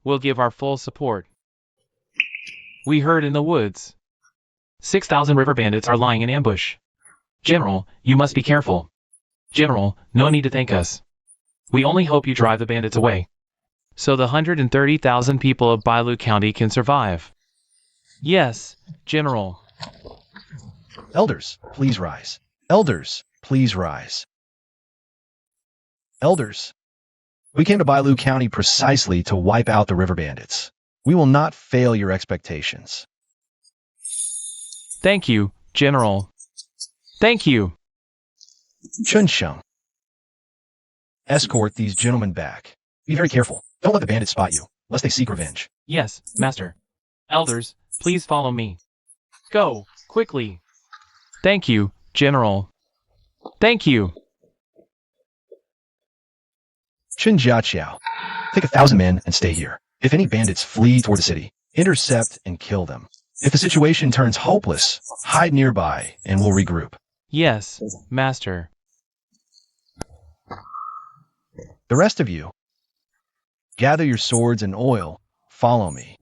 Speaker 1: will give our full support. We heard in the woods 6,000 river bandits are lying in ambush. General, you must be careful. General, no need to thank us. We only hope you drive the bandits away, so the 130,000 people of Bailu County can survive. Yes, General.
Speaker 2: Elders, please rise. Elders, please rise. Elders, we came to Bailu County precisely to wipe out the river bandits. We will not fail your expectations.
Speaker 1: Thank you, General. Thank you.
Speaker 2: Chunsheng, escort these gentlemen back. Be very careful. Don't let the bandits spot you, lest they seek revenge.
Speaker 1: Yes, Master. Elders, please follow me. Go, quickly. Thank you, General. Thank you.
Speaker 2: Chen Jiaqiao, take 1,000 men and stay here. If any bandits flee toward the city, intercept and kill them. If the situation turns hopeless, hide nearby and we'll regroup.
Speaker 1: Yes, Master.
Speaker 2: The rest of you, gather your swords and oil, follow me,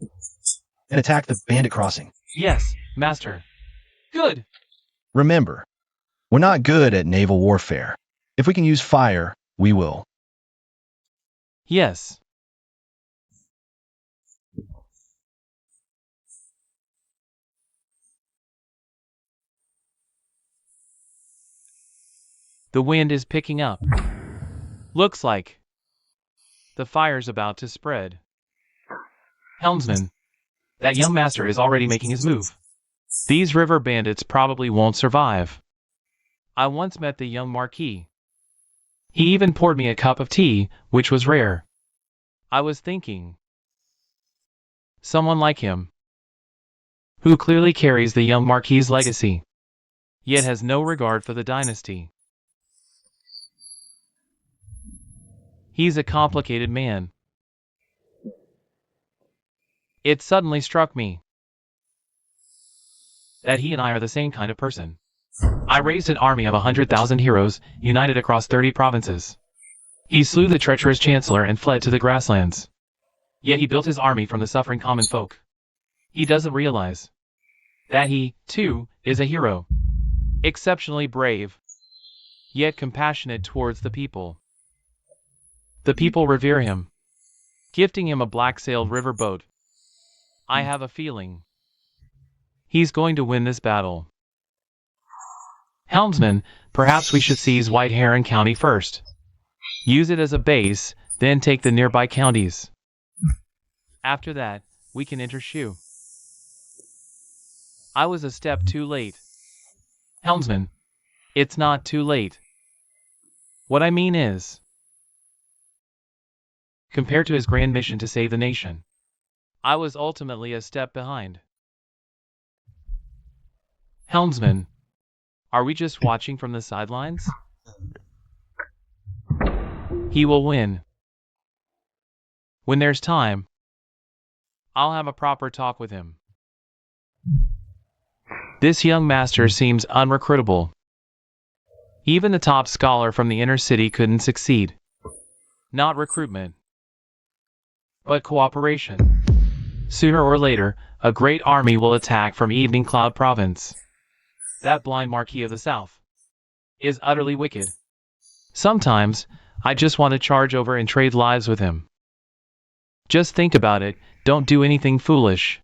Speaker 2: and attack the bandit crossing.
Speaker 1: Yes, Master. Good.
Speaker 2: Remember, we're not good at naval warfare. If we can use fire, we will.
Speaker 1: Yes. The wind is picking up. Looks like the fire's about to spread. Helmsman, that young master is already making his move. These river bandits probably won't survive. I once met the young Marquis. He even poured me a cup of tea, which was rare. I was thinking, someone like him, who clearly carries the young Marquis's legacy, yet has no regard for the dynasty. He's a complicated man. It suddenly struck me that he and I are the same kind of person. I raised an army of 100,000 heroes, united across 30 provinces. He slew the treacherous chancellor and fled to the grasslands. Yet he built his army from the suffering common folk. He doesn't realize that he, too, is a hero. Exceptionally brave, yet compassionate towards the people. The people revere him, gifting him a black-sailed river boat. I have a feeling he's going to win this battle. Helmsman, perhaps we should seize White Heron County first. Use it as a base, then take the nearby counties. After that, we can enter Shu. I was a step too late. Helmsman, it's not too late. What I mean is, compared to his grand mission to save the nation, I was ultimately a step behind. Helmsman, are we just watching from the sidelines? He will win. When there's time, I'll have a proper talk with him. This young master seems unrecruitable. Even the top scholar from the inner city couldn't succeed. Not recruitment, but cooperation. Sooner or later, a great army will attack from Evening Cloud Province. That blind Marquis of the South is utterly wicked. Sometimes, I just want to charge over and trade lives with him. Just think about it, don't do anything foolish.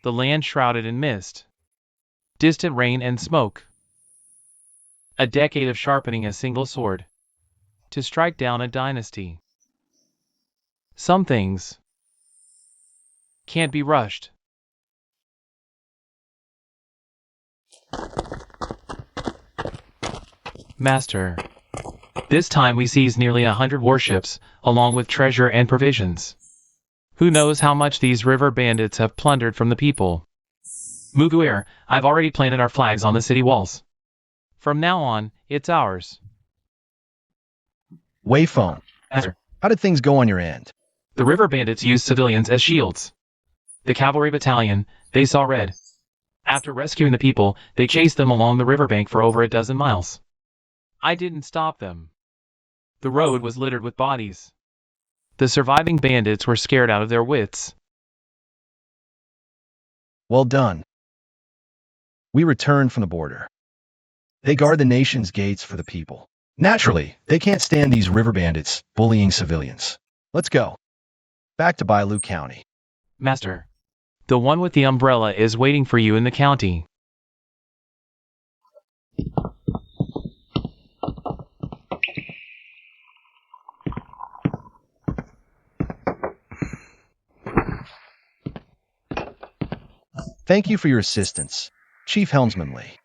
Speaker 1: The land shrouded in mist. Distant rain and smoke. A decade of sharpening a single sword. To strike down a dynasty. Some things can't be rushed. Master, this time we seize nearly 100 warships, along with treasure and provisions. Who knows how much these river bandits have plundered from the people? Muguer, I've already planted our flags on the city walls. From now on, it's ours.
Speaker 2: Wei Feng,
Speaker 1: Master,
Speaker 2: how did things go on your end?
Speaker 1: the river bandits used civilians as shields. The cavalry battalion, they saw red. After rescuing the people, they chased them along the riverbank for over a dozen miles. I didn't stop them. The road was littered with bodies. The surviving bandits were scared out of their wits.
Speaker 2: Well done. We returned from the border. They guard the nation's gates for the people. Naturally, they can't stand these river bandits bullying civilians. Let's go. Back to Bailu County.
Speaker 1: Master, the one with the umbrella is waiting for you in the county.
Speaker 2: Thank you for your assistance, Chief Helmsman Lee.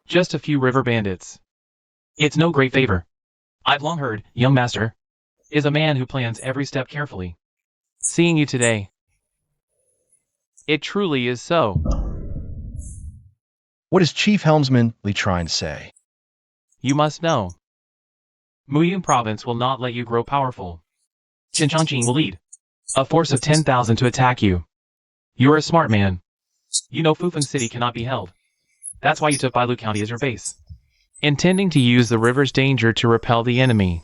Speaker 1: Just a few river bandits. It's no great favor. I've long heard, young master, is a man who plans every step carefully. Seeing you today, it truly is so.
Speaker 2: What is Chief Helmsman Lee trying to say?
Speaker 1: You must know. Muyun province will not let you grow powerful. Xinjiang will lead a force of 10,000 to attack you. You're a smart man. You know Fufeng City cannot be held. That's why you took Bailu County as your base, intending to use the river's danger to repel the enemy.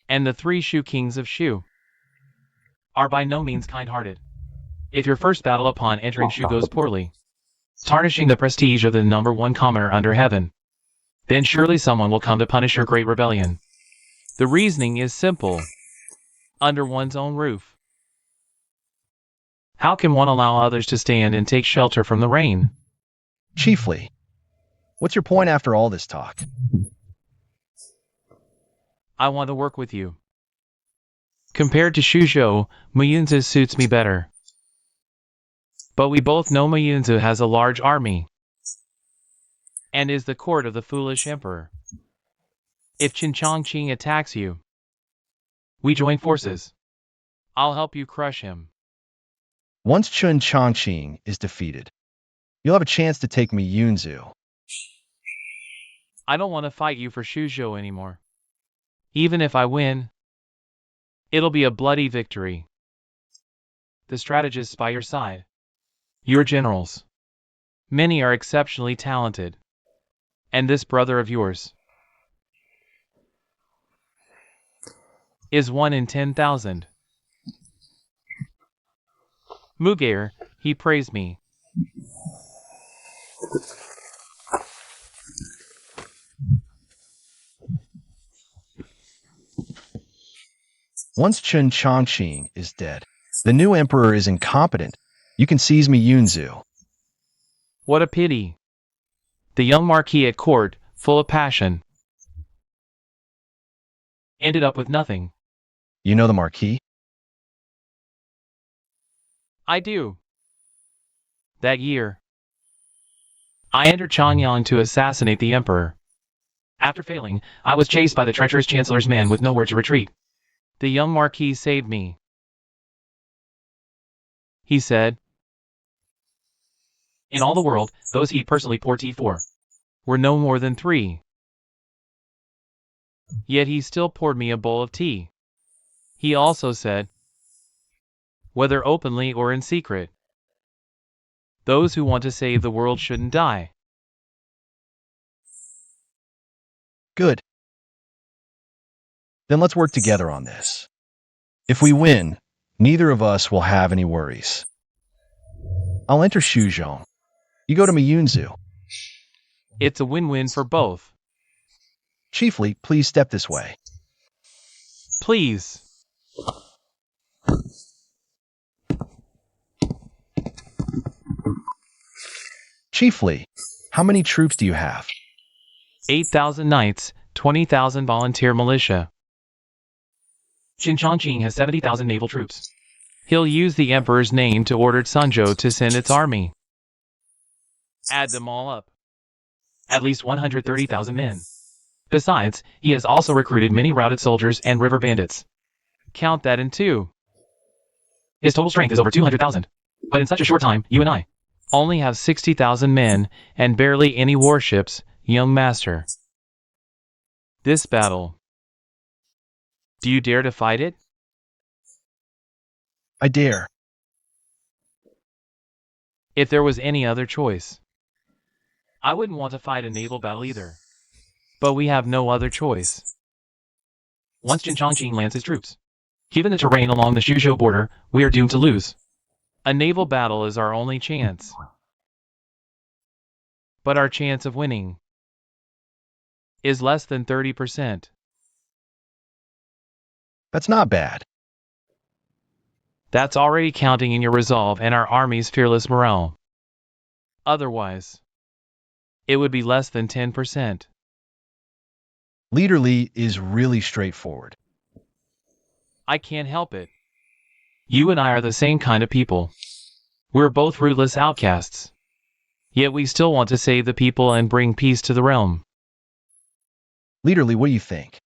Speaker 1: And the 3 Shu kings of Shu are by no means kind-hearted. If your first battle upon entering Shu goes poorly, tarnishing the prestige of the #1 commoner under heaven, then surely someone will come to punish your great rebellion. The reasoning is simple. Under one's own roof, how can one allow others to stand and take shelter from the rain?
Speaker 2: Chief Lee, what's your point after all this talk?
Speaker 1: I want to work with you. Compared to Shuzhou, Muyunzi suits me better. But we both know Muyunzi has a large army and is the court of the foolish emperor. If Qin attacks you, we join forces. I'll help you crush him.
Speaker 2: Once Chun Chongqing is defeated, you'll have a chance to take me Yunzu.
Speaker 1: I don't want to fight you for Shuzhou anymore. Even if I win, it'll be a bloody victory. The strategists by your side, your generals, many are exceptionally talented. And this brother of yours is 1 in 10,000. Mugair, he praised me.
Speaker 2: Once Chun Chongqing is dead, the new emperor is incompetent. You can seize me Yunzu.
Speaker 1: What a pity. The young marquis at court, full of passion, ended up with nothing.
Speaker 2: You know the marquis?
Speaker 1: I do. That year, I entered Changyang to assassinate the emperor. After failing, I was chased by the treacherous chancellor's men with nowhere to retreat. The young marquis saved me. He said, in all the world, those he personally poured tea for were no more than 3. Yet he still poured me a bowl of tea. He also said, whether openly or in secret, those who want to save the world shouldn't die.
Speaker 2: Good. Then let's work together on this. If we win, neither of us will have any worries. I'll enter Shuzhong. You go to Miyunzu.
Speaker 1: It's a win-win for both.
Speaker 2: Chiefly, please step this way.
Speaker 1: Please.
Speaker 2: Chiefly, how many troops do you have?
Speaker 1: 8,000 knights, 20,000 volunteer militia. Qin Chongqing has 70,000 naval troops. He'll use the emperor's name to order Sunzhou to send its army. Add them all up. At least 130,000 men. Besides, he has also recruited many routed soldiers and river bandits. Count that in 2. His total strength is over 200,000. But in such a short time, you and I only have 60,000 men and barely any warships, young master. This battle. Do you dare to fight it?
Speaker 2: I dare.
Speaker 1: If there was any other choice, I wouldn't want to fight a naval battle either. But we have no other choice. Once Qin Chongqing lands his troops, given the terrain along the Shuzhou border, we are doomed to lose. A naval battle is our only chance. But our chance of winning is less than 30%.
Speaker 2: That's not bad.
Speaker 1: That's already counting in your resolve and our army's fearless morale. Otherwise, it would be less than 10%.
Speaker 2: Leader Li is really straightforward.
Speaker 1: I can't help it. You and I are the same kind of people. We're both rootless outcasts. Yet we still want to save the people and bring peace to the realm.
Speaker 2: Leader Li, what do you think?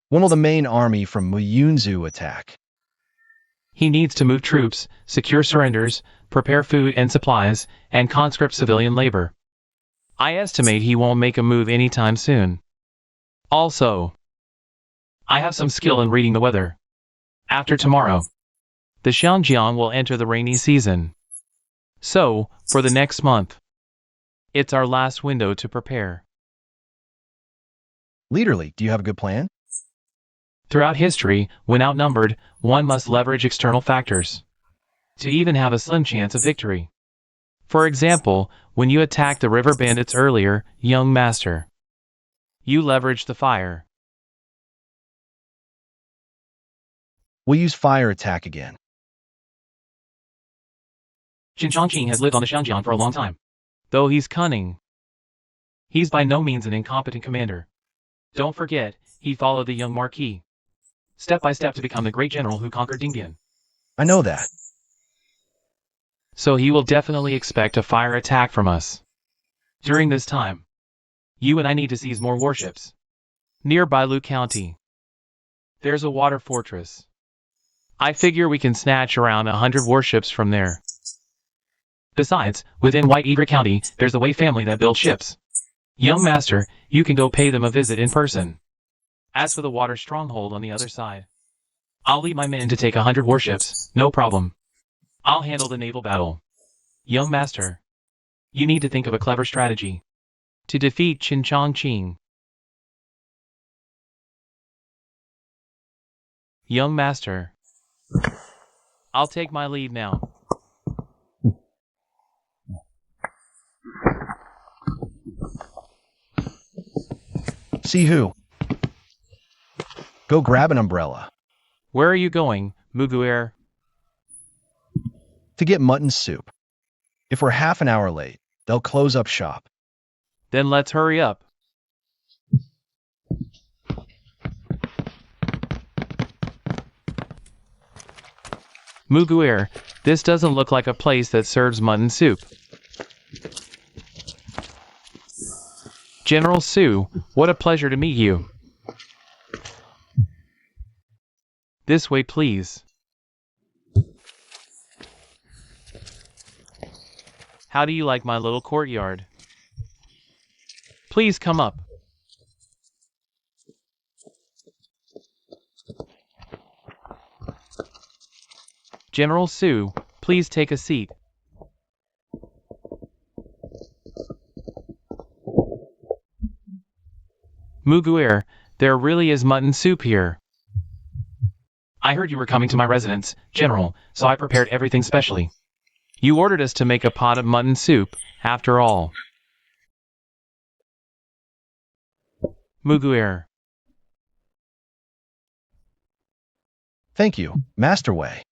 Speaker 2: When will the main army from Muyunzu attack?
Speaker 1: He needs to move troops, secure surrenders, prepare food and supplies, and conscript civilian labor. I estimate he won't make a move anytime soon. Also, I have some skill in reading the weather. After tomorrow, the Xianjiang will enter the rainy season. So, for the next month, it's our last window to prepare.
Speaker 2: Leader Li, do you have a good plan?
Speaker 1: Throughout history, when outnumbered, one must leverage external factors to even have a slim chance of victory. For example, when you attacked the river bandits earlier, young master, you leveraged the fire.
Speaker 2: We'll use fire attack again.
Speaker 1: Qin Chongqing has lived on the Xianjiang for a long time. Though he's cunning, he's by no means an incompetent commander. Don't forget, he followed the young marquis step by step to become the great general who conquered Dingbian.
Speaker 2: I know that.
Speaker 1: So he will definitely expect a fire attack from us. During this time, you and I need to seize more warships. Near Bailu County, there's a water fortress. I figure we can snatch around 100 warships from there. Besides, within White Egret County, there's the Wei family that builds ships. Young master, you can go pay them a visit in person. As for the water stronghold on the other side, I'll lead my men to take 100 warships, no problem. I'll handle the naval battle. Young master, you need to think of a clever strategy to defeat Qin Chongqing. Young master, I'll take my lead now.
Speaker 2: See who? Go grab an umbrella.
Speaker 1: Where are you going, Muguer?
Speaker 2: To get mutton soup. If we're half an hour late, they'll close up shop.
Speaker 1: Then let's hurry up. Muguir, this doesn't look like a place that serves mutton soup. General Su, what a pleasure to meet you. This way, please. How do you like my little courtyard? Please come up. General Su, please take a seat. Muguir, there really is mutton soup here. I heard you were coming to my residence, General, so I prepared everything specially. You ordered us to make a pot of mutton soup, after all. Muguir.
Speaker 2: Thank you, Master Wei.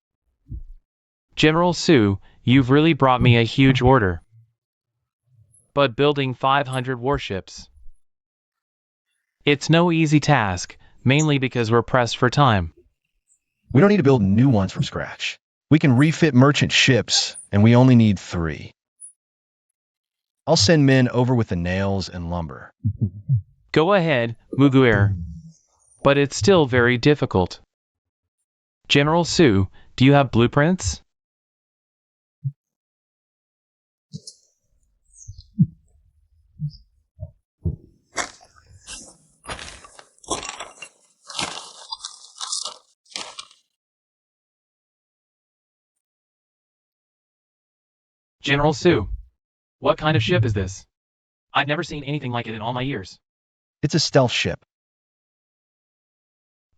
Speaker 1: General Su, you've really brought me a huge order. But building 500 warships. It's no easy task, mainly because we're pressed for time.
Speaker 2: We don't need to build new ones from scratch. We can refit merchant ships, and we only need 3. I'll send men over with the nails and lumber.
Speaker 1: Go ahead, Muguir. But it's still very difficult. General Su, do you have blueprints? General Su, what kind of ship is this? I've never seen anything like it in all my years.
Speaker 2: It's a stealth ship.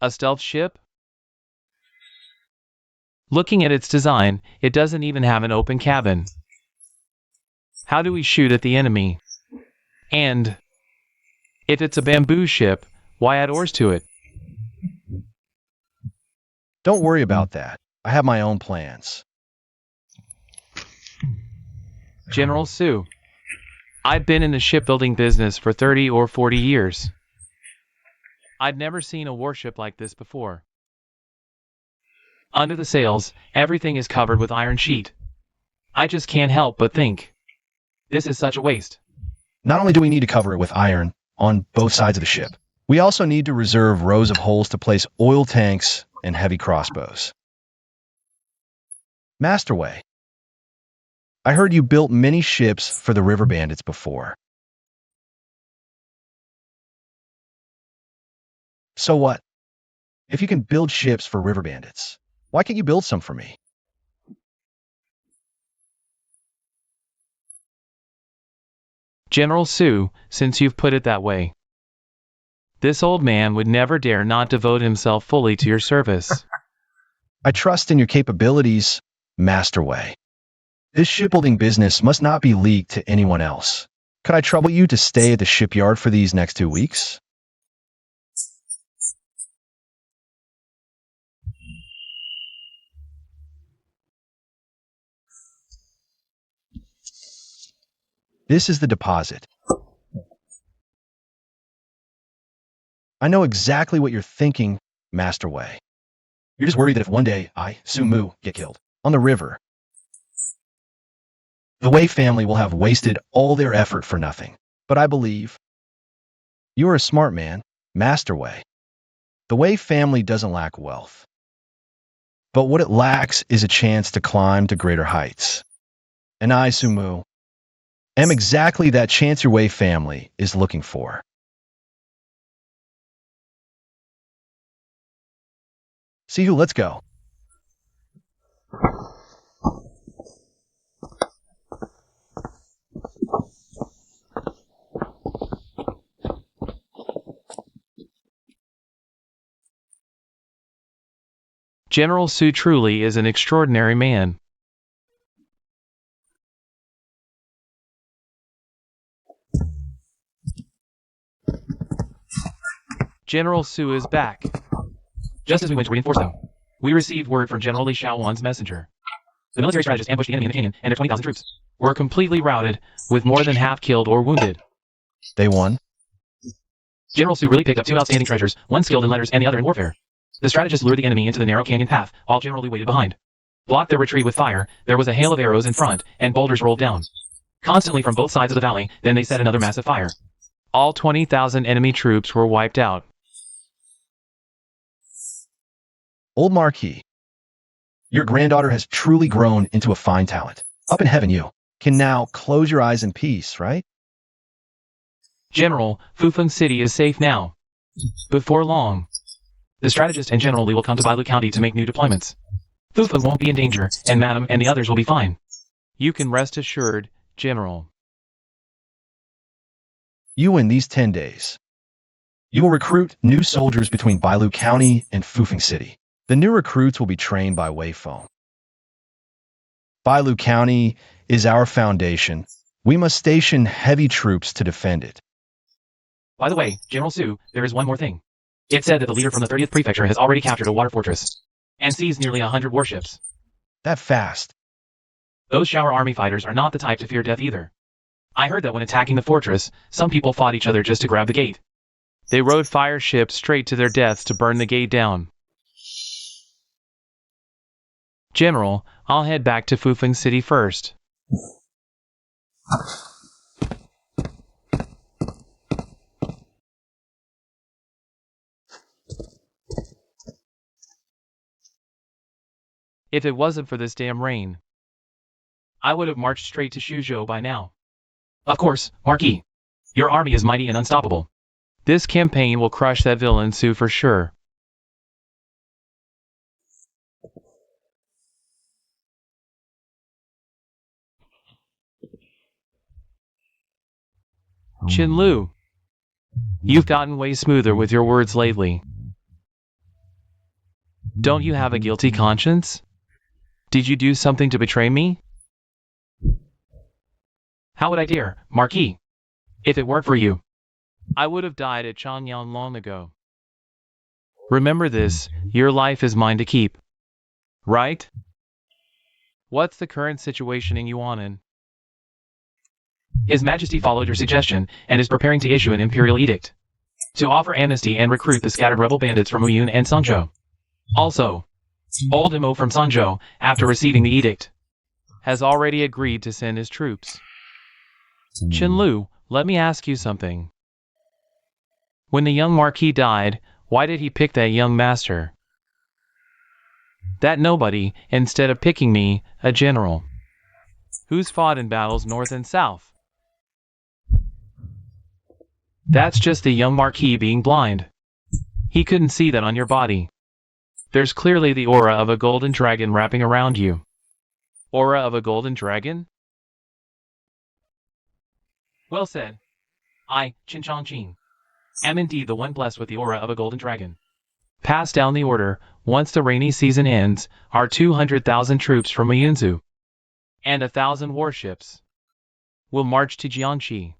Speaker 1: A stealth ship? Looking at its design, it doesn't even have an open cabin. How do we shoot at the enemy? And if it's a bamboo ship, why add oars to it?
Speaker 2: Don't worry about that. I have my own plans.
Speaker 1: General Su, I've been in the shipbuilding business for 30 or 40 years. I've never seen a warship like this before. Under the sails, everything is covered with iron sheet. I just can't help but think, this is such a waste.
Speaker 2: Not only do we need to cover it with iron on both sides of the ship, we also need to reserve rows of holes to place oil tanks and heavy crossbows. Master Wei, I heard you built many ships for the river bandits before. So what? If you can build ships for river bandits, why can't you build some for me?
Speaker 1: General Su, since you've put it that way, this old man would never dare not devote himself fully to your service.
Speaker 2: I trust in your capabilities, Master Wei. This shipbuilding business must not be leaked to anyone else. Could I trouble you to stay at the shipyard for these next 2 weeks? This is the deposit. I know exactly what you're thinking, Master Wei. You're just worried that if one day I, Sumu, get killed on the river, the Wei family will have wasted all their effort for nothing. But I believe you are a smart man, Master Wei. The Wei family doesn't lack wealth. But what it lacks is a chance to climb to greater heights. And I, Sumu, am exactly that chance your Wei family is looking for. See who, let's go.
Speaker 1: General Su truly is an extraordinary man. General Su is back. Just as we went to reinforce them, we received word from General Li Xiaowan's messenger. The military strategists ambushed the enemy in the canyon and their 20,000 troops were completely routed, with more than half killed or wounded.
Speaker 2: They won.
Speaker 1: General Su really picked up 2 outstanding treasures, one skilled in letters and the other in warfare. The strategists lured the enemy into the narrow canyon path, while General Li waited behind. blocked their retreat with fire. There was a hail of arrows in front, and boulders rolled down constantly from both sides of the valley. Then they set another massive fire. All 20,000 enemy troops were wiped out.
Speaker 2: Old Marquis, your granddaughter has truly grown into a fine talent. Up in heaven, you can now close your eyes in peace, right?
Speaker 1: General, Fufeng City is safe now. Before long, the strategist and General Li will come to Bailu County to make new deployments. Fufeng won't be in danger, and Madam and the others will be fine. You can rest assured, General.
Speaker 2: You in these 10 days. You will recruit new soldiers between Bailu County and Fufeng City. The new recruits will be trained by Wei Feng. Bailu County is our foundation. We must station heavy troops to defend it.
Speaker 1: By the way, General Su, there is one more thing. It said that the leader from the 30th Prefecture has already captured a water fortress and seized nearly 100 warships.
Speaker 2: That fast.
Speaker 1: Those shower army fighters are not the type to fear death either. I heard that when attacking the fortress, some people fought each other just to grab the gate. They rode fire ships straight to their deaths to burn the gate down. General, I'll head back to Fufeng City first. If it wasn't for this damn rain, I would have marched straight to Shuzhou by now. Of course, Marquis, your army is mighty and unstoppable. This campaign will crush that villain Su for sure. Qinlu, you've gotten way smoother with your words lately. Don't you have a guilty conscience? Did you do something to betray me? How would I dare, Marquis? If it weren't for you, I would have died at Chang'an long ago. Remember this, your life is mine to keep. Right? What's the current situation in Yuanan? His Majesty followed your suggestion and is preparing to issue an imperial edict to offer amnesty and recruit the scattered rebel bandits from Wuyun and Sangzhou. Also, old Imo from Sangzhou, after receiving the edict, has already agreed to send his troops. Qinlu, let me ask you something. When the young Marquis died, why did he pick that young master? That nobody, instead of picking me, a general, who's fought in battles north and south. That's just the young Marquis being blind. He couldn't see that on your body. There's clearly the aura of a golden dragon wrapping around you. Aura of a golden dragon? Well said. I, Qin Changqing, am indeed the one blessed with the aura of a golden dragon. Pass down the order. Once the rainy season ends, our 200,000 troops from Yunzu and 1,000 warships will march to Jiangxi.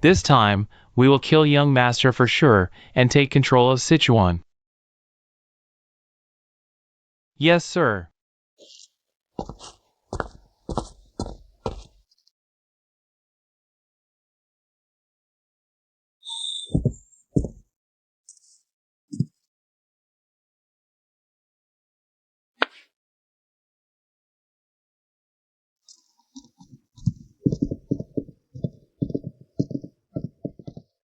Speaker 1: This time, we will kill young master for sure and take control of Sichuan. Yes, sir.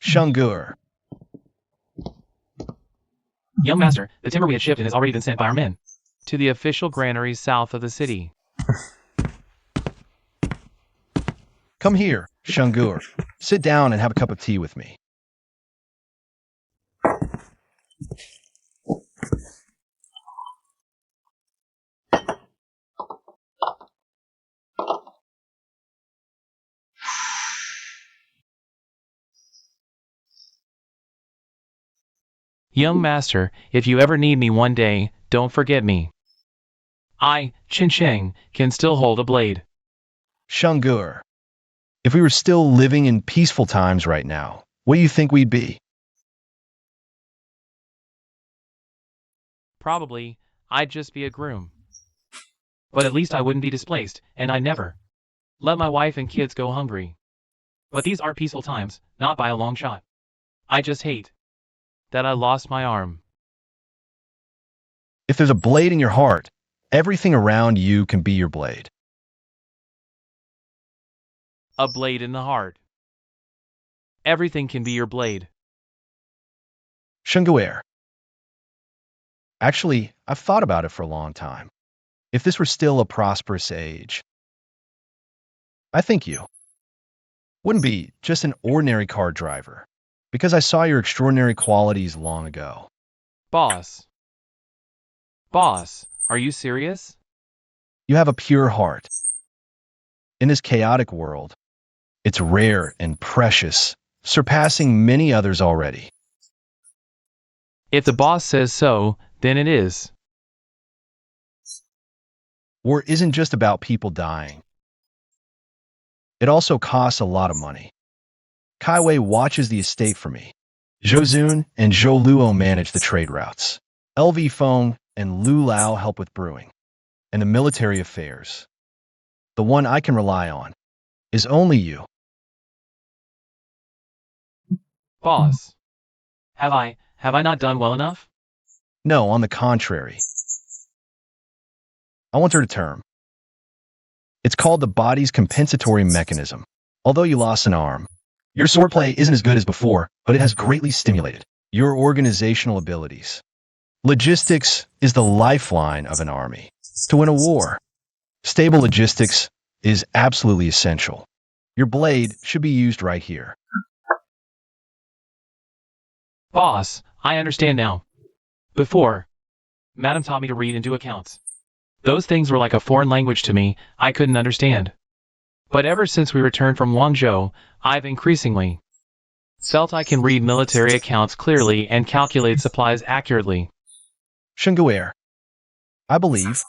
Speaker 2: Shungur.
Speaker 1: Young master, the timber we had shipped in has already been sent by our men to the official granaries south of the city.
Speaker 2: Come here, Shungur. Sit down and have a cup of tea with me.
Speaker 1: Young master, if you ever need me one day, don't forget me. I, Qin Sheng, can still hold a blade.
Speaker 2: Shungur. If we were still living in peaceful times right now, what do you think we'd be?
Speaker 1: Probably, I'd just be a groom. But at least I wouldn't be displaced, and I'd never let my wife and kids go hungry. But these are peaceful times, not by a long shot. I just hate that I lost my arm.
Speaker 2: If there's a blade in your heart, everything around you can be your blade.
Speaker 1: A blade in the heart. Everything can be your blade.
Speaker 2: Shunguer. Actually, I've thought about it for a long time. If this were still a prosperous age, I think you wouldn't be just an ordinary car driver, because I saw your extraordinary qualities long ago.
Speaker 1: Boss. Boss, are you serious?
Speaker 2: You have a pure heart. In this chaotic world, it's rare and precious, surpassing many others already.
Speaker 1: If the boss says so, then it is.
Speaker 2: War isn't just about people dying. It also costs a lot of money. Kaiwei watches the estate for me. Zhou and Zhou Luo manage the trade routes. LV Feng and Lu Lao help with brewing. And the military affairs. The one I can rely on is only you.
Speaker 1: Boss. Have I not done well enough?
Speaker 2: No, on the contrary. I want her to term. It's called the body's compensatory mechanism. Although you lost an arm, your swordplay isn't as good as before, but it has greatly stimulated your organizational abilities. Logistics is the lifeline of an army. To win a war, stable logistics is absolutely essential. Your blade should be used right here.
Speaker 1: Boss, I understand now. Before, Madam taught me to read and do accounts. Those things were like a foreign language to me, I couldn't understand. But ever since we returned from Guangzhou, I've increasingly felt I can read military accounts clearly and calculate supplies accurately.
Speaker 2: Shunguer, I believe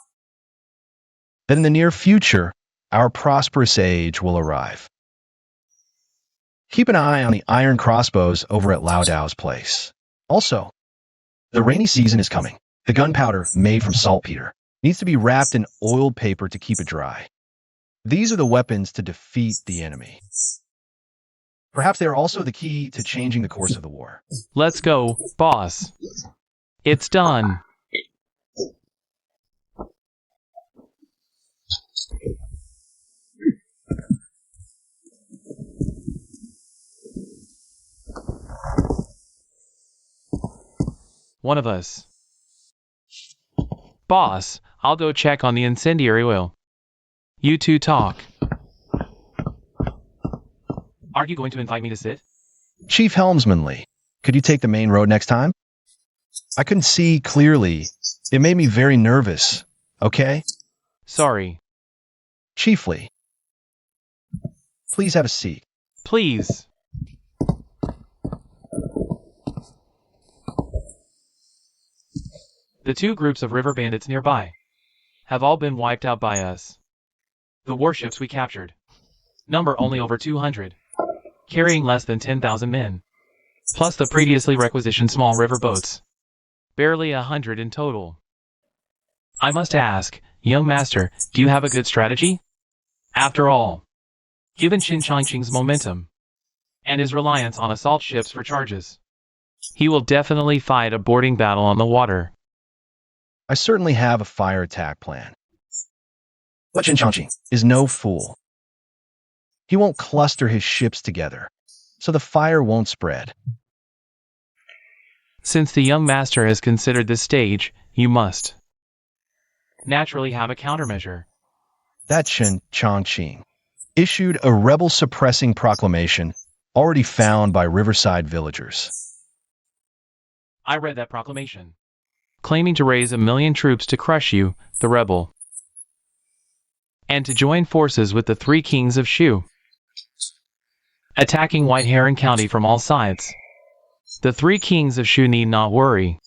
Speaker 2: that in the near future, our prosperous age will arrive. Keep an eye on the iron crossbows over at Lao Dao's place. Also, the rainy season is coming. The gunpowder made from saltpeter needs to be wrapped in oiled paper to keep it dry. These are the weapons to defeat the enemy. Perhaps they are also the key to changing the course of the war.
Speaker 1: Let's go, boss. It's done. One of us. Boss, I'll go check on the incendiary oil. You two talk. Are you going to invite me to sit?
Speaker 2: Chief Helmsmanly, could you take the main road next time? I couldn't see clearly. It made me very nervous, okay?
Speaker 1: Sorry.
Speaker 2: Chiefly, please have a seat.
Speaker 1: Please. The two groups of river bandits nearby have all been wiped out by us. The warships we captured number only over 200, carrying less than 10,000 men, plus the previously requisitioned small river boats, barely 100 in total. I must ask, young master, do you have a good strategy? After all, given Qin Changqing's momentum and his reliance on assault ships for charges, he will definitely fight a boarding battle on the water.
Speaker 2: I certainly have a fire attack plan. But Qin Changqing is no fool. He won't cluster his ships together, so the fire won't spread.
Speaker 1: Since the young master has considered this stage, you must naturally have a countermeasure.
Speaker 2: That Qin Changqing issued a rebel-suppressing proclamation already found by riverside villagers.
Speaker 1: I read that proclamation, claiming to raise 1 million troops to crush you, the rebel, and to join forces with the 3 kings of Shu, attacking White Heron County from all sides. The 3 kings of Shu need not worry.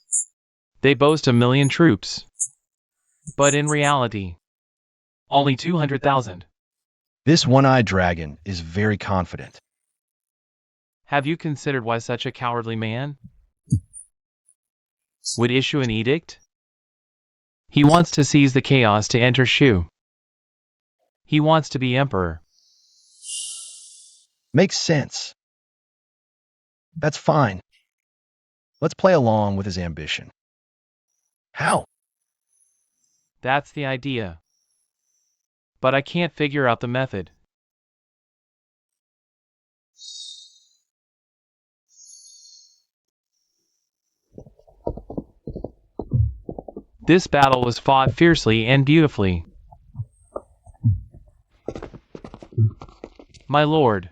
Speaker 1: They boast 1 million troops, but in reality, only 200,000.
Speaker 2: This one-eyed dragon is very confident.
Speaker 1: Have you considered why such a cowardly man would issue an edict? He wants to seize the chaos to enter Shu. He wants to be emperor.
Speaker 2: Makes sense. That's fine. Let's play along with his ambition. How?
Speaker 1: That's the idea. But I can't figure out the method. This battle was fought fiercely and beautifully. My lord,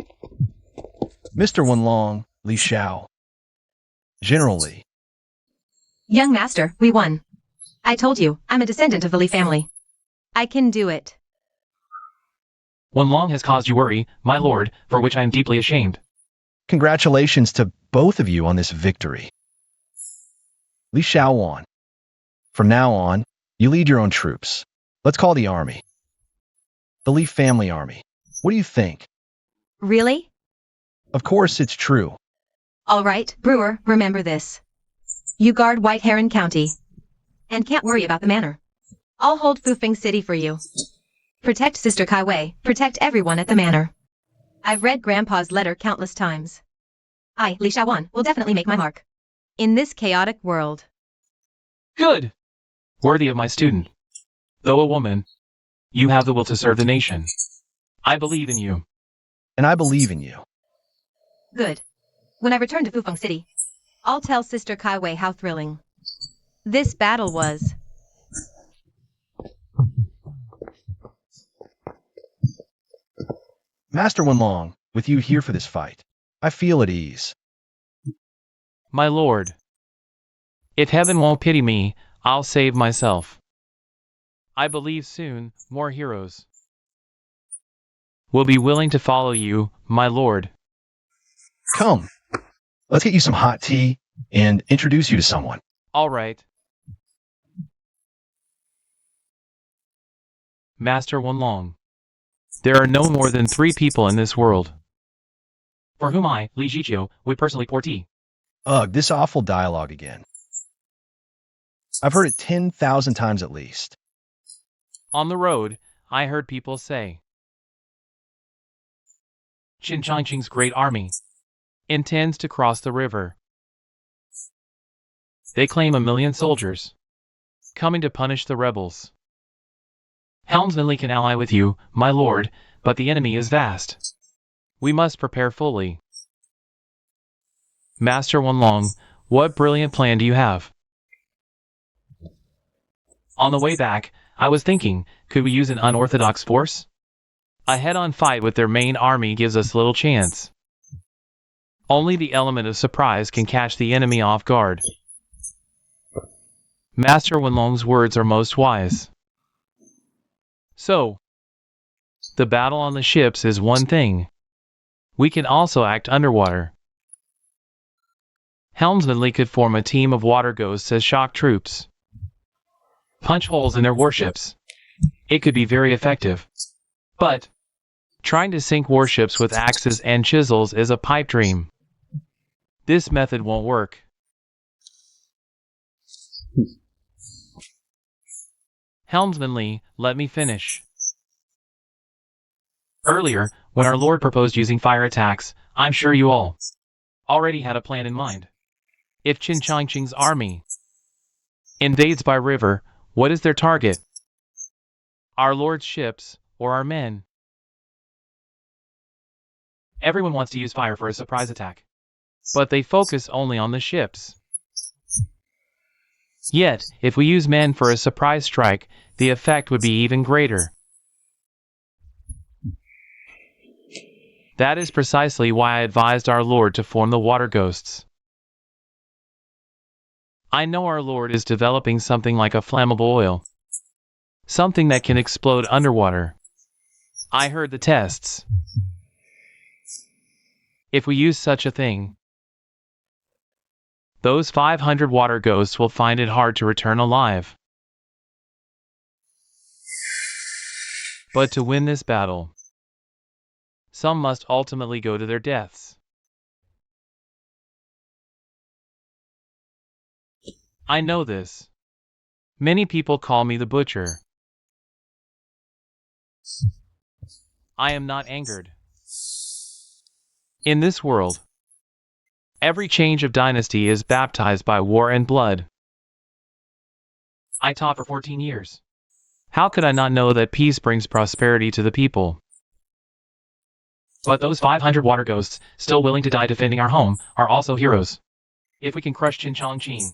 Speaker 2: Mr. Wenlong, Li Xiao. General Li.
Speaker 3: Young master, we won. I told you, I'm a descendant of the Li family. I can do it.
Speaker 1: Wenlong has caused you worry, my lord, for which I am deeply ashamed.
Speaker 2: Congratulations to both of you on this victory. Li Xiao won. From now on, you lead your own troops. Let's call the army. The Li family army. What do you think?
Speaker 3: Really?
Speaker 2: Of course it's true.
Speaker 3: All right, Brewer, remember this. You guard White Heron County. And can't worry about the manor. I'll hold Fufeng City for you. Protect Sister Kai Wei, protect everyone at the manor. I've read Grandpa's letter countless times. I, Li Xiaowan, will definitely make my mark. In this chaotic world.
Speaker 1: Good! Worthy of my student. Though a woman, you have the will to serve the nation. I believe in you.
Speaker 2: And I believe in you.
Speaker 3: Good. When I return to Fufeng City, I'll tell Sister Kai Wei how thrilling this battle was.
Speaker 2: Master Wenlong, with you here for this fight, I feel at ease.
Speaker 1: My lord, if heaven won't pity me, I'll save myself. I believe soon more heroes will be willing to follow you, my lord.
Speaker 2: Come, let's get you some hot tea and introduce you to someone.
Speaker 1: All right. Master Wenlong, there are no more than 3 people in this world for whom I, Li Jiqiu, would personally pour tea.
Speaker 2: Ugh, this awful dialogue again. I've heard it 10,000 times at least.
Speaker 1: On the road, I heard people say, Qin Changqing's great army intends to cross the river. They claim 1 million soldiers coming to punish the rebels. Helmsman Li can ally with you, my lord, but the enemy is vast. We must prepare fully. Master Wenlong, what brilliant plan do you have? On the way back, I was thinking, could we use an unorthodox force? A head-on fight with their main army gives us little chance. Only the element of surprise can catch the enemy off guard. Master Wenlong's words are most wise. So, the battle on the ships is one thing. We can also act underwater. Helmsman Li could form a team of water ghosts as shock troops. Punch holes in their warships. It could be very effective. But, trying to sink warships with axes and chisels is a pipe dream. This method won't work. Helmsman Li, let me finish. Earlier, when our Lord proposed using fire attacks, I'm sure you all already had a plan in mind. If Qin Changqing's army invades by river, what is their target? Our Lord's ships, or our men? Everyone wants to use fire for a surprise attack, but they focus only on the ships. Yet, if we use men for a surprise strike, the effect would be even greater. That is precisely why I advised our Lord to form the water ghosts. I know our Lord is developing something like a flammable oil. Something that can explode underwater. I heard the tests. If we use such a thing, those 500 water ghosts will find it hard to return alive. But to win this battle, some must ultimately go to their deaths. I know this. Many people call me the butcher. I am not angered. In this world, every change of dynasty is baptized by war and blood. I taught for 14 years. How could I not know that peace brings prosperity to the people? But those 500 water ghosts, still willing to die defending our home, are also heroes. If we can crush Chin Chong Chin,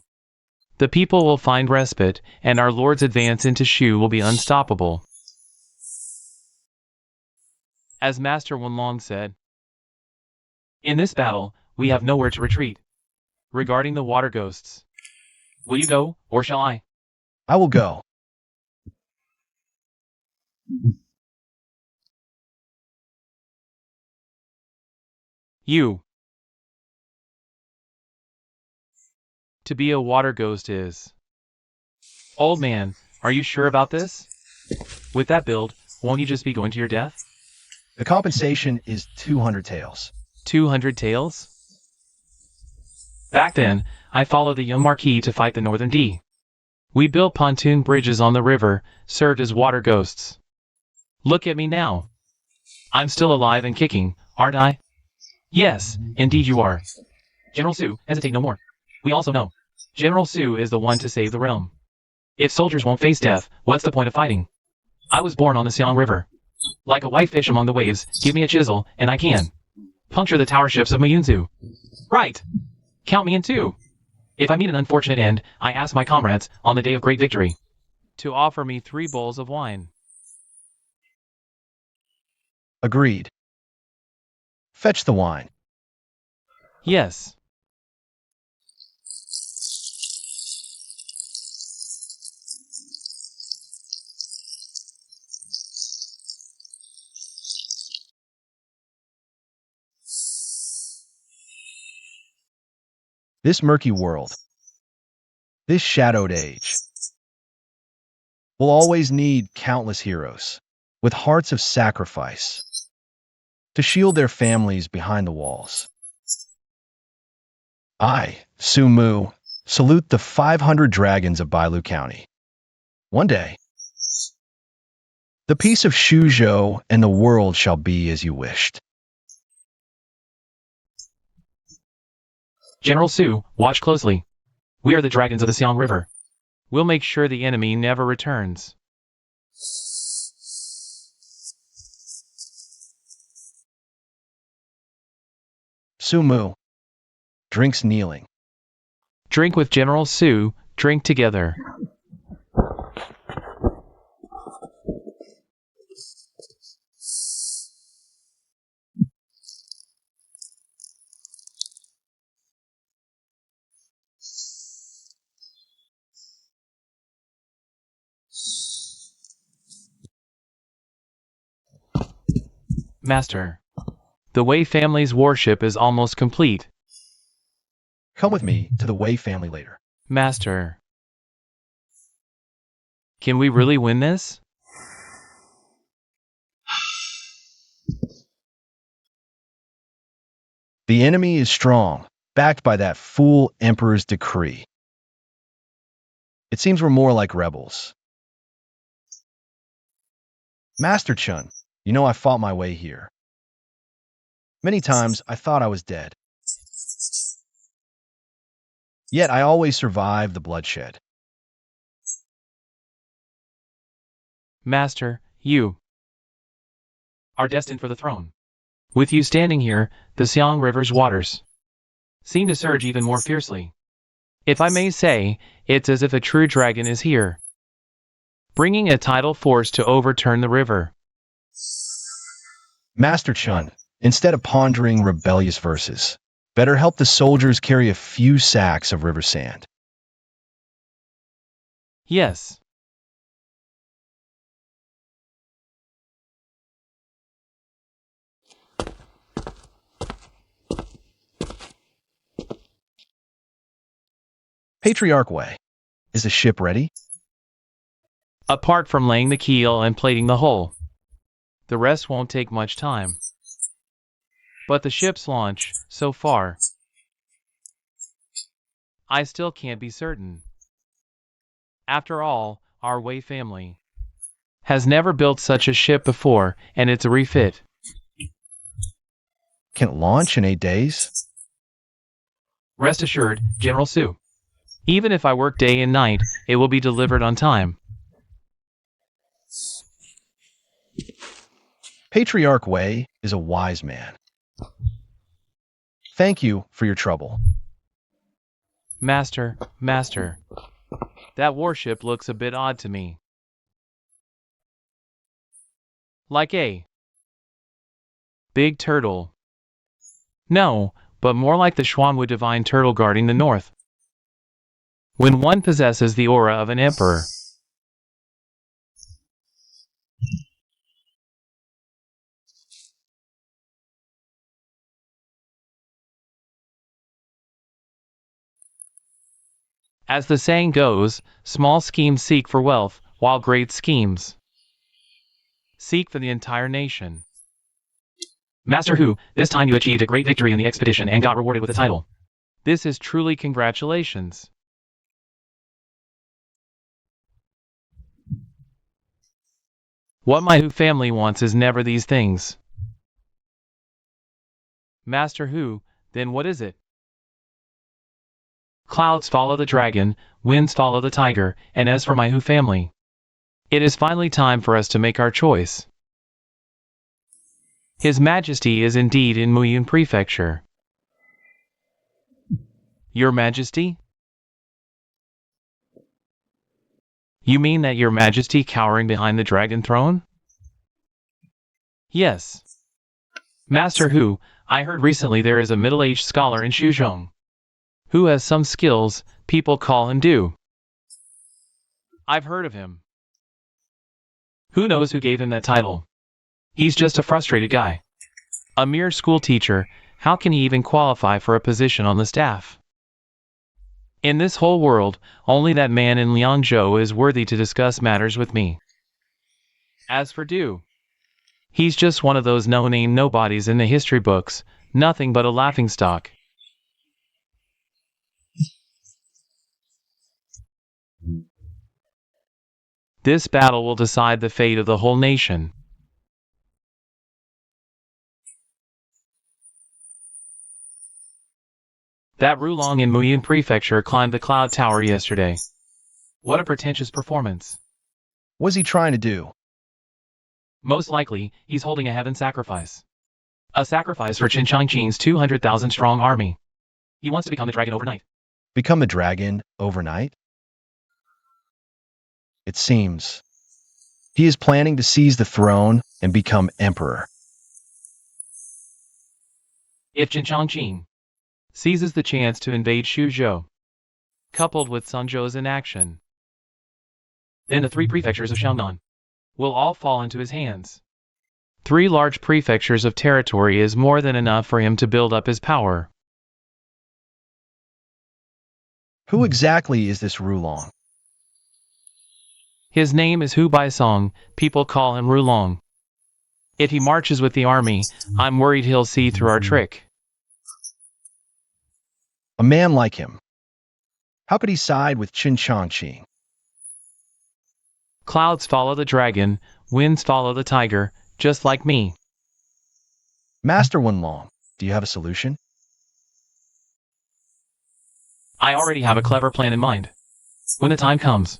Speaker 1: the people will find respite, and our Lord's advance into Shu will be unstoppable. As Master Wenlong said, in this battle, we have nowhere to retreat. Regarding the water ghosts, will you go, or shall I?
Speaker 2: I will go.
Speaker 1: You. To be a water ghost is. Old man, are you sure about this? With that build, won't you just be going to your death?
Speaker 2: The compensation is 200 taels.
Speaker 1: 200 taels? Back then, I followed the young Marquis to fight the Northern D. We built pontoon bridges on the river, served as water ghosts. Look at me now. I'm still alive and kicking, aren't I? Yes, indeed you are. General Su, hesitate no more. We also know. General Su is the one to save the realm. If soldiers won't face death, what's the point of fighting? I was born on the Siang River. Like a white fish among the waves, give me a chisel, and I can puncture the tower ships of Mayunzu. Right. Count me in too. If I meet an unfortunate end, I ask my comrades, on the day of great victory, to offer me 3 bowls of wine.
Speaker 2: Agreed. Fetch the wine.
Speaker 1: Yes.
Speaker 2: This murky world, this shadowed age, will always need countless heroes with hearts of sacrifice to shield their families behind the walls. I, Su Mu, salute the 500 dragons of Bailu County. One day, the peace of Shuzhou and the world shall be as you wished.
Speaker 1: General Su, watch closely. We are the dragons of the Siang River. We'll make sure the enemy never returns.
Speaker 2: Su Mu, drinks kneeling.
Speaker 1: Drink with General Su, drink together. Master, the Wei family's warship is almost complete.
Speaker 2: Come with me to the Wei family later.
Speaker 1: Master, can we really win this?
Speaker 2: The enemy is strong, backed by that fool emperor's decree. It seems we're more like rebels. Master Chun, you know I fought my way here. Many times I thought I was dead. Yet I always survived the bloodshed.
Speaker 1: Master, you are destined for the throne. With you standing here, the Siang River's waters seem to surge even more fiercely. If I may say, it's as if a true dragon is here, bringing a tidal force to overturn the river.
Speaker 2: Master Chun, instead of pondering rebellious verses, better help the soldiers carry a few sacks of river sand.
Speaker 1: Yes.
Speaker 2: Patriarch Wei, is the ship ready?
Speaker 1: Apart from laying the keel and plating the hull, the rest won't take much time. But the ship's launch, so far, I still can't be certain. After all, our Wei family has never built such a ship before, and it's a refit.
Speaker 2: Can it launch in 8 days?
Speaker 1: Rest assured, General Su. Even if I work day and night, it will be delivered on time.
Speaker 2: Patriarch Wei is a wise man. Thank you for your trouble.
Speaker 1: Master, that warship looks a bit odd to me. Like a big turtle. No, but more like the Schwanwood divine turtle guarding the north. When one possesses the aura of an emperor. As the saying goes, small schemes seek for wealth, while great schemes seek for the entire nation. Master Hu, this time you achieved a great victory in the expedition and got rewarded with a title. This is truly congratulations. What my Hu family wants is never these things. Master Hu, then what is it? Clouds follow the dragon, winds follow the tiger, and as for my Hu family, it is finally time for us to make our choice. His Majesty is indeed in Muyun Prefecture. Your Majesty? You mean that Your Majesty cowering behind the dragon throne? Yes. Master Hu, I heard recently there is a middle-aged scholar in Shuzhong who has some skills, people call him Du. I've heard of him. Who knows who gave him that title? He's just a frustrated guy. A mere school teacher, how can he even qualify for a position on the staff? In this whole world, only that man in Liangzhou is worthy to discuss matters with me. As for Du, he's just one of those no-name nobodies in the history books, nothing but a laughingstock. This battle will decide the fate of the whole nation. That Rulong in Muyun Prefecture climbed the cloud tower yesterday. What a pretentious performance.
Speaker 2: What's he trying to do?
Speaker 1: Most likely, he's holding a heaven sacrifice. A sacrifice for Qinchangqing's 200,000 strong army. He wants to become the dragon overnight.
Speaker 2: Become a dragon overnight? It seems. He is planning to seize the throne and become emperor.
Speaker 1: If Qinchangqing seizes the chance to invade Shuzhou, coupled with Suzhou's inaction, then the 3 prefectures of Shandong will all fall into his hands. 3 large prefectures of territory is more than enough for him to build up his power.
Speaker 2: Who exactly is this Rulong?
Speaker 1: His name is Hu Baisong, people call him Rulong. If he marches with the army, I'm worried he'll see through our trick.
Speaker 2: A man like him. How could he side with Qinchangqing?
Speaker 1: Clouds follow the dragon, winds follow the tiger, just like me.
Speaker 2: Master Wenlong, do you have a solution?
Speaker 1: I already have a clever plan in mind. When the time comes,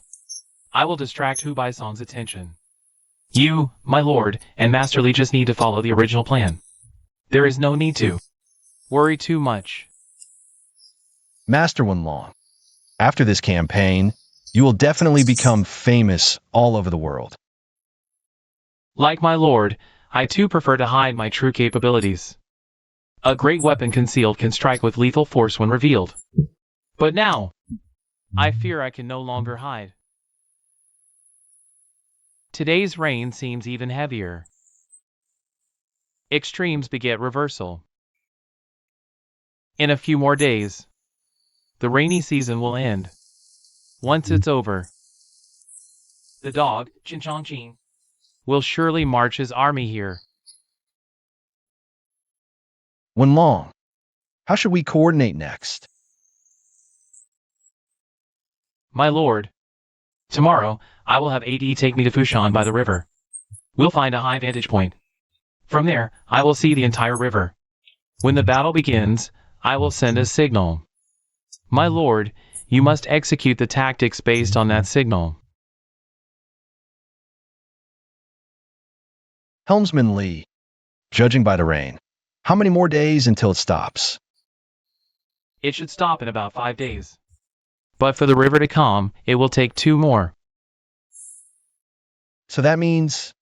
Speaker 1: I will distract Hu Baisong's attention. You, my lord, and Master Li just need to follow the original plan. There is no need to worry too much.
Speaker 2: Master Wenlong, after this campaign, you will definitely become famous all over the world.
Speaker 1: Like my lord, I too prefer to hide my true capabilities. A great weapon concealed can strike with lethal force when revealed. But now, I fear I can no longer hide. Today's rain seems even heavier. Extremes beget reversal. In a few more days, the rainy season will end. Once it's over, the dog, Qinchangqing, will surely march his army here.
Speaker 2: Wenlong, how should we coordinate next?
Speaker 1: My lord, tomorrow, I will have AD take me to Fushan by the river. We'll find a high vantage point. From there, I will see the entire river. When the battle begins, I will send a signal. My lord, you must execute the tactics based on that signal.
Speaker 2: Helmsman Lee, judging by the rain, how many more days until it stops?
Speaker 1: It should stop in about 5 days. But for the river to calm, it will take 2 more.
Speaker 2: So that means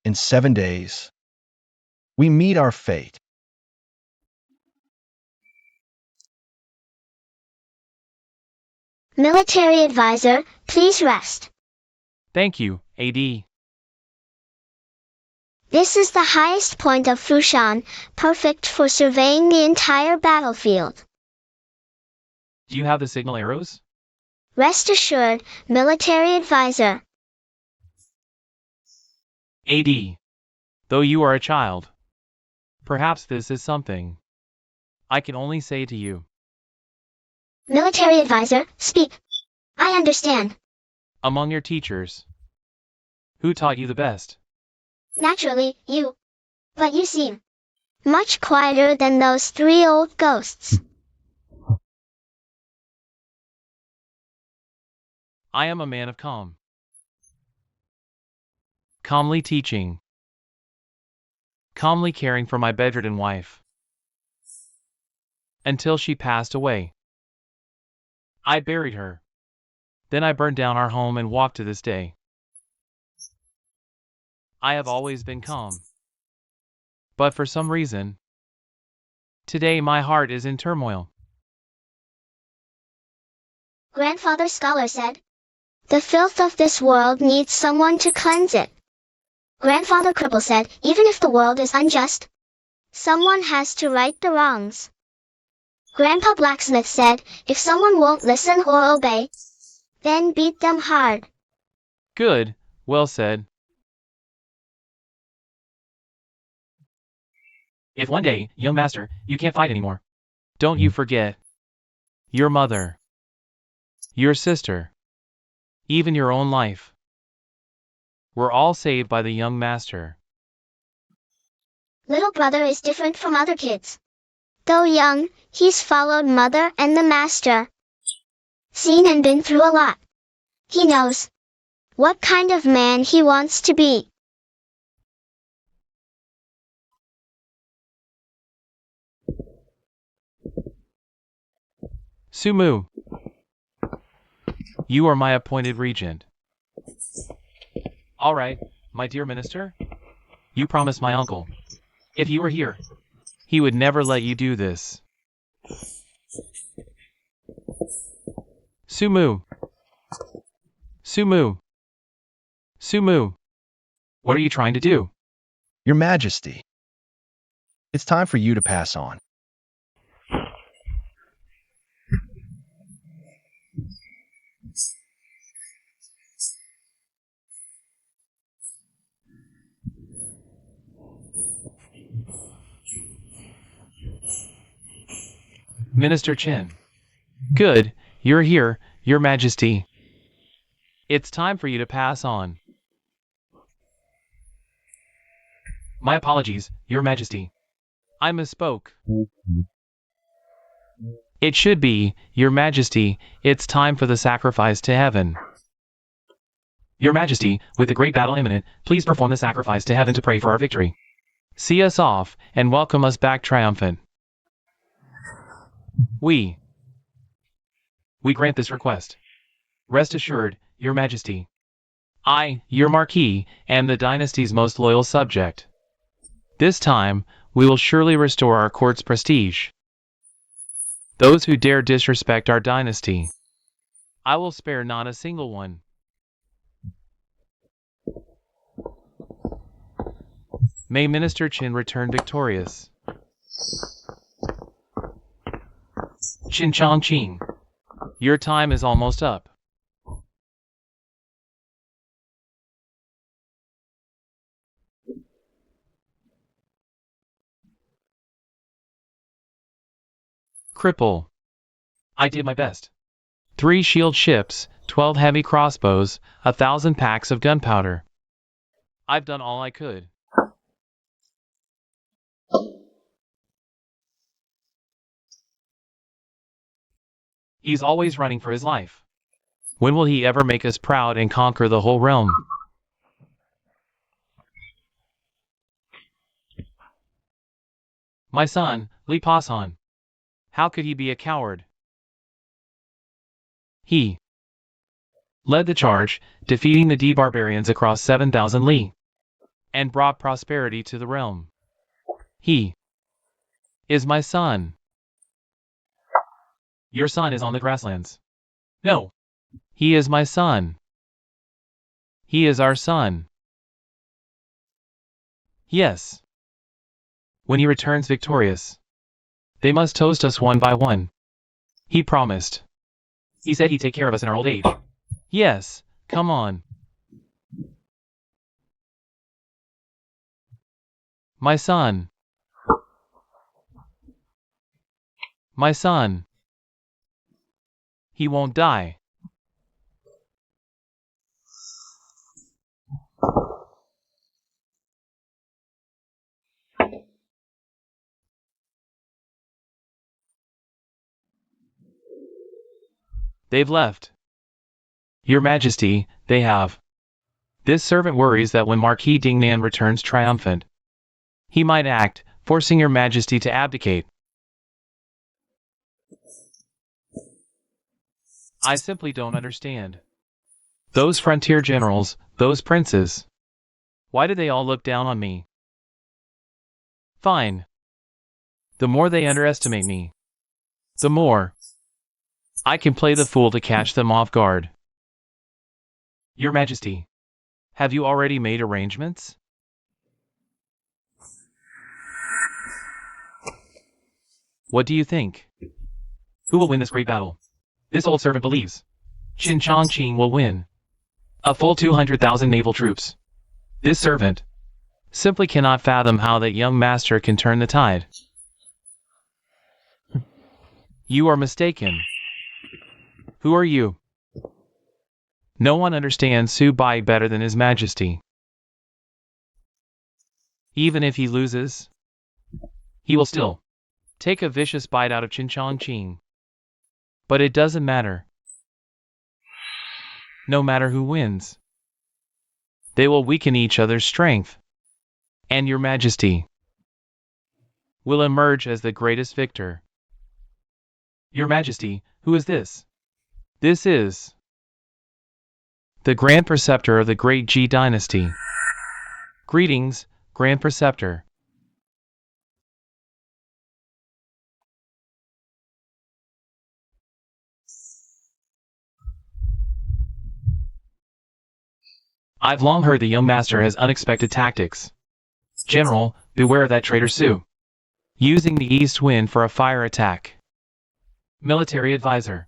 Speaker 2: in 7 days, we meet our fate.
Speaker 5: Military advisor, please rest.
Speaker 1: Thank you, AD.
Speaker 5: This is the highest point of Fushan, perfect for surveying the entire battlefield.
Speaker 1: Do you have the signal arrows?
Speaker 5: Rest assured, military advisor.
Speaker 1: AD. Though you are a child, perhaps this is something I can only say to you.
Speaker 5: Military advisor, speak. I understand.
Speaker 1: Among your teachers, who taught you the best?
Speaker 5: Naturally, you. But you seem much quieter than those 3 old ghosts.
Speaker 1: I am a man of calm. Calmly teaching. Calmly caring for my bedridden wife. Until she passed away. I buried her. Then I burned down our home and walked to this day. I have always been calm. But for some reason, today my heart is in turmoil.
Speaker 5: Grandfather Scholar said, the filth of this world needs someone to cleanse it. Grandfather Cripple said, even if the world is unjust, someone has to right the wrongs. Grandpa Blacksmith said, if someone won't listen or obey, then beat them hard.
Speaker 1: Good, well said. If one day, young master, you can't fight anymore, don't you forget your mother, your sister, even your own life. We're all saved by the young master.
Speaker 5: Little brother is different from other kids. Though young, he's followed mother and the master. Seen and been through a lot. He knows what kind of man he wants to be.
Speaker 1: Sumu, you are my appointed regent. All right, my dear minister, you promised my uncle, if you were here, he would never let you do this. Sumu. Sumu. Sumu. What are you trying to do?
Speaker 2: Your Majesty, it's time for you to pass on.
Speaker 1: Minister Chin. Good, you're here, Your Majesty. It's time for you to pass on. My apologies, Your Majesty. I misspoke. It should be, Your Majesty, it's time for the sacrifice to heaven. Your Majesty, with the great battle imminent, please perform the sacrifice to heaven to pray for our victory. See us off, and welcome us back triumphant. We grant this request. Rest assured, Your Majesty. I, your Marquis, am the dynasty's most loyal subject. This time, we will surely restore our court's prestige. Those who dare disrespect our dynasty, I will spare not a single one. May Minister Chin return victorious. Chin Chong Ching, your time is almost up. Cripple. I did my best. 3 shield ships, 12 heavy crossbows, 1,000 packs of gunpowder. I've done all I could. He's always running for his life. When will he ever make us proud and conquer the whole realm? My son, Li Pasan. How could he be a coward? He led the charge, defeating the D-barbarians across 7,000 li, and brought prosperity to the realm. He is my son. Your son is on the grasslands. No. He is my son. He is our son. Yes. When he returns victorious, they must toast us one by one. He promised. He said he'd take care of us in our old age. Yes, come on. My son. My son. He won't die. They've left. Your Majesty, they have. This servant worries that when Marquis Dingnan returns triumphant, he might act, forcing your Majesty to abdicate. I simply don't understand. Those frontier generals, those princes. Why do they all look down on me? Fine. The more they underestimate me, the more I can play the fool to catch them off guard. Your Majesty, have you already made arrangements? What do you think? Who will win this great battle? This old servant believes Qin Chongqing will win. A full 200,000 naval troops. This servant simply cannot fathom how that young master can turn the tide. You are mistaken. Who are you? No one understands Su Bai better than His Majesty. Even if he loses, he will still take a vicious bite out of Qin Chongqing. But it doesn't matter. No matter who wins, they will weaken each other's strength. And your Majesty will emerge as the greatest victor. Your Majesty, who is this? This is the Grand Preceptor of the Great Ji Dynasty. Greetings, Grand Preceptor. I've long heard the young master has unexpected tactics. General, beware of that traitor Su. Using the east wind for a fire attack. Military advisor.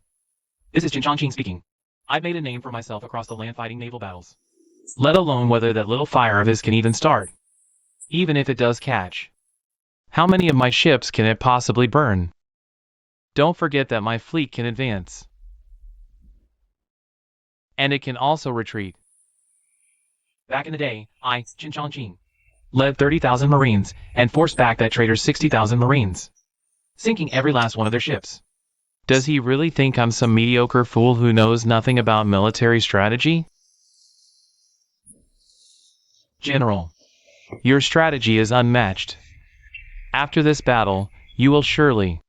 Speaker 1: This is Qin Chongqing speaking. I've made a name for myself across the land fighting naval battles. Let alone whether that little fire of his can even start. Even if it does catch. How many of my ships can it possibly burn? Don't forget that my fleet can advance. And it can also retreat. Back in the day, I, Qin Chongqing, led 30,000 Marines and forced back that traitor's 60,000 Marines, sinking every last one of their ships. Does he really think I'm some mediocre fool who knows nothing about military strategy? General, your strategy is unmatched. After this battle, you will surely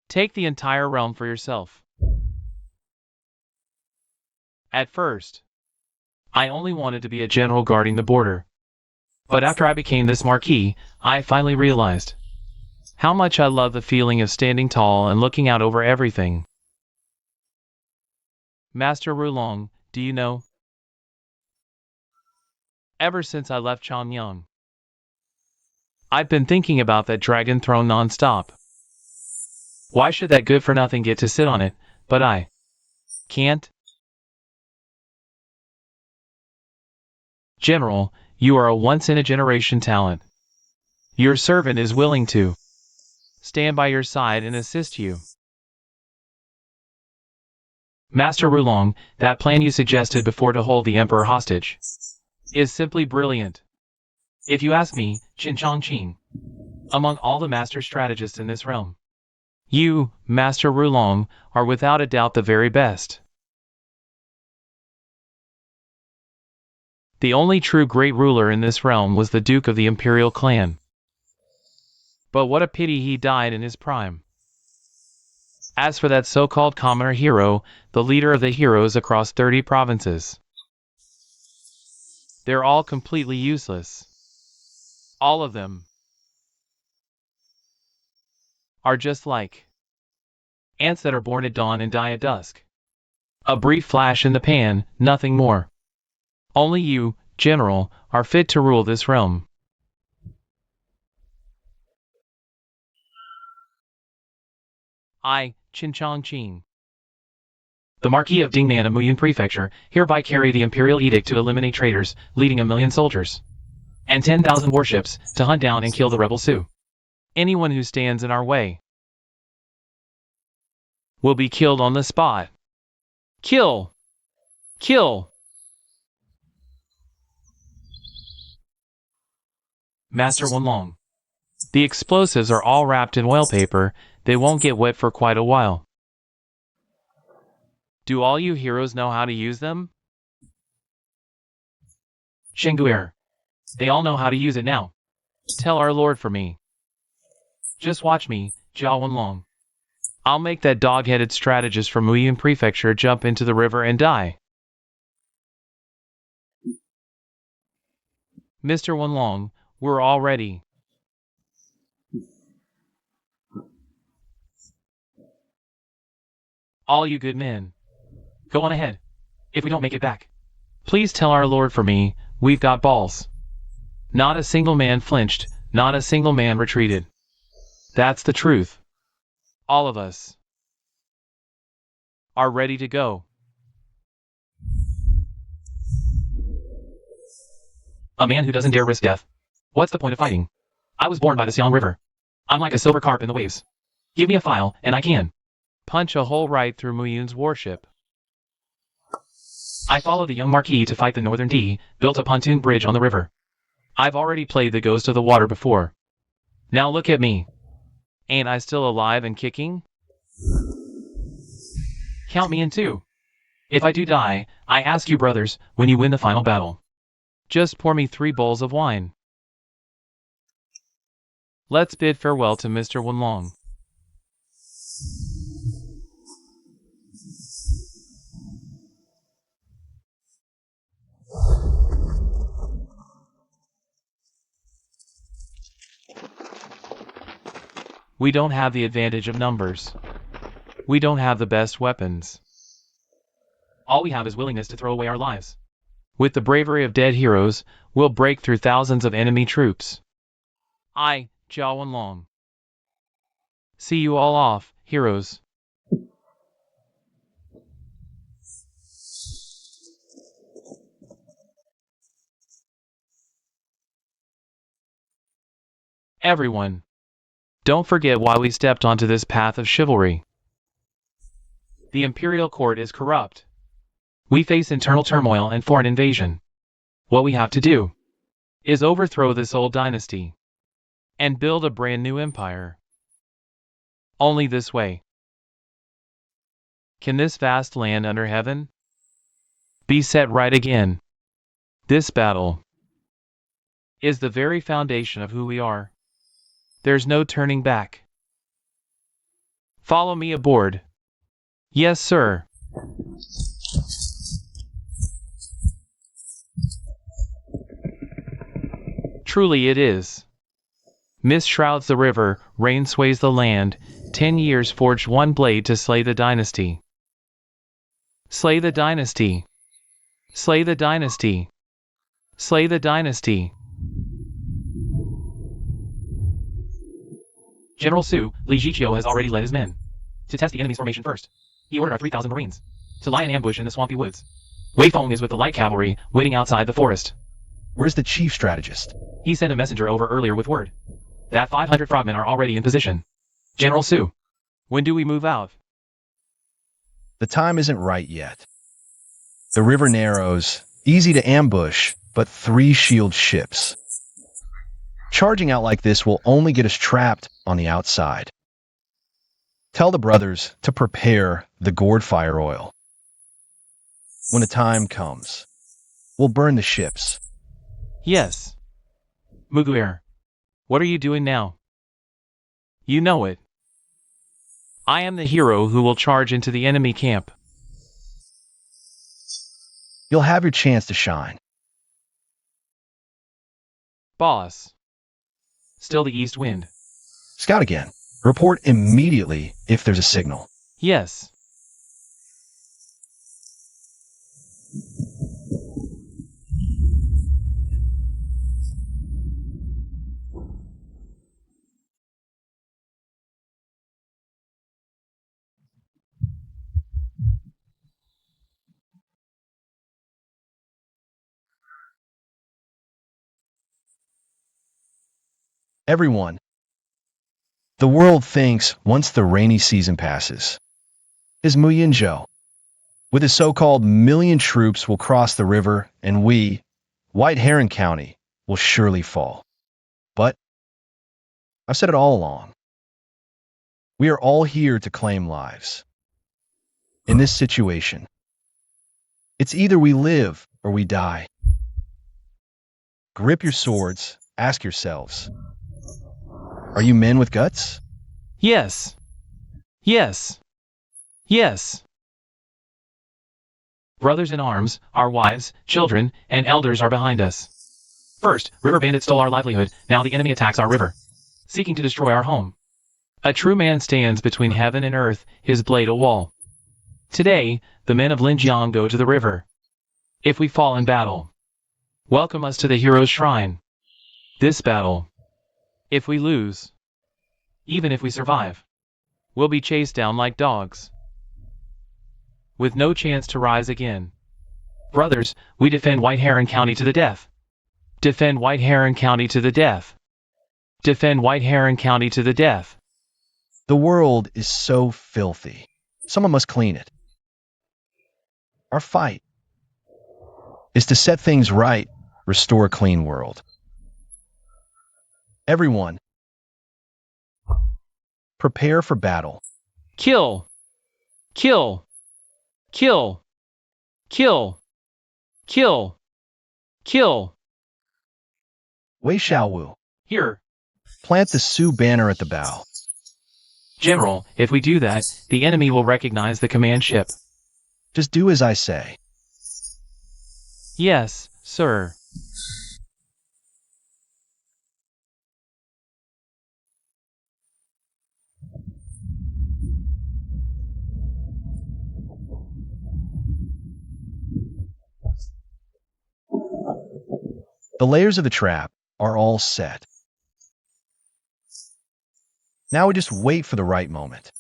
Speaker 1: take the entire realm for yourself. At first, I only wanted to be a general guarding the border. But after I became this marquis, I finally realized how much I love the feeling of standing tall and looking out over everything. Master Rulong, do you know? Ever since I left Chanyang, I've been thinking about that dragon throne non-stop. Why should that good-for-nothing get to sit on it, but I can't? General, you are a once-in-a-generation talent. Your servant is willing to stand by your side and assist you. Master Rulong, that plan you suggested before to hold the Emperor hostage is simply brilliant. If you ask me, Qin Chongqing, among all the master strategists in this realm, you, Master Rulong, are without a doubt the very best. The only true great ruler in this realm was the Duke of the Imperial clan. But what a pity he died in his prime. As for that so-called commoner hero, the leader of the heroes across 30 provinces, they're all completely useless. All of them are just like ants that are born at dawn and die at dusk. A brief flash in the pan, nothing more. Only you, General, are fit to rule this realm. I, Chin Chong Chin, the Marquis of Dingnan of Muyin Prefecture, hereby carry the imperial edict to eliminate traitors, leading 1,000,000 soldiers and 10,000 warships to hunt down and kill the rebel Sioux. Anyone who stands in our way will be killed on the spot. Kill! Kill! Master Wenlong. The explosives are all wrapped in oil paper. They won't get wet for quite a while. Do all you heroes know how to use them? Shenguer. They all know how to use it now. Tell our lord for me. Just watch me, Jia Wenlong. I'll make that dog-headed strategist from Muyin Prefecture jump into the river and die. Mr. Wenlong, we're all ready. All you good men, go on ahead. If we don't make it back, please tell our lord for me, we've got balls. Not a single man flinched, not a single man retreated. That's the truth. All of us are ready to go. A man who doesn't dare risk death. What's the point of fighting? I was born by the Xiang River. I'm like a silver carp in the waves. Give me a file, and I can punch a hole right through Muyun's warship. I followed the young Marquis to fight the Northern D, built a pontoon bridge on the river. I've already played the ghost of the water before. Now look at me. Ain't I still alive and kicking? Count me in too. If I do die, I ask you brothers, when you win the final battle, just pour me 3 bowls of wine. Let's bid farewell to Mr. Wenlong. We don't have the advantage of numbers. We don't have the best weapons. All we have is willingness to throw away our lives. With the bravery of dead heroes, we'll break through thousands of enemy troops. I, Jia Wenlong. See you all off, heroes. Everyone, don't forget why we stepped onto this path of chivalry. The imperial court is corrupt. We face internal turmoil and foreign invasion. What we have to do is overthrow this old dynasty and build a brand new empire. Only this way can this vast land under heaven be set right again. This battle is the very foundation of who we are. There's no turning back. Follow me aboard. Yes, sir. Truly it is. Mist shrouds the river, rain sways the land, 10 years forged one blade to slay the dynasty. Slay the dynasty. Slay the dynasty. Slay the dynasty. General Su, Li Jiqiu has already led his men to test the enemy's formation first. He ordered our 3,000 marines to lie in ambush in the swampy woods. Wei Feng is with the light cavalry, waiting outside the forest.
Speaker 2: Where's the chief strategist?
Speaker 1: He sent a messenger over earlier with word that 500 frogmen are already in position. General Su, when do we move out?
Speaker 2: The time isn't right yet. The river narrows, easy to ambush, but 3 shield ships. Charging out like this will only get us trapped on the outside. Tell the brothers to prepare the gourd fire oil. When the time comes, we'll burn the ships.
Speaker 1: Yes. Muguer, what are you doing now? You know it. I am the hero who will charge into the enemy camp.
Speaker 2: You'll have your chance to shine.
Speaker 1: Boss. Still the east wind.
Speaker 2: Scout again. Report immediately if there's a signal.
Speaker 1: Yes.
Speaker 2: Everyone. The world thinks once the rainy season passes, his Muyinzhou, with his so-called million troops, will cross the river, and we, White Heron County, will surely fall. But I've said it all along. We are all here to claim lives. In this situation, it's either we live or we die. Grip your swords, ask yourselves, are you men with guts?
Speaker 1: Yes. Yes. Yes. Brothers in arms, our wives, children, and elders are behind us. First, river bandits stole our livelihood, now the enemy attacks our river, seeking to destroy our home. A true man stands between heaven and earth, his blade a wall. Today, the men of Linjiang go to the river. If we fall in battle, welcome us to the hero's shrine. This battle, if we lose, even if we survive, we'll be chased down like dogs, with no chance to rise again. Brothers, we defend White Heron County to the death. Defend White Heron County to the death. Defend White Heron County to the death.
Speaker 2: The world is so filthy. Someone must clean it. Our fight is to set things right, restore a clean world. Everyone, prepare for battle.
Speaker 1: Kill! Kill! Kill! Kill! Kill! Kill!
Speaker 2: Wei Xiaowu,
Speaker 1: Here,
Speaker 2: plant the Sioux banner at the bow.
Speaker 1: General, if we do that, the enemy will recognize the command ship.
Speaker 2: Just do as I say.
Speaker 1: Yes, sir.
Speaker 2: The layers of the trap are all set. Now we just wait for the right moment.